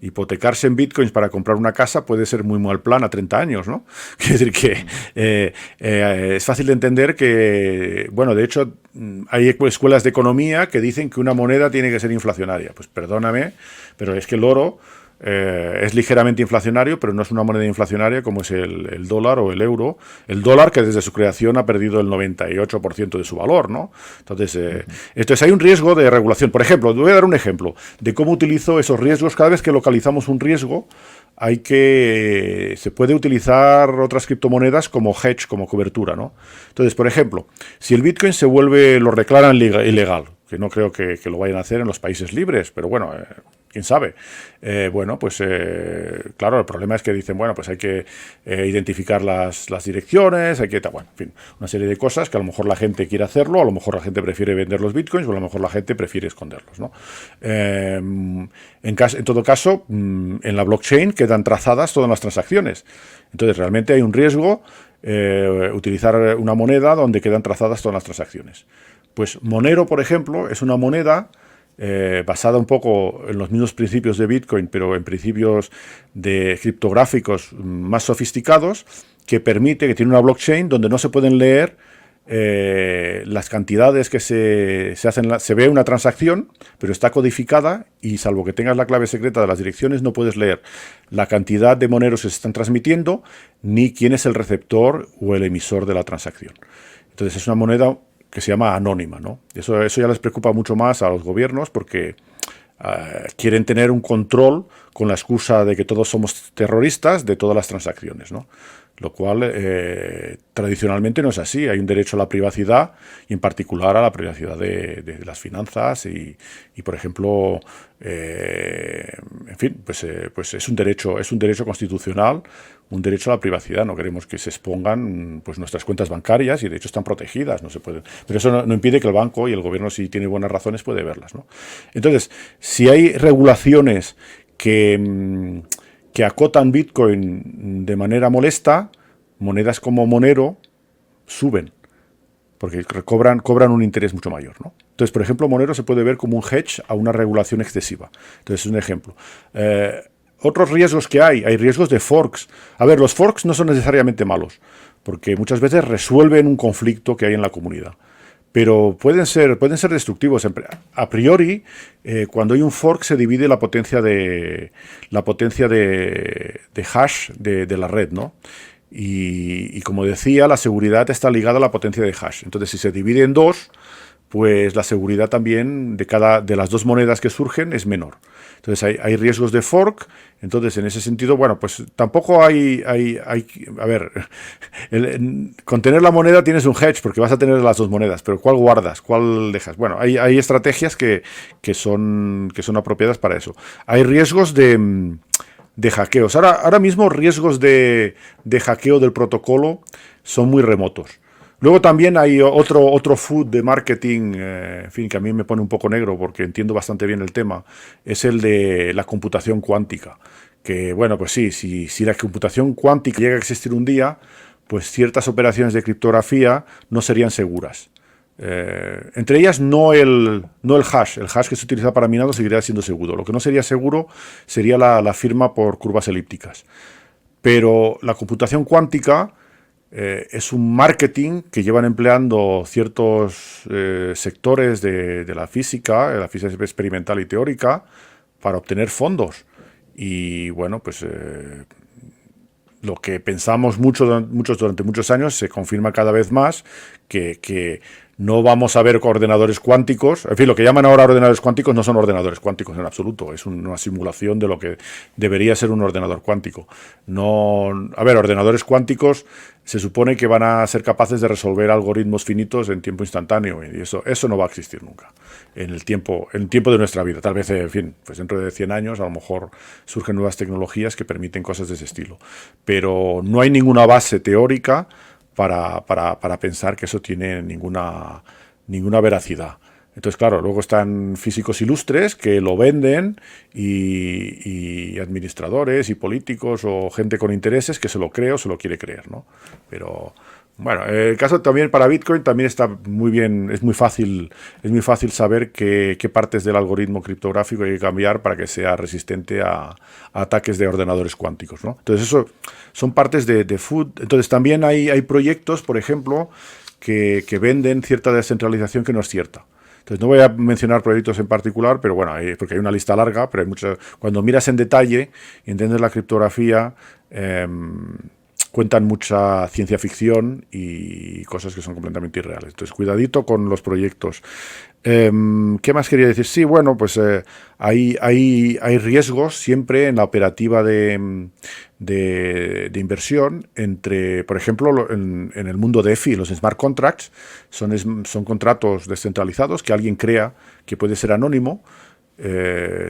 hipotecarse en bitcoins para comprar una casa puede ser muy mal plan a 30 años, ¿no? Quiere decir que es fácil de entender que, bueno, de hecho, hay escuelas de economía que dicen que una moneda tiene que ser inflacionaria. Pues perdóname, pero es que el oro es ligeramente inflacionario, pero no es una moneda inflacionaria como es el dólar o el euro. El dólar, que desde su creación ha perdido el 98% de su valor, ¿no? Entonces hay un riesgo de regulación. Por ejemplo, voy a dar un ejemplo de cómo utilizo esos riesgos. Cada vez que localizamos un riesgo, se puede utilizar otras criptomonedas como hedge, como cobertura, ¿no? Entonces, por ejemplo, si el Bitcoin lo declaran ilegal, que no creo que lo vayan a hacer en los países libres, pero bueno, quién sabe. Claro, el problema es que dicen, bueno, pues hay que identificar las direcciones, hay que, bueno, en fin, una serie de cosas que a lo mejor la gente quiere hacerlo, a lo mejor la gente prefiere vender los bitcoins, o a lo mejor la gente prefiere esconderlos, ¿no? En todo caso, en la blockchain quedan trazadas todas las transacciones. Entonces, realmente hay un riesgo utilizar una moneda donde quedan trazadas todas las transacciones. Pues Monero, por ejemplo, es una moneda basada un poco en los mismos principios de Bitcoin, pero en principios de criptográficos más sofisticados, que tiene una blockchain donde no se pueden leer las cantidades que se hacen. Se ve una transacción, pero está codificada y salvo que tengas la clave secreta de las direcciones, no puedes leer la cantidad de moneros que se están transmitiendo, ni quién es el receptor o el emisor de la transacción. Entonces es una moneda que se llama anónima, ¿no? Eso ya les preocupa mucho más a los gobiernos porque quieren tener un control con la excusa de que todos somos terroristas de todas las transacciones, ¿no? Lo cual tradicionalmente no es así. Hay un derecho a la privacidad y en particular a la privacidad de las finanzas y por ejemplo, en fin, pues es un derecho constitucional, un derecho a la privacidad. No queremos que se expongan pues nuestras cuentas bancarias y de hecho están protegidas, no se pueden. Pero eso no impide que el banco y el gobierno, si tiene buenas razones, puede verlas, ¿no? Entonces, si hay regulaciones que acotan Bitcoin de manera molesta, monedas como Monero suben, porque cobran un interés mucho mayor, ¿no? Entonces, por ejemplo, Monero se puede ver como un hedge a una regulación excesiva. Entonces, es un ejemplo. Otros riesgos que hay riesgos de forks. A ver, los forks no son necesariamente malos, porque muchas veces resuelven un conflicto que hay en la comunidad. Pero pueden ser destructivos. A priori, cuando hay un fork se divide la potencia de hash de la red, ¿no? Y como decía, la seguridad está ligada a la potencia de hash. Entonces, si se divide en dos, pues la seguridad también de las dos monedas que surgen es menor. Entonces hay riesgos de fork. Entonces, en ese sentido, bueno, pues tampoco a ver, con tener la moneda tienes un hedge porque vas a tener las dos monedas, pero ¿cuál guardas? ¿Cuál dejas? Bueno, hay estrategias que son apropiadas para eso. Hay riesgos de hackeos. Ahora mismo riesgos de hackeo del protocolo son muy remotos. Luego también hay otro food de marketing, en fin, que a mí me pone un poco negro porque entiendo bastante bien el tema, es el de la computación cuántica. Que, bueno, pues sí, si la computación cuántica llega a existir un día, pues ciertas operaciones de criptografía no serían seguras. Entre ellas no el hash. El hash que se utiliza para minado seguiría siendo seguro. Lo que no sería seguro sería la firma por curvas elípticas. Pero la computación cuántica es un marketing que llevan empleando ciertos sectores de la física experimental y teórica, para obtener fondos. Y bueno, pues lo que pensamos muchos durante muchos años se confirma cada vez más, que no vamos a ver ordenadores cuánticos. En fin, lo que llaman ahora ordenadores cuánticos no son ordenadores cuánticos en absoluto. Es una simulación de lo que debería ser un ordenador cuántico. Ordenadores cuánticos se supone que van a ser capaces de resolver algoritmos finitos en tiempo instantáneo, y eso no va a existir nunca en el tiempo de nuestra vida. Tal vez, en fin, pues dentro de 100 años a lo mejor surgen nuevas tecnologías que permiten cosas de ese estilo. Pero no hay ninguna base teórica para pensar que eso tiene ninguna veracidad. Entonces, claro, luego están físicos ilustres que lo venden y administradores y políticos o gente con intereses que se lo cree o se lo quiere creer, ¿no? Pero, bueno, el caso también para Bitcoin también está muy bien, es muy fácil saber qué partes del algoritmo criptográfico hay que cambiar para que sea resistente a ataques de ordenadores cuánticos, ¿no? Entonces, eso son partes de food. Entonces, también hay proyectos, por ejemplo, que venden cierta descentralización que no es cierta. Entonces no voy a mencionar proyectos en particular, pero bueno, porque hay una lista larga, pero hay muchos. Cuando miras en detalle y entiendes la criptografía, cuentan mucha ciencia ficción y cosas que son completamente irreales. Entonces, cuidadito con los proyectos. ¿Qué más quería decir? Sí, bueno, pues hay riesgos siempre en la operativa de inversión entre, por ejemplo, en el mundo de EFI, los smart contracts son contratos descentralizados que alguien crea que puede ser anónimo.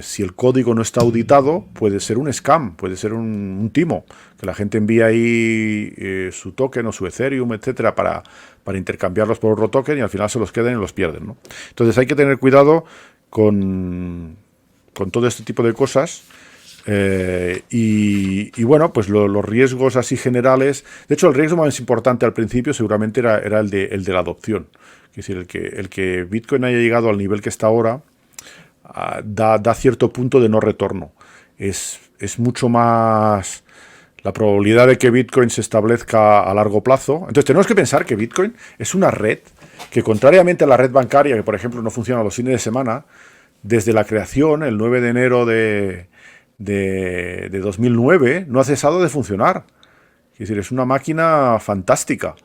Si el código no está auditado, puede ser un scam, puede ser un timo, que la gente envía ahí su token o su Ethereum, etcétera, para intercambiarlos por otro token y al final se los quedan y los pierden, ¿no? Entonces hay que tener cuidado con todo este tipo de cosas. Y bueno, pues los riesgos así generales. De hecho, el riesgo más importante al principio seguramente era el de la adopción. Es decir, el que Bitcoin haya llegado al nivel que está ahora da cierto punto de no retorno. Es mucho más la probabilidad de que Bitcoin se establezca a largo plazo. Entonces tenemos que pensar que Bitcoin es una red que, contrariamente a la red bancaria, que por ejemplo no funciona los fines de semana, desde la creación, el 9 de enero de 2009, no ha cesado de funcionar. Es decir, es una máquina fantástica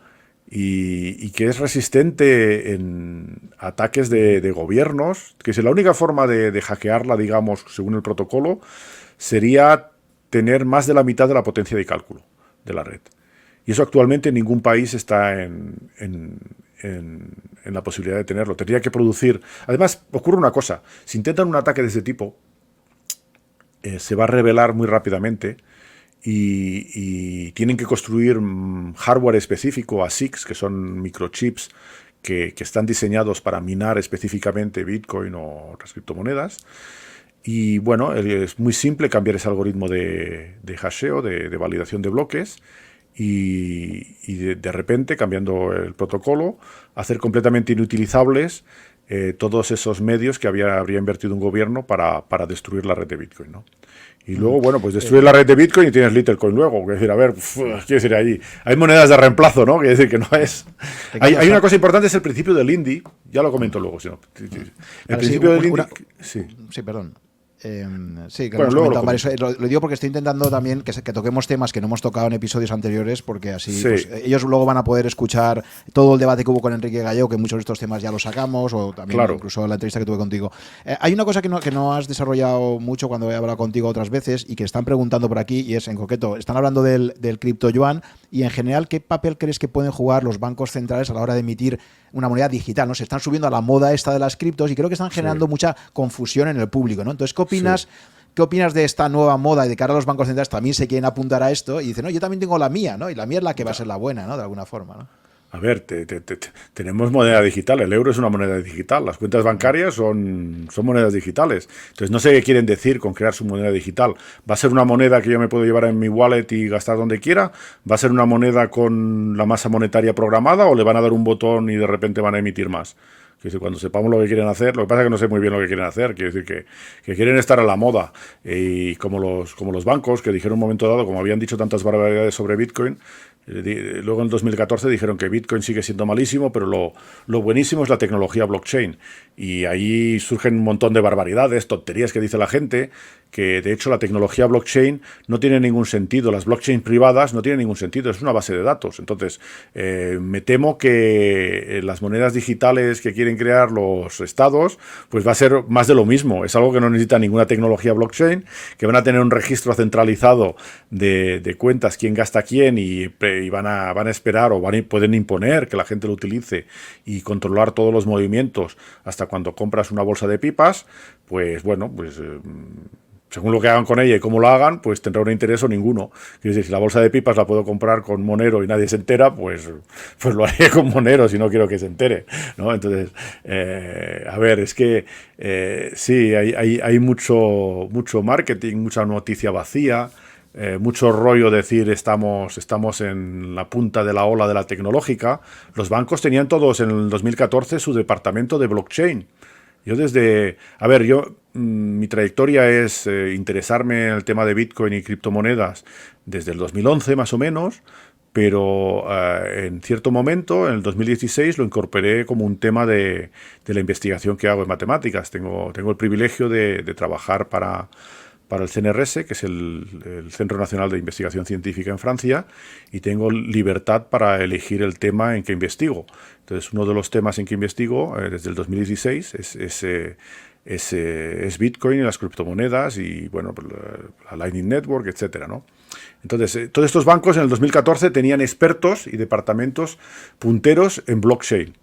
y que es resistente en ataques de gobiernos, que si la única forma de hackearla, digamos, según el protocolo, sería tener más de la mitad de la potencia de cálculo de la red. Y eso actualmente ningún país está en la posibilidad de tenerlo. Tendría que producir. Además, ocurre una cosa: si intentan un ataque de ese tipo, se va a revelar muy rápidamente y tienen que construir hardware específico, ASICs, que son microchips que están diseñados para minar específicamente Bitcoin o otras criptomonedas. Y bueno, es muy simple cambiar ese algoritmo de hasheo, de validación de bloques, y de repente, cambiando el protocolo, hacer completamente inutilizables todos esos medios que habría invertido un gobierno para destruir la red de Bitcoin, ¿no? Y luego, bueno, pues destruir la red de Bitcoin y tienes Litecoin luego. Quiero decir, a ver, quiero decir, hay monedas de reemplazo, ¿no? Quiere decir que no es. Hay una cosa importante, es el principio del INDI. Ya lo comento luego, si no. El principio del INDI. Sí, perdón. Sí, que bueno, lo digo porque estoy intentando también que toquemos temas que no hemos tocado en episodios anteriores, porque así sí. Pues, ellos luego van a poder escuchar todo el debate que hubo con Enrique Gallego, que muchos de estos temas ya los sacamos, o también claro, incluso la entrevista que tuve contigo. Hay una cosa que no has desarrollado mucho cuando he hablado contigo otras veces y que están preguntando por aquí, y es en concreto, están hablando del cripto yuan y en general, ¿qué papel crees que pueden jugar los bancos centrales a la hora de emitir una moneda digital, ¿no? Se están subiendo a la moda esta de las criptos y creo que están generando mucha confusión en el público, ¿no? Entonces, ¿qué opinas? Sí. ¿Qué opinas de esta nueva moda y de cara a los bancos centrales también se quieren apuntar a esto? Y dicen, no, yo también tengo la mía, ¿no? Y la mía es la que va a ser la buena, ¿no? De alguna forma, ¿no? A ver, tenemos moneda digital, el euro es una moneda digital, las cuentas bancarias son monedas digitales. Entonces no sé qué quieren decir con crear su moneda digital. ¿Va a ser una moneda que yo me puedo llevar en mi wallet y gastar donde quiera? ¿Va a ser una moneda con la masa monetaria programada o le van a dar un botón y de repente van a emitir más? Cuando sepamos lo que quieren hacer, lo que pasa es que no sé muy bien lo que quieren hacer, quiere decir que quieren estar a la moda. Y como los bancos que dijeron en un momento dado, como habían dicho tantas barbaridades sobre Bitcoin, luego en el 2014 dijeron que Bitcoin sigue siendo malísimo, pero lo buenísimo es la tecnología blockchain. Y ahí surgen un montón de barbaridades, tonterías que dice la gente, que de hecho la tecnología blockchain no tiene ningún sentido. Las blockchain privadas no tienen ningún sentido, es una base de datos. Entonces, me temo que las monedas digitales que quieren crear los estados, pues va a ser más de lo mismo. Es algo que no necesita ninguna tecnología blockchain, que van a tener un registro centralizado de cuentas, quién gasta quién, y van a esperar o pueden imponer que la gente lo utilice y controlar todos los movimientos hasta cuando compras una bolsa de pipas. Pues bueno, pues según lo que hagan con ella y cómo lo hagan, pues tendrá un interés o ninguno. Quiero decir, si la bolsa de pipas la puedo comprar con Monero y nadie se entera, pues lo haré con Monero si no quiero que se entere, ¿no? Entonces, a ver, es que sí, hay mucho marketing, mucha noticia vacía, mucho rollo decir estamos en la punta de la ola de la tecnológica. Los bancos tenían todos en el 2014 su departamento de blockchain. Mi trayectoria es interesarme en el tema de Bitcoin y criptomonedas desde el 2011 más o menos, pero en cierto momento, en el 2016, lo incorporé como un tema de la investigación que hago en matemáticas. Tengo el privilegio de trabajar para el CNRS, que es el Centro Nacional de Investigación Científica en Francia, y tengo libertad para elegir el tema en que investigo. Entonces, uno de los temas en que investigo desde el 2016 es Bitcoin y las criptomonedas y, bueno, la Lightning Network, etcétera, ¿no? Entonces, todos estos bancos en el 2014 tenían expertos y departamentos punteros en blockchain.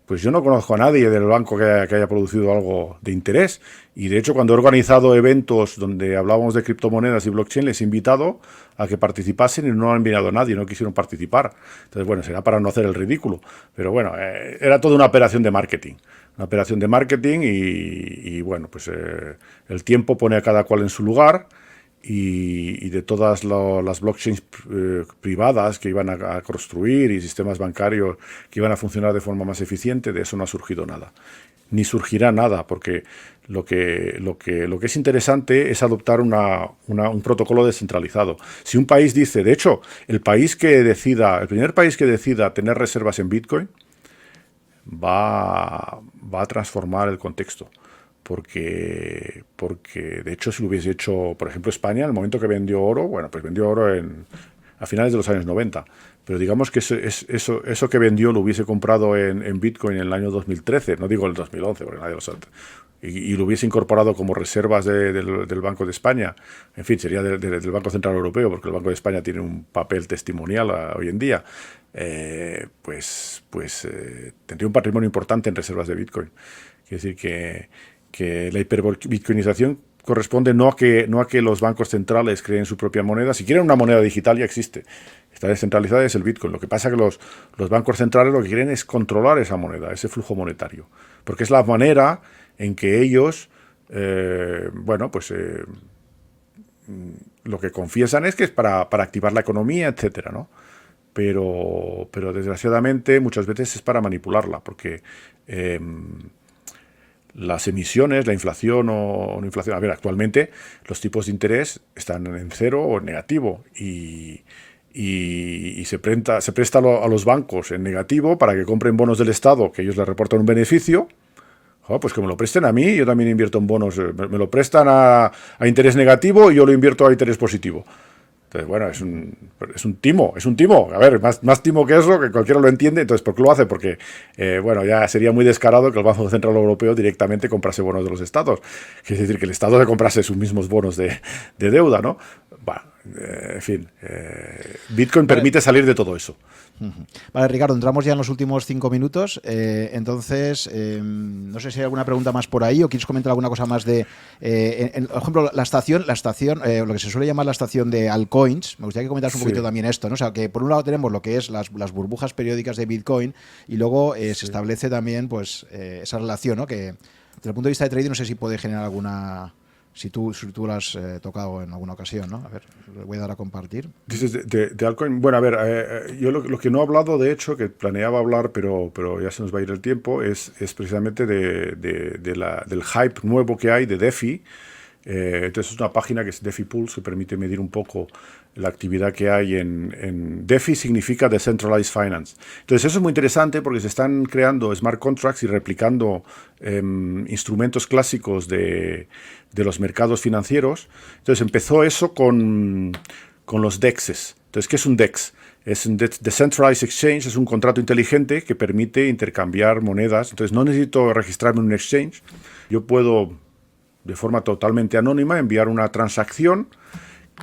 Pues yo no conozco a nadie del banco que haya producido algo de interés. Y de hecho, cuando he organizado eventos donde hablábamos de criptomonedas y blockchain, les he invitado a que participasen y no han enviado a nadie, no quisieron participar. Entonces, bueno, será para no hacer el ridículo. Pero bueno, era toda una operación de marketing. Una operación de marketing y bueno, pues el tiempo pone a cada cual en su lugar. Y de todas las blockchains privadas que iban a construir y sistemas bancarios que iban a funcionar de forma más eficiente, de eso no ha surgido nada. Ni surgirá nada, porque lo que es interesante es adoptar un protocolo descentralizado. Si un país dice, de hecho, el primer país que decida tener reservas en Bitcoin va a transformar el contexto. Porque de hecho, si lo hubiese hecho, por ejemplo, España, en el momento que vendió oro, bueno, pues vendió oro a finales de los años 90. Pero digamos que eso que vendió lo hubiese comprado en Bitcoin en el año 2013, no digo el 2011, porque nadie lo sabe, y lo hubiese incorporado como reservas del Banco de España. En fin, sería del Banco Central Europeo, porque el Banco de España tiene un papel testimonial hoy en día. Tendría un patrimonio importante en reservas de Bitcoin. Quiere decir que la hiperbitcoinización corresponde no a que los bancos centrales creen su propia moneda. Si quieren una moneda digital, ya existe. Está descentralizada, es el Bitcoin. Lo que pasa es que los bancos centrales lo que quieren es controlar esa moneda, ese flujo monetario. Porque es la manera en que ellos, lo que confiesan es que es para activar la economía, etcétera, ¿no? Pero desgraciadamente muchas veces es para manipularla, porque las emisiones, la inflación o no inflación. A ver, actualmente los tipos de interés están en cero o en negativo y se presta a los bancos en negativo para que compren bonos del Estado que ellos les reportan un beneficio. Pues que me lo presten a mí, yo también invierto en bonos. Me lo prestan a interés negativo y yo lo invierto a interés positivo. Entonces, bueno, es un timo. A ver, más timo que eso, que cualquiera lo entiende. Entonces, ¿por qué lo hace? Porque, ya sería muy descarado que el Banco Central Europeo directamente comprase bonos de los estados. Es decir, que el Estado se comprase sus mismos bonos de deuda, ¿no? Bueno, en fin, Bitcoin permite salir de todo eso. Vale, Ricardo, entramos ya en los últimos 5 minutos. Entonces, no sé si hay alguna pregunta más por ahí o quieres comentar alguna cosa más de, por ejemplo, la estación, lo que se suele llamar la estación de altcoins. Me gustaría que comentaras un poquito también esto, ¿no? O sea, que por un lado tenemos lo que es las burbujas periódicas de Bitcoin y luego se establece también pues esa relación, ¿no? Que desde el punto de vista de trading no sé si puede generar alguna... Si tú lo has tocado en alguna ocasión, ¿no? A ver, le voy a dar a compartir. Dices de altcoin. Bueno, a ver, yo lo que no he hablado, de hecho, que planeaba hablar, pero ya se nos va a ir el tiempo, es precisamente del hype nuevo que hay de DeFi. Entonces es una página que es DeFi Pulse, que permite medir un poco la actividad que hay en DeFi, significa Decentralized Finance. Entonces eso es muy interesante porque se están creando smart contracts y replicando instrumentos clásicos de los mercados financieros. Entonces empezó eso con los DEXs. Entonces, ¿qué es un DEX? Es un Decentralized Exchange, es un contrato inteligente que permite intercambiar monedas. Entonces no necesito registrarme en un exchange. Yo puedo, de forma totalmente anónima, enviar una transacción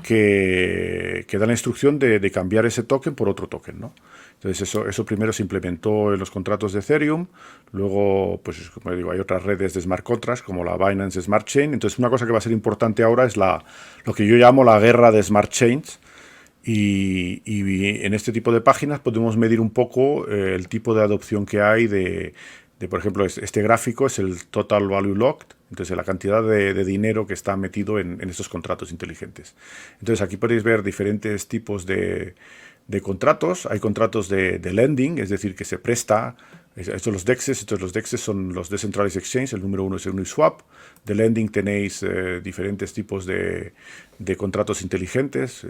que da la instrucción de cambiar ese token por otro token, ¿no? Entonces eso primero se implementó en los contratos de Ethereum, luego, pues como digo, hay otras redes de smart contracts como la Binance Smart Chain. Entonces una cosa que va a ser importante ahora es lo que yo llamo la guerra de smart chains. Y en este tipo de páginas podemos medir un poco el tipo de adopción que hay de por ejemplo, este gráfico es el Total Value Locked, entonces la cantidad de dinero que está metido en estos contratos inteligentes. Entonces aquí podéis ver diferentes tipos de contratos. Hay contratos de lending, es decir, que se presta Estos los DEXs, los DEXs son los Decentralized Exchange, el número 1 es el Uniswap. De lending tenéis diferentes tipos de contratos inteligentes,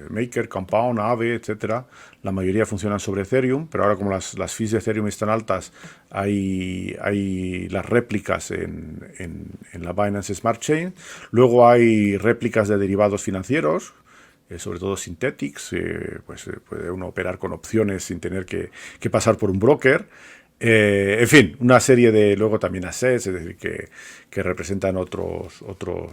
Maker, Compound, Aave, etcétera. La mayoría funcionan sobre Ethereum, pero ahora como las fees de Ethereum están altas, hay las réplicas en la Binance Smart Chain. Luego hay réplicas de derivados financieros, sobre todo Synthetix, pues puede uno operar con opciones sin tener que pasar por un broker. En fin, una serie de, luego también assets, es decir, que representan otros,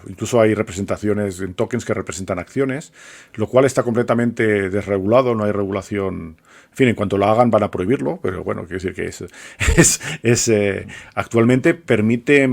incluso hay representaciones en tokens que representan acciones, lo cual está completamente desregulado, no hay regulación. En fin, en cuanto lo hagan van a prohibirlo, pero bueno, quiero decir que actualmente permite,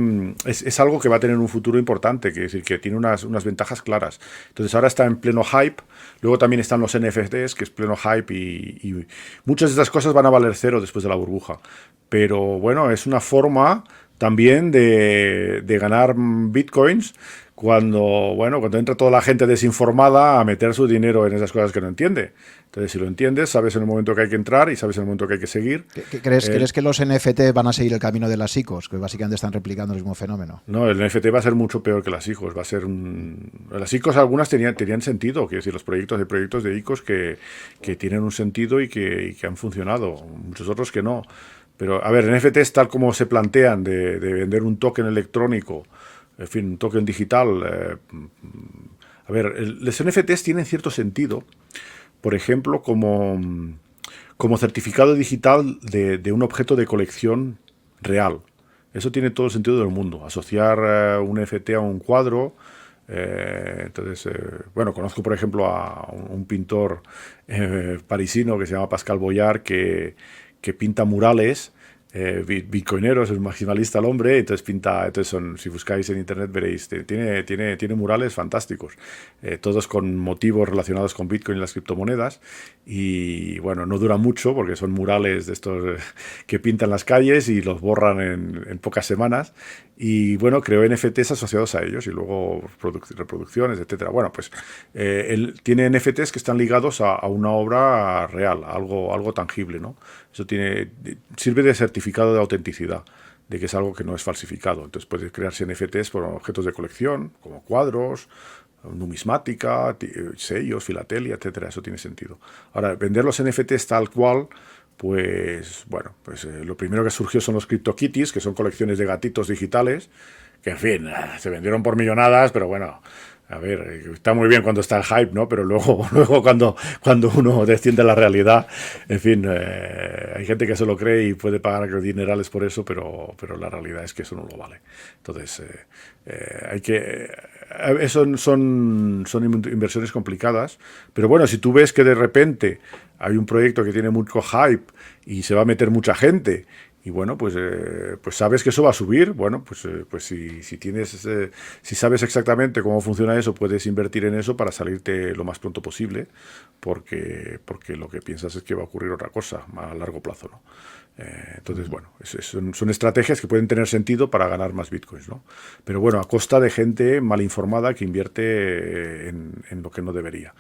es algo que va a tener un futuro importante, quiero decir que tiene unas ventajas claras. Entonces ahora está en pleno hype, luego también están los NFTs, que es pleno hype y muchas de estas cosas van a valer cero después de la burbuja. Pero bueno, es una forma también de ganar bitcoins cuando entra toda la gente desinformada a meter su dinero en esas cosas que no entiende. Entonces, si lo entiendes, sabes en el momento que hay que entrar y sabes en el momento que hay que seguir. ¿Crees que los NFT van a seguir el camino de las ICOs, que básicamente están replicando el mismo fenómeno? No, el NFT va a ser mucho peor que las ICOs. Va a ser las ICOs algunas tenían sentido, quiero decir, hay proyectos de ICOs que tienen un sentido y que han funcionado. Muchos otros que no. Pero, a ver, NFTs tal como se plantean de vender un token electrónico, en fin, un token digital. A ver, los NFTs tienen cierto sentido, por ejemplo, como certificado digital de un objeto de colección real. Eso tiene todo el sentido del mundo. Asociar un NFT a un cuadro. Entonces, conozco por ejemplo a un pintor parisino que se llama Pascal Boyard que pinta murales. Bitcoineros, es maximalista el hombre, entonces si buscáis en internet veréis, tiene murales fantásticos, todos con motivos relacionados con Bitcoin y las criptomonedas, y bueno, no dura mucho porque son murales de estos que pintan las calles y los borran en pocas semanas, y bueno, creó NFTs asociados a ellos y luego reproducciones, etcétera. Bueno, pues él tiene NFTs que están ligados a una obra real, algo tangible, ¿no? Eso sirve de certificado de autenticidad, de que es algo que no es falsificado. Entonces puede crearse NFTs por objetos de colección, como cuadros, numismática, sellos, filatelia, etcétera. Eso tiene sentido. Ahora, vender los NFTs tal cual, pues lo primero que surgió son los CryptoKitties, que son colecciones de gatitos digitales, que en fin, se vendieron por millonadas, pero bueno, a ver, está muy bien cuando está el hype, ¿no? Pero luego cuando uno desciende a la realidad, en fin, hay gente que se lo cree y puede pagar dinerales por eso, pero la realidad es que eso no lo vale. Entonces, son inversiones complicadas, pero bueno, si tú ves que de repente hay un proyecto que tiene mucho hype y se va a meter mucha gente, y bueno, pues sabes que eso va a subir. Bueno, pues si sabes exactamente cómo funciona eso, puedes invertir en eso para salirte lo más pronto posible, porque lo que piensas es que va a ocurrir otra cosa a largo plazo, ¿no? Entonces, bueno, son estrategias que pueden tener sentido para ganar más bitcoins, ¿no? Pero bueno, a costa de gente mal informada que invierte en lo que no debería.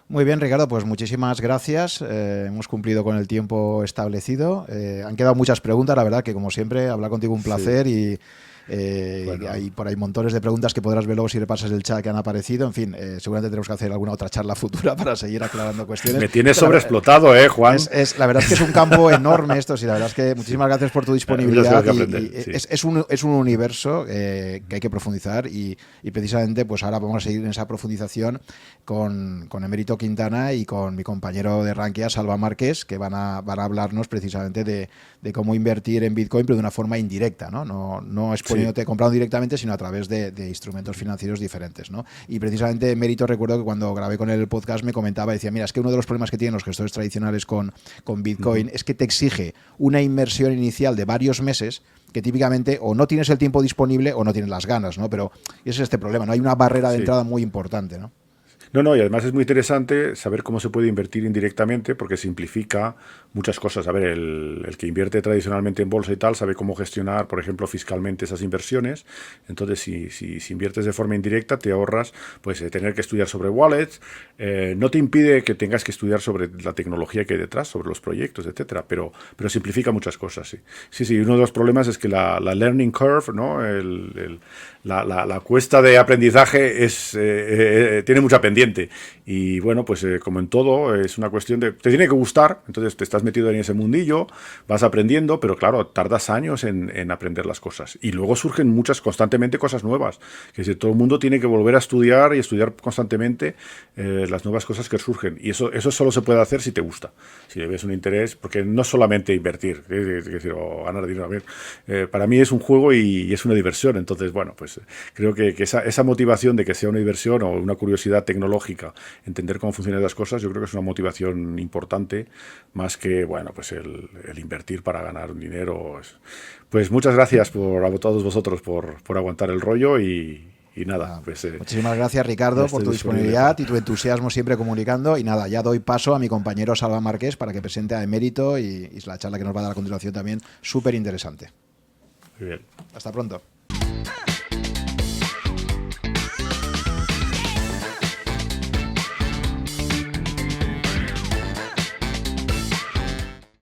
Muy bien, Ricardo, pues muchísimas gracias. Hemos cumplido con el tiempo establecido. Han quedado muchas preguntas, la verdad que como siempre, hablar contigo un placer. Sí. Hay por ahí montones de preguntas que podrás ver luego si repasas el chat que han aparecido. En fin, seguramente tenemos que hacer alguna otra charla futura para seguir aclarando cuestiones. Me tienes sobreexplotado, Juan. La verdad es que es un campo enorme esto, sí, la verdad es que muchísimas gracias por tu disponibilidad. Es un universo que hay que profundizar y precisamente pues ahora vamos a seguir en esa profundización con Emérito Quintana y con mi compañero de Rankia, Salva Márquez, que van a hablarnos precisamente de cómo invertir en Bitcoin, pero de una forma indirecta, no exponiéndote comprando directamente, sino a través de instrumentos financieros diferentes, ¿no? Y precisamente Emérito, recuerdo que cuando grabé con él el podcast me comentaba, decía, mira, es que uno de los problemas que tienen los gestores tradicionales con Bitcoin es que te exige una inversión inicial de varios meses que típicamente o no tienes el tiempo disponible o no tienes las ganas, ¿no? Pero ese es este problema, ¿no? Hay una barrera de entrada muy importante, ¿no? No, y además es muy interesante saber cómo se puede invertir indirectamente porque simplifica muchas cosas. A ver, el que invierte tradicionalmente en bolsa y tal sabe cómo gestionar, por ejemplo, fiscalmente esas inversiones. Entonces, si inviertes de forma indirecta, te ahorras pues tener que estudiar sobre wallets. No te impide que tengas que estudiar sobre la tecnología que hay detrás, sobre los proyectos, etcétera, pero simplifica muchas cosas, sí. Sí, uno de los problemas es que la learning curve, ¿no? La cuesta de aprendizaje tiene mucha pendiente. Y bueno, pues como en todo, es una cuestión de... Te tiene que gustar, entonces te estás metido en ese mundillo, vas aprendiendo, pero claro, tardas años en aprender las cosas. Y luego surgen constantemente cosas nuevas. Que es decir, todo el mundo tiene que volver a estudiar y estudiar constantemente las nuevas cosas que surgen. Y eso solo se puede hacer si te gusta, si le ves un interés, porque no es solamente invertir, es decir, o ganar dinero. A ver, para mí es un juego y es una diversión. Entonces, bueno, pues creo que esa motivación de que sea una diversión o una curiosidad tecnológica, entender cómo funcionan las cosas, yo creo que es una motivación importante, más que, bueno, pues el invertir para ganar un dinero. Pues muchas gracias a todos vosotros por aguantar el rollo y nada. Pues, muchísimas gracias, Ricardo, por tu disponibilidad y tu entusiasmo siempre comunicando. Y nada, ya doy paso a mi compañero Salva Márquez para que presente a Emérito y la charla que nos va a dar a continuación también, súper interesante. Muy bien. Hasta pronto.